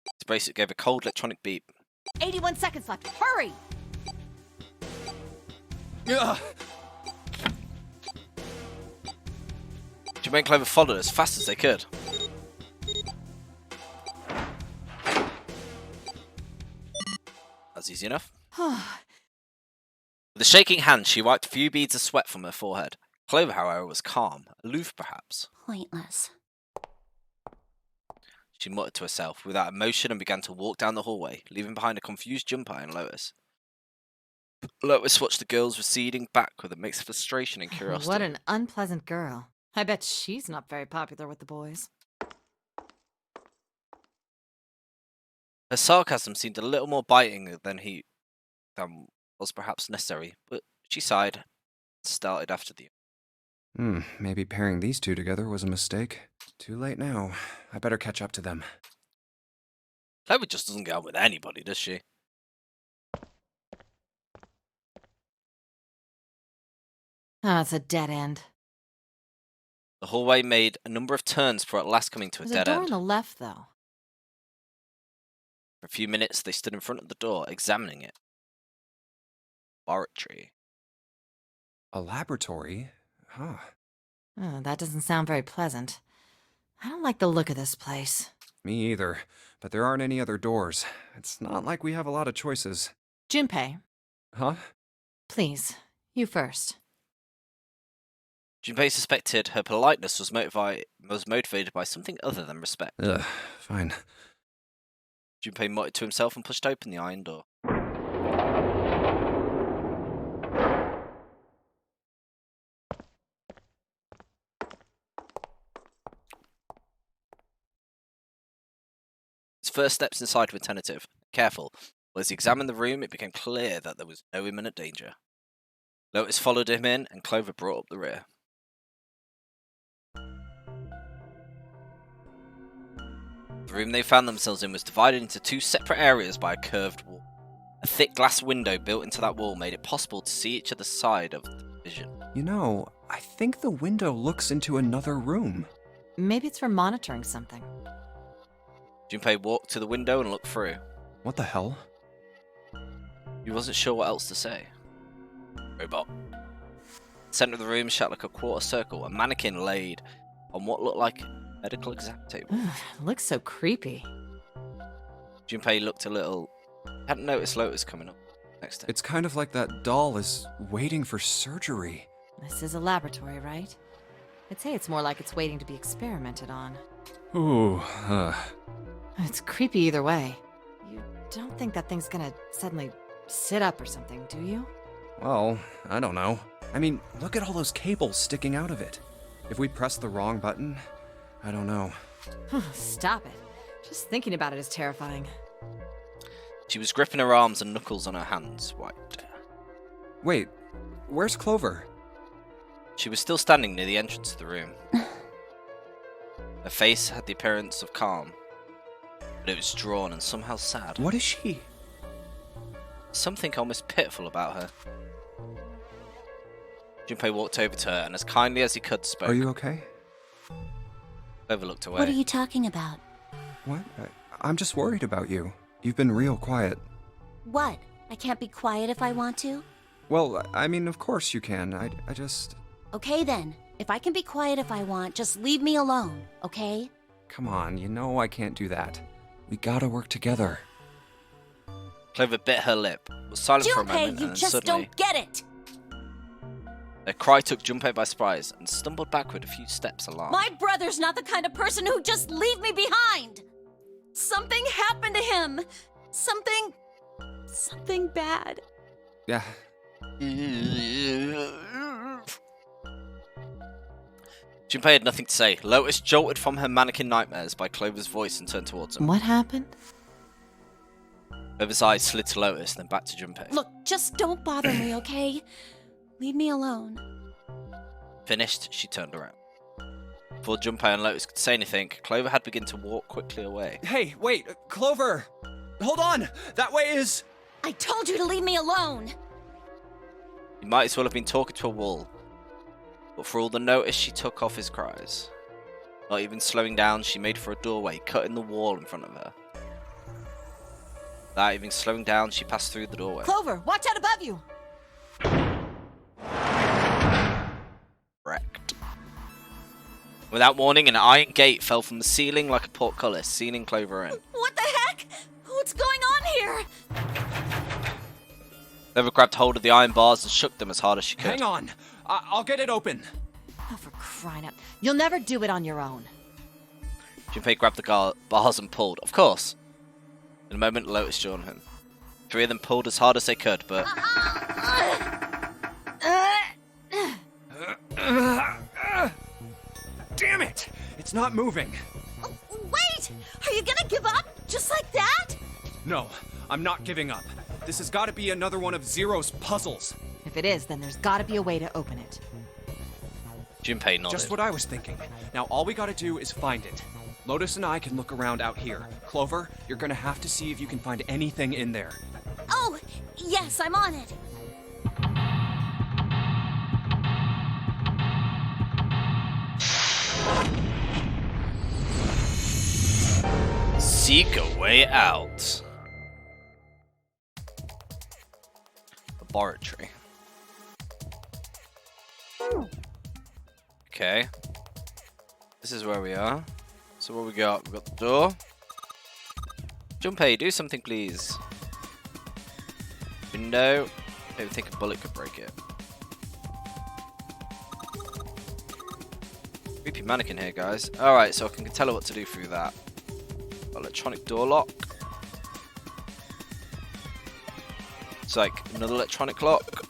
His bracelet gave a cold electronic beep. 81 seconds left. Hurry! Ugh. Junpei and Clover followed as fast as they could. That's easy enough. With a shaking hand, she wiped a few beads of sweat from her forehead. Clover, however, was calm, aloof perhaps. Pointless. She muttered to herself without emotion and began to walk down the hallway, leaving behind a confused Junpei and Lotus. Lotus watched the girls receding back with a mix of frustration and curiosity. What an unpleasant girl. I bet she's not very popular with the boys. Her sarcasm seemed a little more biting than was perhaps necessary, but she sighed and started after the. Maybe pairing these two together was a mistake. Too late now. I better catch up to them. Clover just doesn't get on with anybody, does she? Oh, it's a dead end. The hallway made a number of turns before at last coming to a There's a dead door end. on the left, though. For a few minutes, they stood in front of the door, examining it. Laboratory. A laboratory? Huh. Oh, that doesn't sound very pleasant. I don't like the look of this place. Me either. But there aren't any other doors. It's not like we have a lot of choices. Junpei, Huh? please, you first. Junpei suspected her politeness was motivated by something other than respect. Ugh, fine. Junpei muttered to himself and pushed open the iron door. His first steps inside were tentative, careful, but as he examined the room, it became clear that there was no imminent danger. Lotus followed him in, and Clover brought up the rear. The room they found themselves in was divided into two separate areas by a curved wall. A thick glass window built into that wall made it possible to see each other's side of the vision. You know, I think the window looks into another room. Maybe it's for monitoring something. Junpei walked to the window and looked through. What the hell? He wasn't sure what else to say. Robot. Center of the room shot like a quarter circle. A mannequin laid on what looked like a medical exam table. Looks so creepy. Junpei looked a little. Hadn't noticed Lotus coming up next to him. It's kind of like that doll is waiting for surgery. This is a laboratory, right? I'd say it's more like it's waiting to be experimented on. Ooh, It's creepy either way. You don't think that thing's gonna suddenly sit up or something, do you? Well, I don't know. I mean, look at all those cables sticking out of it. If we press the wrong button, I don't know. Stop it. Just thinking about it is terrifying. She was gripping her arms and knuckles on her hands, white. Wait, where's Clover? She was still standing near the entrance to the room. Her face had the appearance of calm, but it was drawn and somehow sad. What is she? Something almost pitiful about her. Junpei walked over to her and as kindly as he could spoke. Are you okay? Clover looked away. What are you talking about? What? I'm just worried about you. You've been real quiet. What? I can't be quiet if I want to? Well, I mean, of course you can. I just... Okay then. If I can be quiet if I want, just leave me alone, okay? Come on, you know I can't do that. We gotta work together. Clover bit her lip, was silent for a moment, Junpei, and you then just suddenly, don't get it! a cry took Junpei by surprise and stumbled backward a few steps alarmed. My brother's not the kind of person who'd just leave me behind! Something happened to him! Something bad. Yeah. Junpei had nothing to say. Lotus jolted from her mannequin nightmares by Clover's voice and turned towards him. What happened? Clover's eyes slid to Lotus, then back to Junpei. Look, just don't bother me, okay? Leave me alone. Finished, she turned around. Before Junpei and Lotus could say anything, Clover had begun to walk quickly away. Hey, wait, Clover! Hold on! That way is... I told you to leave me alone! He might as well have been talking to a wall. But for all the notice she took off his cries, not even slowing down, she made for a doorway, cutting the wall in front of her. Without even slowing down, she passed through the doorway. Clover, watch out above you! Wrecked. Without warning, an iron gate fell from the ceiling like a portcullis, sealing Clover in. What the heck? What's going on here? Clover grabbed hold of the iron bars and shook them as hard as she could. Hang on! I'll get it open. Oh, for crying out. You'll never do it on your own. Junpei grabbed the bars and pulled. Of course. In a moment, Lotus joined him. Three of them pulled as hard as they could, but... Damn it! It's not moving. Wait! Are you gonna give up? Just like that? No, I'm not giving up. This has got to be another one of Zero's puzzles. If it is, then there's gotta be a way to open it. Junpei nodded. Just what I was thinking. Now all we gotta do is find it. Lotus and I can look around out here. Clover, you're gonna have to see if you can find anything in there. Oh, yes, I'm on it. Seek a way out. Laboratory. Okay. This is where we are. So what we got? We got the door. Junpei, do something please. Window. I don't think a bullet could break it. Creepy mannequin here, guys. Alright, so I can tell her what to do through that. Electronic door lock. It's like another electronic lock.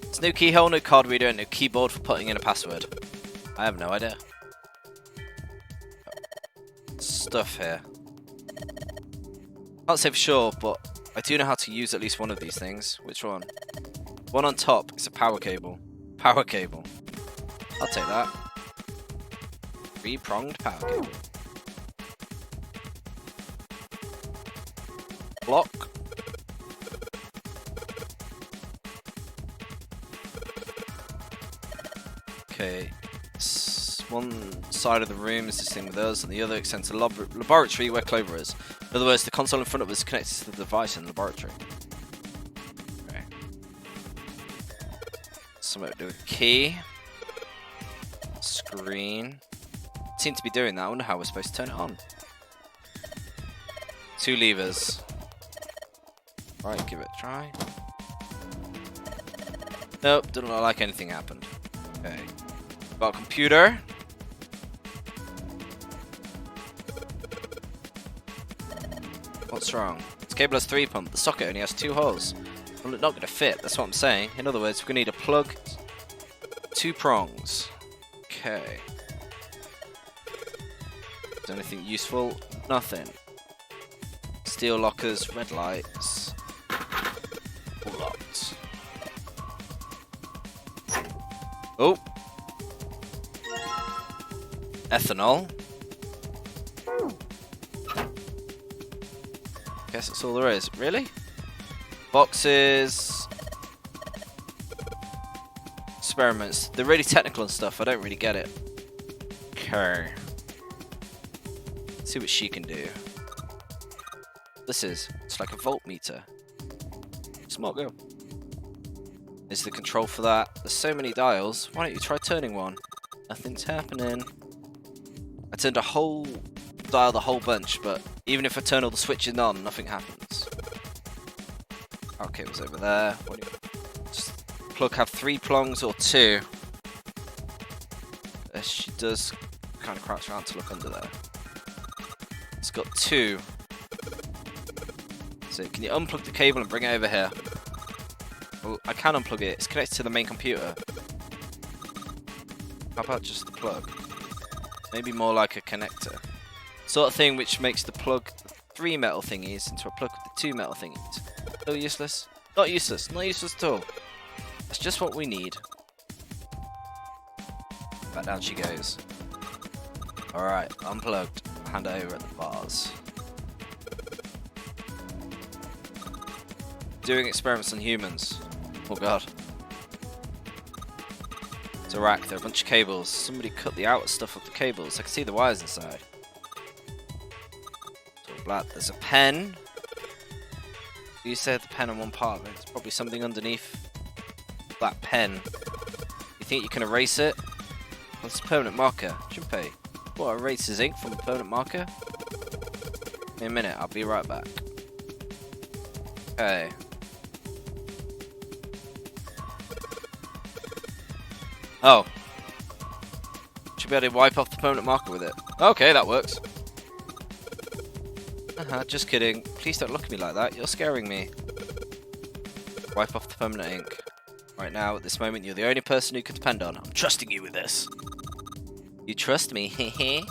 There's no keyhole, no card reader, and no keyboard for putting in a password. I have no idea. Stuff here. Can't say for sure, but I do know how to use at least one of these things. Which one? One on top. It's a power cable. Power cable. I'll take that. Three-pronged power cable. block. Okay. One side of the room is this thing with us, and the other extends to the laboratory where Clover is. In other words, the console in front of us is connected to the device in the laboratory. Okay. Something to do with key. Screen. Seem to be doing that. I wonder how we're supposed to turn it on. 2 levers. Right, give it a try. Nope, doesn't look like anything happened. Okay. Got a computer. What's wrong? This cable has 3 pump. The socket only has 2 holes. Well, it's not going to fit. That's what I'm saying. In other words, we're going to need a plug, 2 prongs. Okay. Is there anything useful? Nothing. Steel lockers, red lights. All locked. Oh. Ethanol. Guess that's all there is. Really? Boxes. Experiments. They're really technical and stuff. I don't really get it. Okay. Let's see what she can do. It's like a voltmeter. Smart girl. Is the control for that? There's so many dials. Why don't you try turning one? Nothing's happening. I turned a whole dial the whole bunch, but even if I turn all the switches on, nothing happens. Okay, it was over there. What do you... Just plug have 3 prongs or 2. She does kind of crouch around to look under there. It's got 2. So can you unplug the cable and bring it over here? Well, I can unplug it. It's connected to the main computer. How about just the plug? Maybe more like a connector. Sort of thing which makes the plug 3 metal thingies into a plug with the 2 metal thingies. So useless? Not useless. Not useless at all. That's just what we need. Back down she goes. Alright, unplugged. Hand it over at the bars. Doing experiments on humans. Oh god. It's a rack. There are a bunch of cables. Somebody cut the outer stuff of the cables. I can see the wires inside. It's all black. There's a pen. You said the pen on one part of it. There's probably something underneath that pen. You think you can erase it? Well, it's a permanent marker. Junpei. What, erases ink from a permanent marker? In a minute, I'll be right back. Okay. Oh. Should be able to wipe off the permanent marker with it. Okay, that works. Just kidding. Please don't look at me like that. You're scaring me. Wipe off the permanent ink. Right now, at this moment, you're the only person who can depend on. I'm trusting you with this. You trust me? Hehe.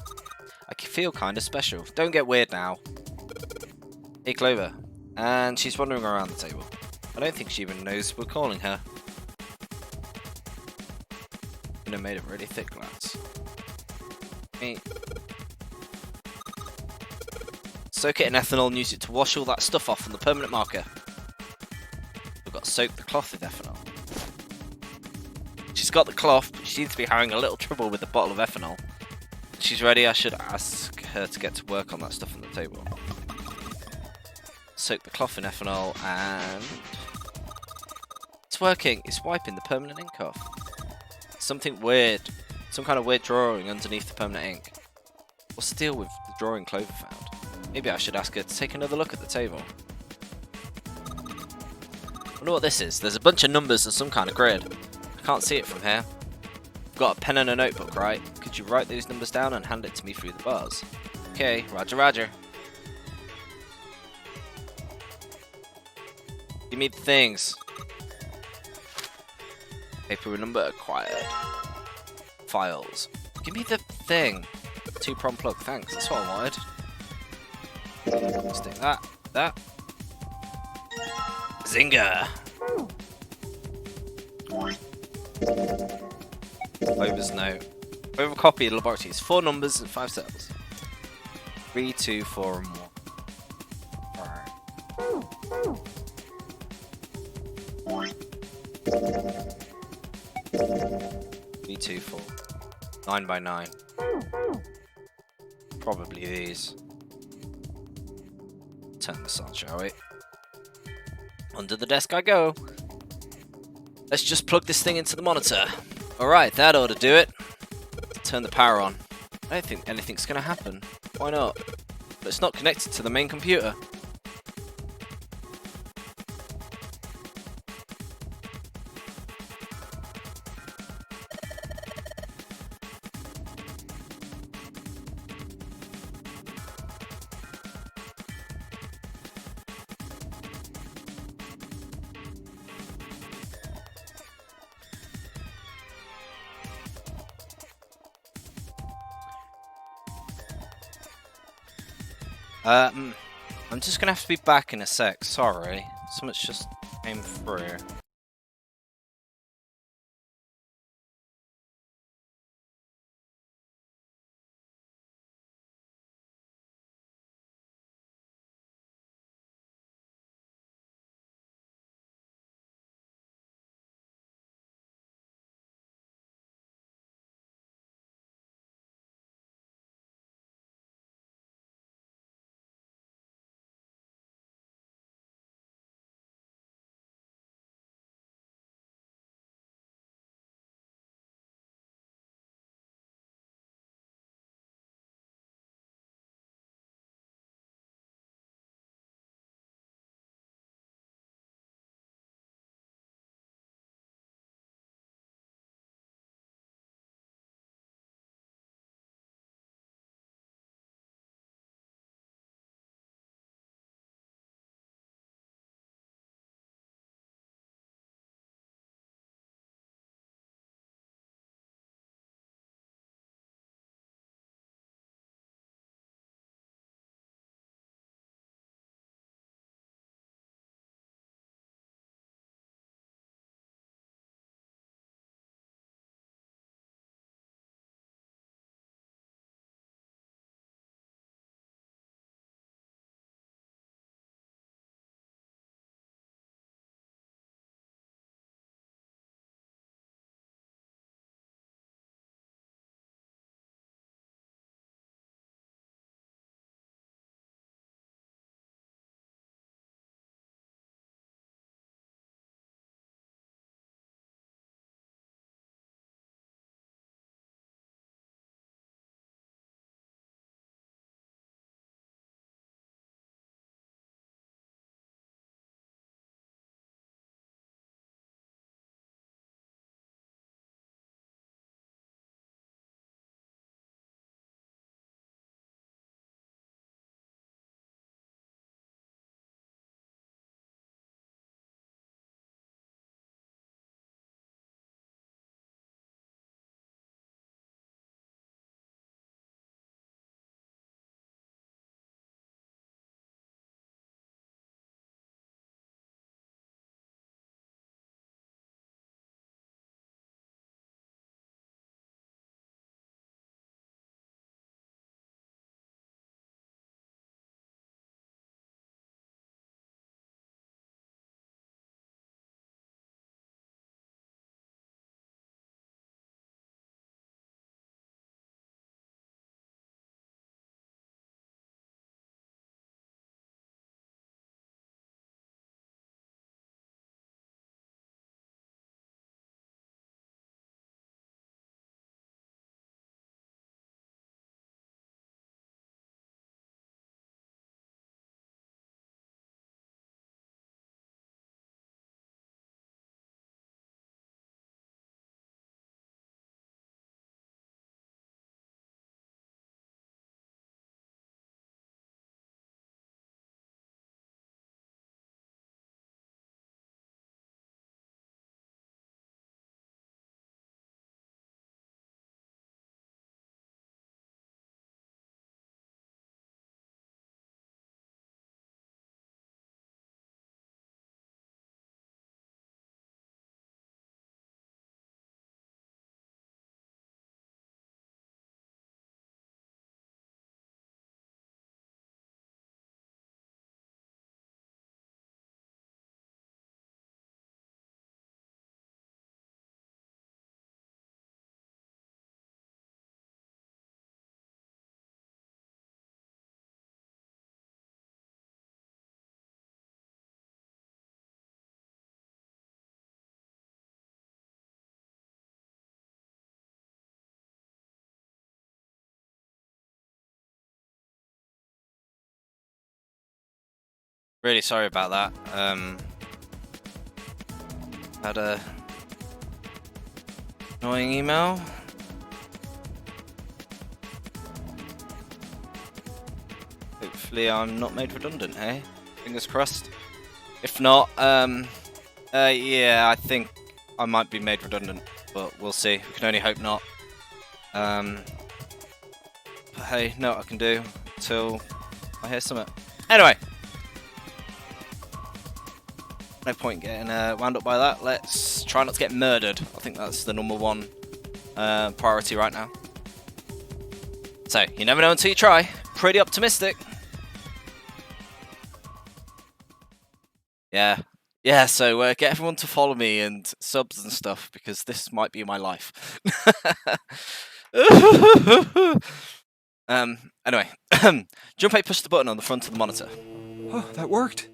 I feel kind of special. Don't get weird now. Hey, Clover. And she's wandering around the table. I don't think she even knows we're calling her. Made of really thick glass. Soak it in ethanol and use it to wash all that stuff off from the permanent marker. We've got to soak the cloth with ethanol. She's got the cloth, but she seems to be having a little trouble with the bottle of ethanol. If she's ready, I should ask her to get to work on that stuff on the table. Soak the cloth in ethanol and... It's working! It's wiping the permanent ink off. Something weird. Some kind of weird drawing underneath the permanent ink. What's the deal with the drawing Clover found? Maybe I should ask her to take another look at the table. I wonder what this is. There's a bunch of numbers and some kind of grid. I can't see it from here. I've got a pen and a notebook, right? Could you write those numbers down and hand it to me through the bars? Okay, roger, roger. Give me the things. Paper with number acquired. Files. Give me the thing. 2-prong plug, thanks. That's what I wanted. Stick that. That. Zinger. Clover's note. Over copy of the laboratory is 4 numbers and 5 cells. 3, 2, 4, and 1. Alright. B2 full. 9 by 9. Probably these. Turn this on, shall we? Under the desk I go. Let's just plug this thing into the monitor. Alright, that ought to do it. Turn the power on. I don't think anything's gonna happen. Why not? But it's not connected to the main computer. I'm just gonna have to be back in a sec, sorry. Something's just came through. Really sorry about that. Had a annoying email. Hopefully I'm not made redundant, hey? Fingers crossed. If not, yeah, I think I might be made redundant, but we'll see. We can only hope not. But hey, know what I can do until I hear something. Anyway, no point getting wound up by that. Let's try not to get murdered. I think that's the number one priority right now. So, you never know until you try. Pretty optimistic. Yeah. Yeah, so get everyone to follow me and subs and stuff, because this might be my life. Anyway. Junpei pushed the button on the front of the monitor. Oh, that worked.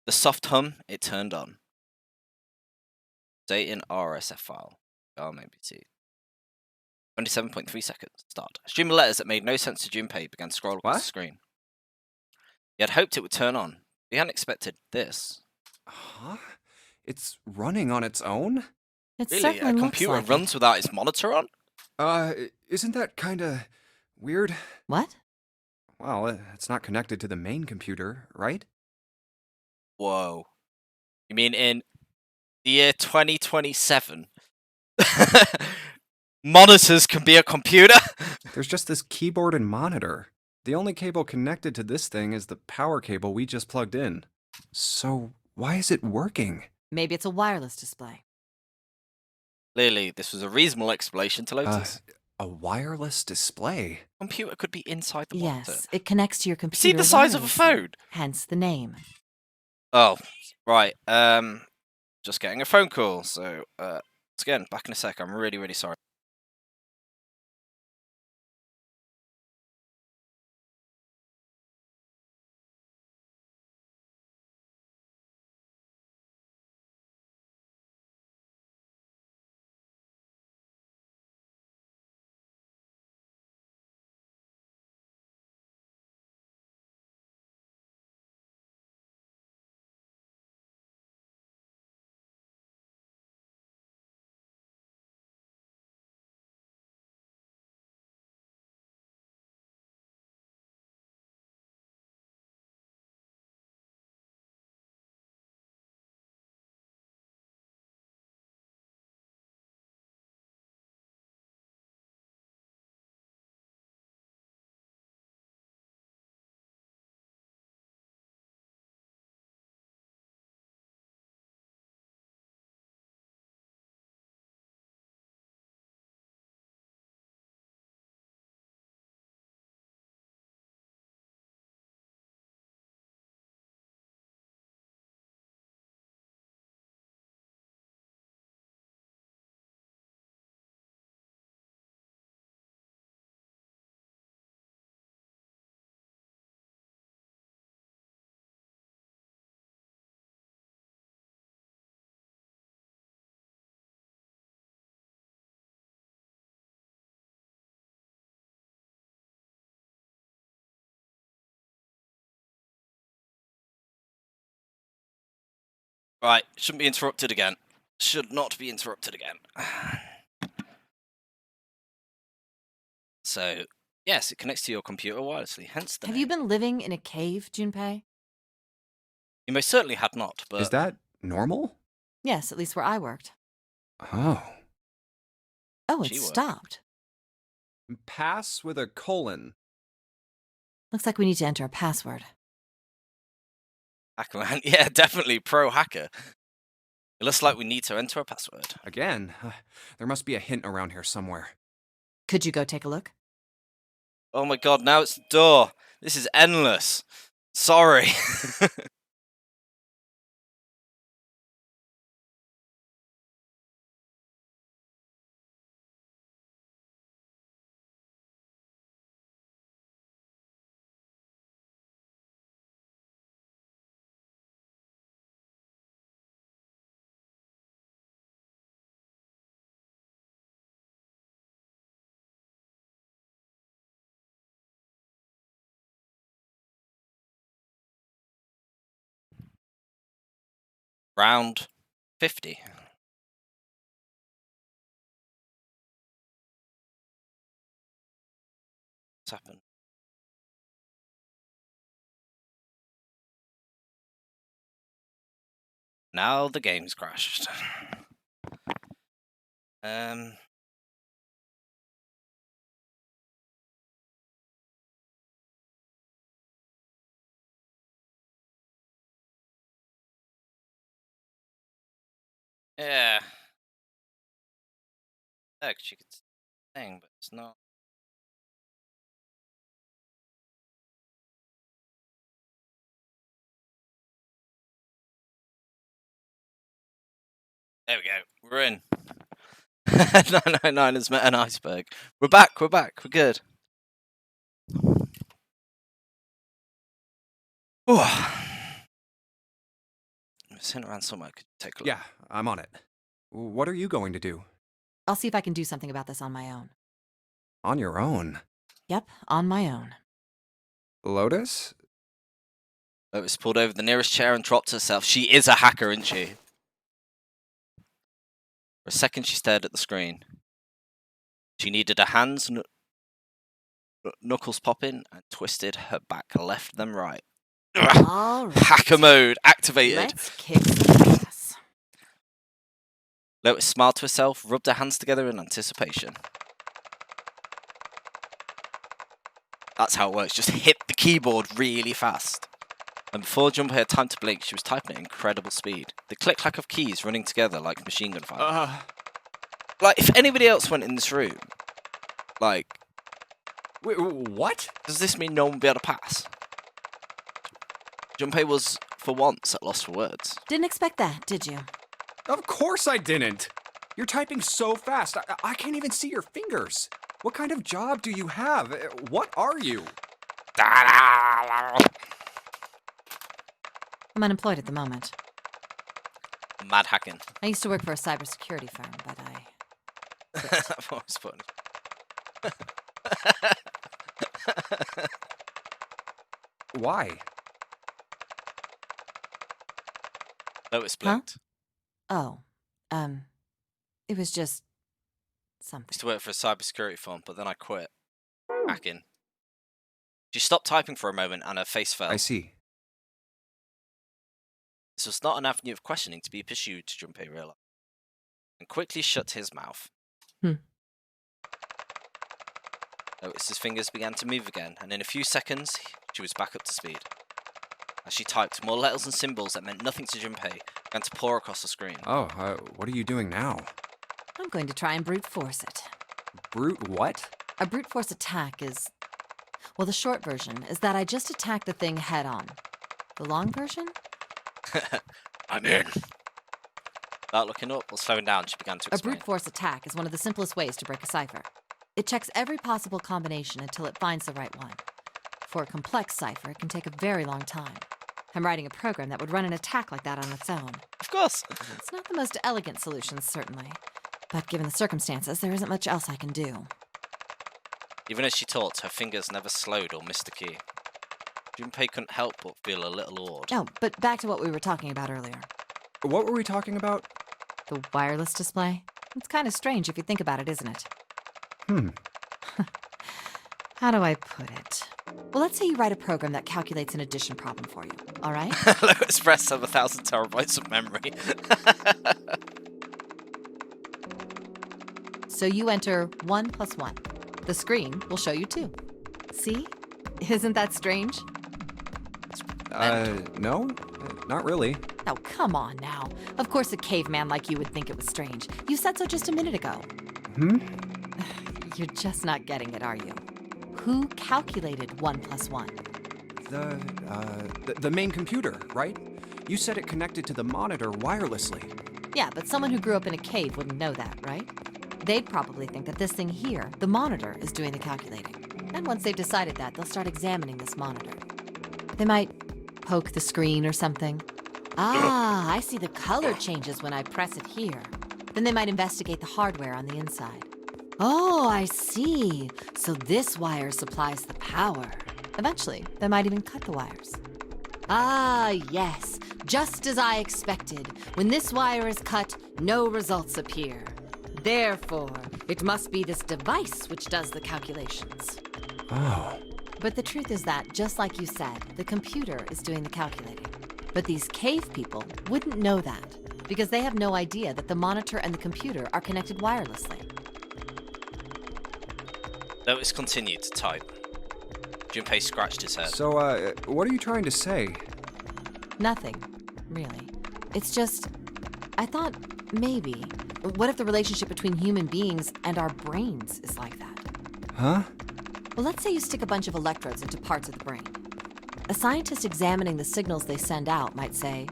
The soft hum, it turned on. Date in RSF file. Oh, maybe see. 27.3 seconds. Start. A stream of letters that made no sense to Junpei began scrolling across the screen. He had hoped it would turn on. He hadn't expected this. Huh? It's running on its own? It Really? certainly A looks computer like runs without its monitor on? Isn't that kinda weird? What? Well, it's not connected to the main computer, right? Whoa. You mean in the year 2027? Monitors can be a computer? There's just this keyboard and monitor. The only cable connected to this thing is the power cable we just plugged in. So, why is it working? Maybe it's a wireless display. Clearly, this was a reasonable explanation to Lotus. A wireless display? Computer could be inside the monitor. Yes, it connects to your computer. See the size of a wirelessly, phone? Hence the name. Oh, right. Just getting a phone call. So, again, back in a sec. I'm really, really sorry. Right, shouldn't be interrupted again. Should not be interrupted again. So, yes, it connects to your computer wirelessly, hence the Have name. you been living in a cave, Junpei? You most certainly had not, but... Is that normal? Yes, at least where I worked. Oh. Oh, it She worked. stopped. Pass with a colon. Looks like we need to enter a password. Hacker man, yeah, definitely pro hacker. It looks like we need to enter a password. Again, there must be a hint around here somewhere. Could you go take a look? Oh my god, now it's the door. This is endless. Sorry. Round 50. What's happened? Now the game's crashed. Yeah. Actually, it's a thing, but it's not. There we go. We're in. 999 has met an iceberg. We're back. We're good. I'm sitting around somewhere. Could you take a look? Yeah, I'm on it. What are you going to do? I'll see if I can do something about this on my own. On your own? Yep, on my own. Lotus? Lotus pulled over the nearest chair and dropped herself. She is a hacker, isn't she? For a second, she stared at the screen. She needed her hands, knuckles popping, and twisted her back left, then right. All right. Hacker mode activated. Let's kick some ass. Lotus smiled to herself, rubbed her hands together in anticipation. That's how it works. Just hit the keyboard really fast. And before Junpei had time to blink, she was typing at incredible speed. The click-clack of keys running together like machine gun fire. Like, if anybody else went in this room, like... Wait, what? Does this mean no one will be able to pass? Junpei was, for once, at loss for words. Didn't expect that, did you? Of course I didn't! You're typing so fast, I can't even see your fingers. What kind of job do you have? What are you? I'm unemployed at the moment. Mad hacking. I used to work for a cybersecurity firm, but I've always put Why? Lotus blinked. Oh, it was just something. I used to work for a cybersecurity firm, but then I quit. Hacking. She stopped typing for a moment and her face fell. I see. This was not an avenue of questioning to be pursued, Junpei realized, and quickly shut his mouth. Lotus's fingers began to move again, and in a few seconds, she was back up to speed. As she typed, more letters and symbols that meant nothing to Junpei began to pour across the screen. Oh, what are you doing now? I'm going to try and brute force it. Brute what? A brute force attack is... Well, the short version is that I just attack the thing head on. The long version? I'm in. Without looking up or slowing down, she began to A explain. brute force attack is one of the simplest ways to break a cipher. It checks every possible combination until it finds the right one. For a complex cipher, it can take a very long time. I'm writing a program that would run an attack like that on its own. Of course. It's not the most elegant solution, certainly. But given the circumstances, there isn't much else I can do. Even as she talked, her fingers never slowed or missed a key. Junpei couldn't help but feel a little awed. Oh, but back to what we were talking about earlier. What were we talking about? The wireless display? It's kind of strange if you think about it, isn't it? How do I put it? Well, let's say you write a program that calculates an addition problem for you, all right? Lotus Press have 1,000 terabytes of memory. So you enter 1 + 1. The screen will show you 2. See? Isn't that strange? No, not really. Oh, come on now. Of course a caveman like you would think it was strange. You said so just a minute ago. You're just not getting it, are you? Who calculated 1 + 1? The main computer, right? You said it connected to the monitor wirelessly. Yeah, but someone who grew up in a cave wouldn't know that, right? They'd probably think that this thing here, the monitor, is doing the calculating. And once they've decided that, they'll start examining this monitor. They might poke the screen or something. Ah, I see the color changes when I press it here. Then they might investigate the hardware on the inside. Oh, I see. So this wire supplies the power. Eventually, they might even cut the wires. Ah, yes. Just as I expected, when this wire is cut, no results appear. Therefore, it must be this device which does the calculations. Oh. But the truth is that, just like you said, the computer is doing the calculating. But these cave people wouldn't know that, because they have no idea that the monitor and the computer are connected wirelessly. Lotus continued to type. Junpei scratched his head. So, what are you trying to say? Nothing, really. It's just, I thought maybe, what if the relationship between human beings and our brains is like that? Huh? Well, let's say you stick a bunch of electrodes into parts of the brain. A scientist examining the signals they send out might say,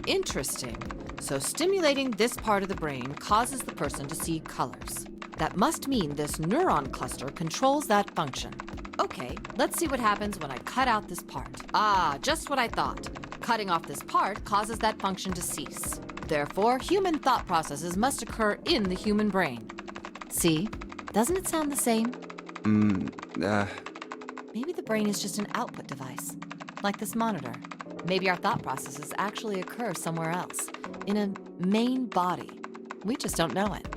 interesting. So stimulating this part of the brain causes the person to see colors. That must mean this neuron cluster controls that function. Okay, let's see what happens when I cut out this part. Ah, just what I thought. Cutting off this part causes that function to cease. Therefore, human thought processes must occur in the human brain. See? Doesn't it sound the same? Maybe the brain is just an output device, like this monitor. Maybe our thought processes actually occur somewhere else, in a main body. We just don't know it.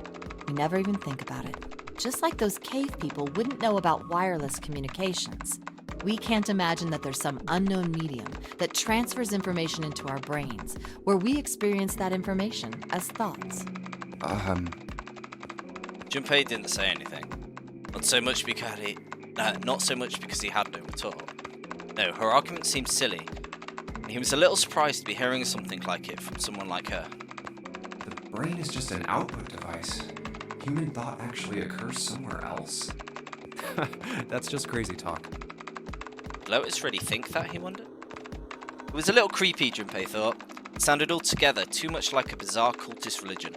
We never even think about it. Just like those cave people wouldn't know about wireless communications. We can't imagine that there's some unknown medium that transfers information into our brains, where we experience that information as thoughts. Junpei didn't say anything. Not so much because he had no retort. No, her argument seemed silly. He was a little surprised to be hearing something like it from someone like her. The brain is just an output device. Human thought actually occurs somewhere else. That's just crazy talk. Did Lotus really think that, he wondered? It was a little creepy, Junpei thought. It sounded altogether too much like a bizarre cultist religion.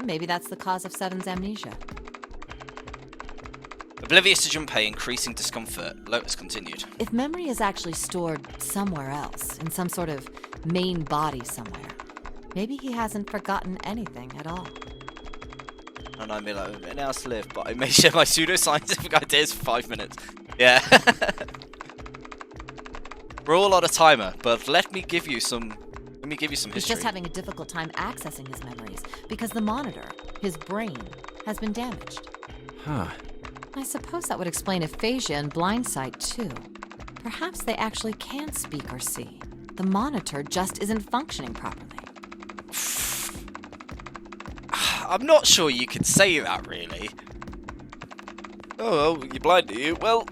Maybe that's the cause of Seven's amnesia. Oblivious to Junpei increasing discomfort, Lotus continued. If memory is actually stored somewhere else, in some sort of main body somewhere, maybe he hasn't forgotten anything at all. And I mean, like, an hour to live, but I may share my pseudoscientific ideas for 5 minutes. Yeah. We're all on a timer, but let me give you some history. He's just having a difficult time accessing his memories because the monitor, his brain, has been damaged. Huh. I suppose that would explain aphasia and blindsight, too. Perhaps they actually can speak or see. The monitor just isn't functioning properly. I'm not sure you could say that, really. Oh, you're blind, are you? Well,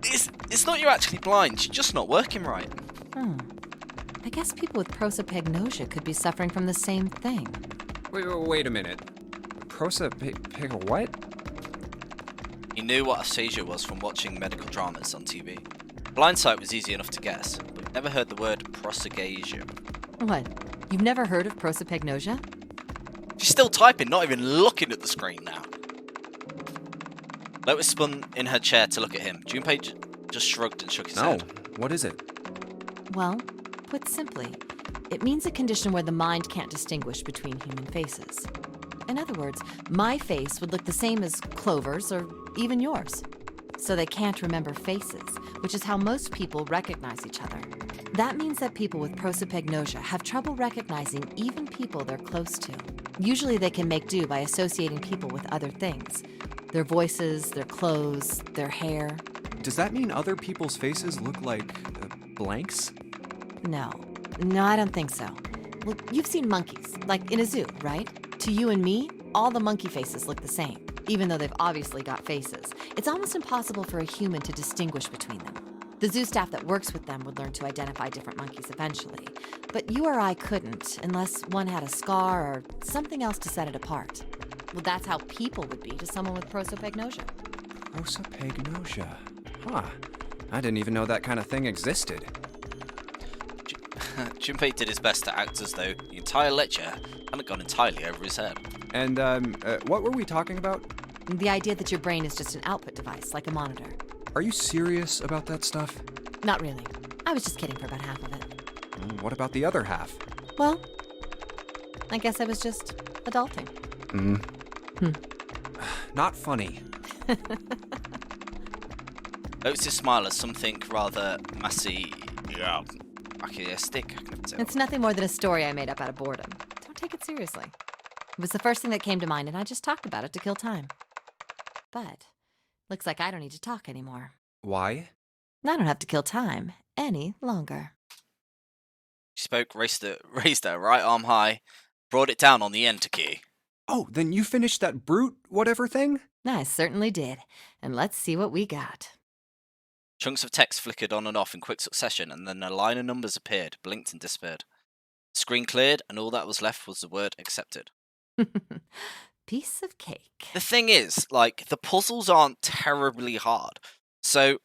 it's not you're actually blind, you're just not working right. I guess people with prosopagnosia could be suffering from the same thing. Wait a minute. What? He knew what aphasia was from watching medical dramas on TV. Blindsight was easy enough to guess, but he'd never heard the word prosopagnosia. What? You've never heard of prosopagnosia? She's still typing, not even looking at the screen now. Lotus spun in her chair to look at him. Junpei just shrugged and shook his head. What is it? Well, put simply, it means a condition where the mind can't distinguish between human faces. In other words, my face would look the same as Clover's or even yours. So they can't remember faces, which is how most people recognize each other. That means that people with prosopagnosia have trouble recognizing even people they're close to. Usually they can make do by associating people with other things. Their voices, their clothes, their hair. Does that mean other people's faces look like blanks? No, I don't think so. Well, you've seen monkeys, like in a zoo, right? To you and me, all the monkey faces look the same, even though they've obviously got faces. It's almost impossible for a human to distinguish between them. The zoo staff that works with them would learn to identify different monkeys eventually. But you or I couldn't, unless one had a scar or something else to set it apart. Well, that's how people would be to someone with prosopagnosia. Prosopagnosia. Huh. I didn't even know that kind of thing existed. Junpei did his best to act as though the entire lecture hadn't gone entirely over his head. And, what were we talking about? The idea that your brain is just an output device, like a monitor. Are you serious about that stuff? Not really. I was just kidding for about half of it. What about the other half? Well, I guess I was just adulting. Not funny. Lotus' smile as something rather messy back of your stick. I can never tell. It's nothing more than a story I made up out of boredom. Don't take it seriously. It was the first thing that came to mind, and I just talked about it to kill time. But looks like I don't need to talk anymore. Why? I don't have to kill time any longer. She spoke, raised her right arm high, brought it down on the enter key. Oh, then you finished that brute whatever thing? I certainly did. And let's see what we got. Chunks of text flickered on and off in quick succession, and then a line of numbers appeared, blinked, and disappeared. The screen cleared, and all that was left was the word accepted. Piece of cake. The thing is, like, the puzzles aren't terribly hard. So,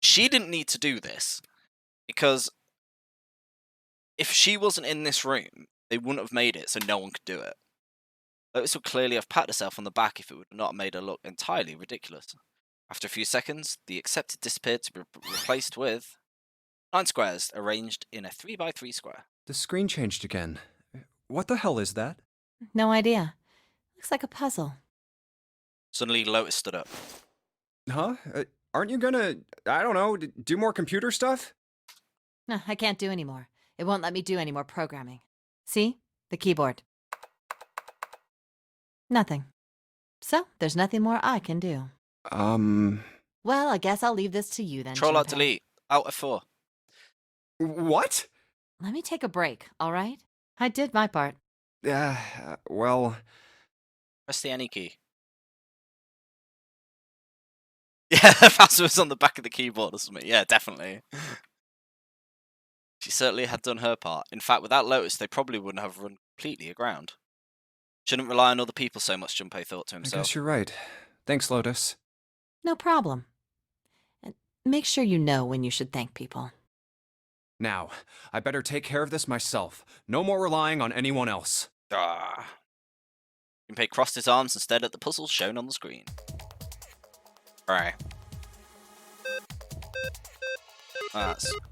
she didn't need to do this, because if she wasn't in this room, they wouldn't have made it so no one could do it. Lotus would clearly have patted herself on the back if it would not have made her look entirely ridiculous. After a few seconds, the accepted disappeared to be replaced with 9 squares arranged in a 3x3 square. The screen changed again. What the hell is that? No idea. Looks like a puzzle. Suddenly, Lotus stood up. Huh? Aren't you gonna, I don't know, do more computer stuff? No, I can't do any more. It won't let me do any more programming. See? The keyboard. Nothing. So, there's nothing more I can do. Well, I guess I'll leave this to you then. Control Alt Junpei. Delete. Out F4. What? Let me take a break, all right? I did my part. Well... Press the any key. Yeah, the password's on the back of the keyboard or something. Yeah, definitely. She certainly had done her part. In fact, without Lotus, they probably wouldn't have run completely aground. Shouldn't rely on other people so much, Junpei thought to I himself. guess you're right. Thanks, Lotus. No problem. And make sure you know when you should thank people. Now, I better take care of this myself. No more relying on anyone else. Junpei crossed his arms and stared at the puzzles shown on the screen. Alright.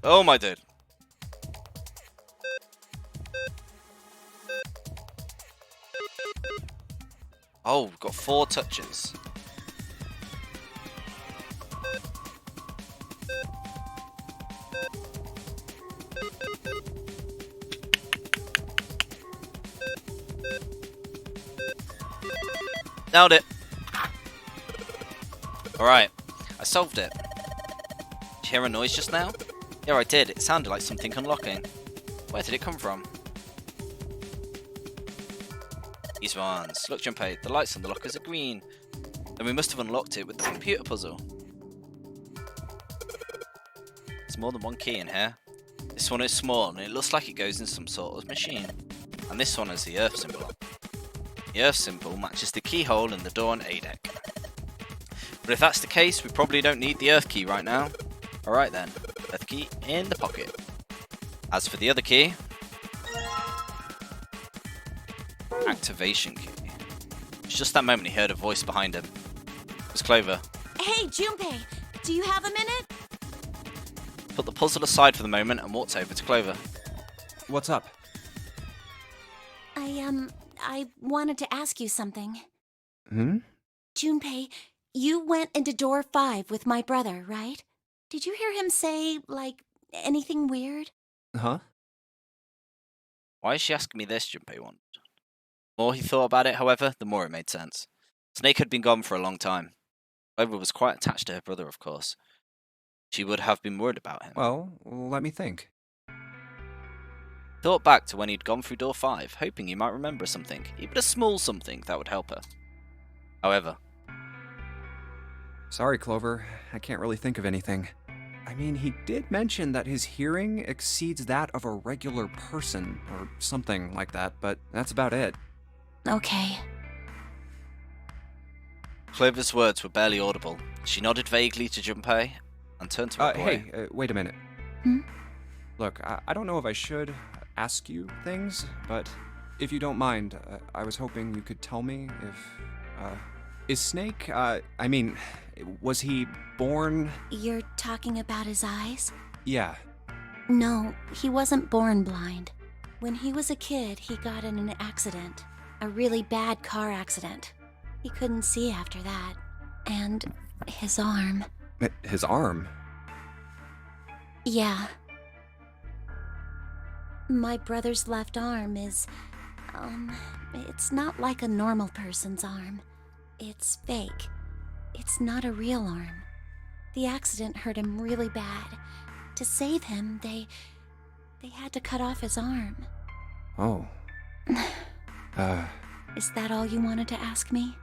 Oh my dude. Oh, we've got 4 touches. Nailed it. Alright, I solved it. Did you hear a noise just now? Yeah, I did. It sounded like something unlocking. Where did it come from? These ones. Look, Junpei, the lights on the lockers are green. Then we must have unlocked it with the computer puzzle. There's more than one key in here. This one is small and it looks like it goes in some sort of machine. And this one has the Earth symbol on. The Earth symbol matches the keyhole in the door on A deck. But if that's the case, we probably don't need the Earth key right now. Alright then, Earth key in the pocket. As for the other key, activation key. It's just that moment he heard a voice behind him. It was Clover. Hey, Junpei, do you have a minute? Put the puzzle aside for the moment and walked over to Clover. What's up? I wanted to ask you something. Hmm? Junpei, you went into door 5 with my brother, right? Did you hear him say, like, anything weird? Huh? Why is she asking me this, Junpei wondered. The more he thought about it, however, the more it made sense. Snake had been gone for a long time. Clover was quite attached to her brother, of course. She would have been worried about him. Well, let me think. Thought back to when he'd gone through door 5, hoping he might remember something, even a small something that would help her. However, Sorry, Clover. I can't really think of anything. I mean, he did mention that his hearing exceeds that of a regular person, or something like that, but that's about it. Okay. Clover's words were barely audible. She nodded vaguely to Junpei and turned to walk away. Hey, wait a minute. Hmm? Look, I don't know if I should ask you things, but if you don't mind, I was hoping you could tell me if, is Snake, was he born? You're talking about his eyes? Yeah. No, he wasn't born blind. When he was a kid, he got in an accident. A really bad car accident. He couldn't see after that. And his arm. His arm? Yeah. My brother's left arm is, it's not like a normal person's arm. It's fake. It's not a real arm. The accident hurt him really bad. To save him, they had to cut off his arm. Oh. Is that all you wanted to ask me?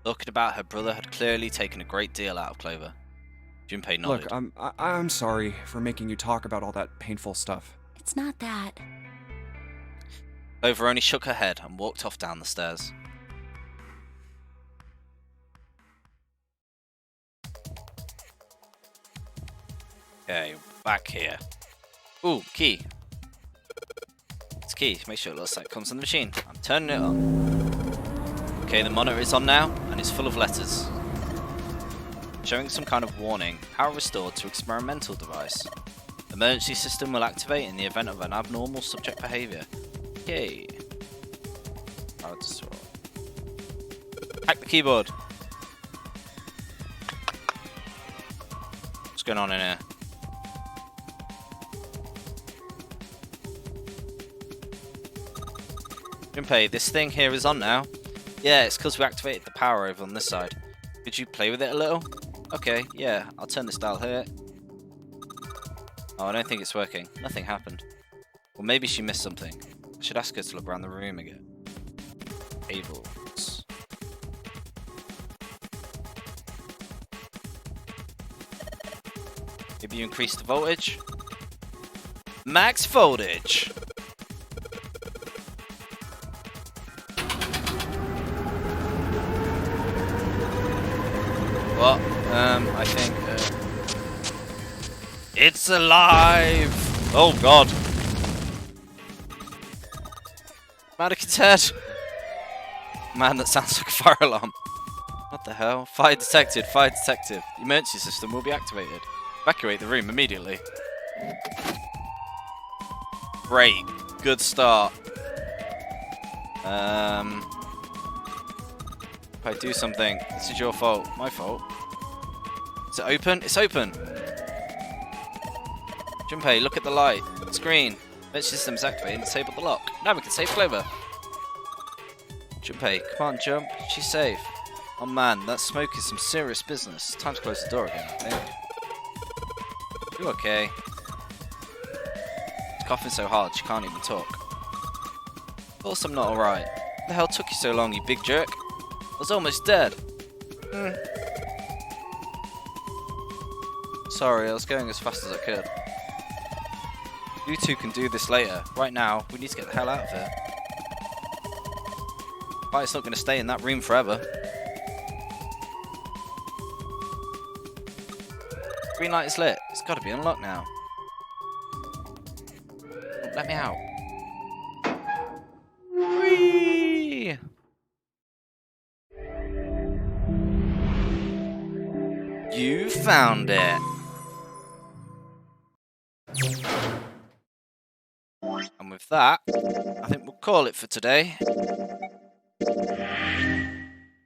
Talking about her brother had clearly taken a great deal out of Clover. Junpei nodded. Look, I'm sorry for making you talk about all that painful stuff. It's not that. Clover only shook her head and walked off down the stairs. Okay, back here. Ooh, key. It's key. Make sure it looks like it comes on the machine. I'm turning it on. Okay, the monitor is on now, and it's full of letters. Showing some kind of warning. Power restored to experimental device. Emergency system will activate in the event of an abnormal subject behavior. Okay. Power restored. Hack the keyboard. What's going on in here? Junpei, this thing here is on now. Yeah, it's because we activated the power over on this side. Could you play with it a little? Okay, yeah, I'll turn this dial here. Oh, I don't think it's working. Nothing happened. Well, maybe she missed something. I should ask her to look around the room again. Cables. Maybe you increase the voltage? Max voltage! Well, I think, it's alive! Oh god! Mannequin's head! Man, that sounds like a fire alarm. What the hell? Fire detected, fire detected. The emergency system will be activated. Evacuate the room immediately. Great. Good start. If I do something, this is your fault. My fault. Is it open? It's open! Junpei, look at the light. It's green. Emergency system's activated and disable the lock. Now we can save Clover. Junpei, come on, jump. She's safe. Oh man, that smoke is some serious business. Time to close the door again, I think. You okay? She's coughing so hard she can't even talk. Of course I'm not alright. What the hell took you so long, you big jerk? I was almost dead. Sorry, I was going as fast as I could. You two can do this later. Right now, we need to get the hell out of here. Fight's not going to stay in that room forever. Green light is lit. It's got to be unlocked now. Let me out. Whee! You found it. And with that, I think we'll call it for today.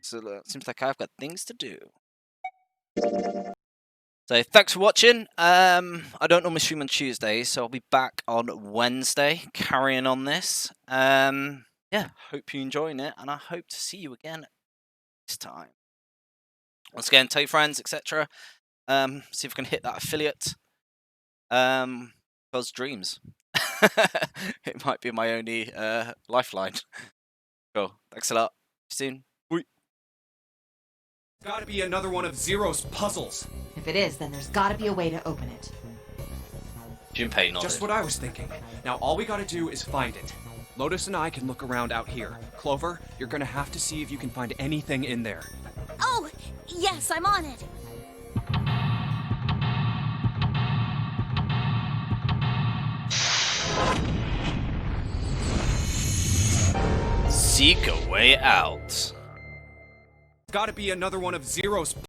So it seems like I've got things to do. So thanks for watching. I don't normally stream on Tuesdays, so I'll be back on Wednesday carrying on this. Yeah, hope you're enjoying it, and I hope to see you again next time. Once again, tell your friends, etc. See if we can hit that affiliate. Because dreams. It might be my only lifeline. Cool. Thanks a lot. See you soon. Bye. Gotta be another one of Zero's puzzles. If it is, then there's gotta be a way to open it. Junpei nodded. Just what I was thinking. Now all we gotta do is find it. Lotus and I can look around out here. Clover, you're gonna have to see if you can find anything in there. Oh, yes, I'm on it. Seek a way out. Gotta be another one of Zero's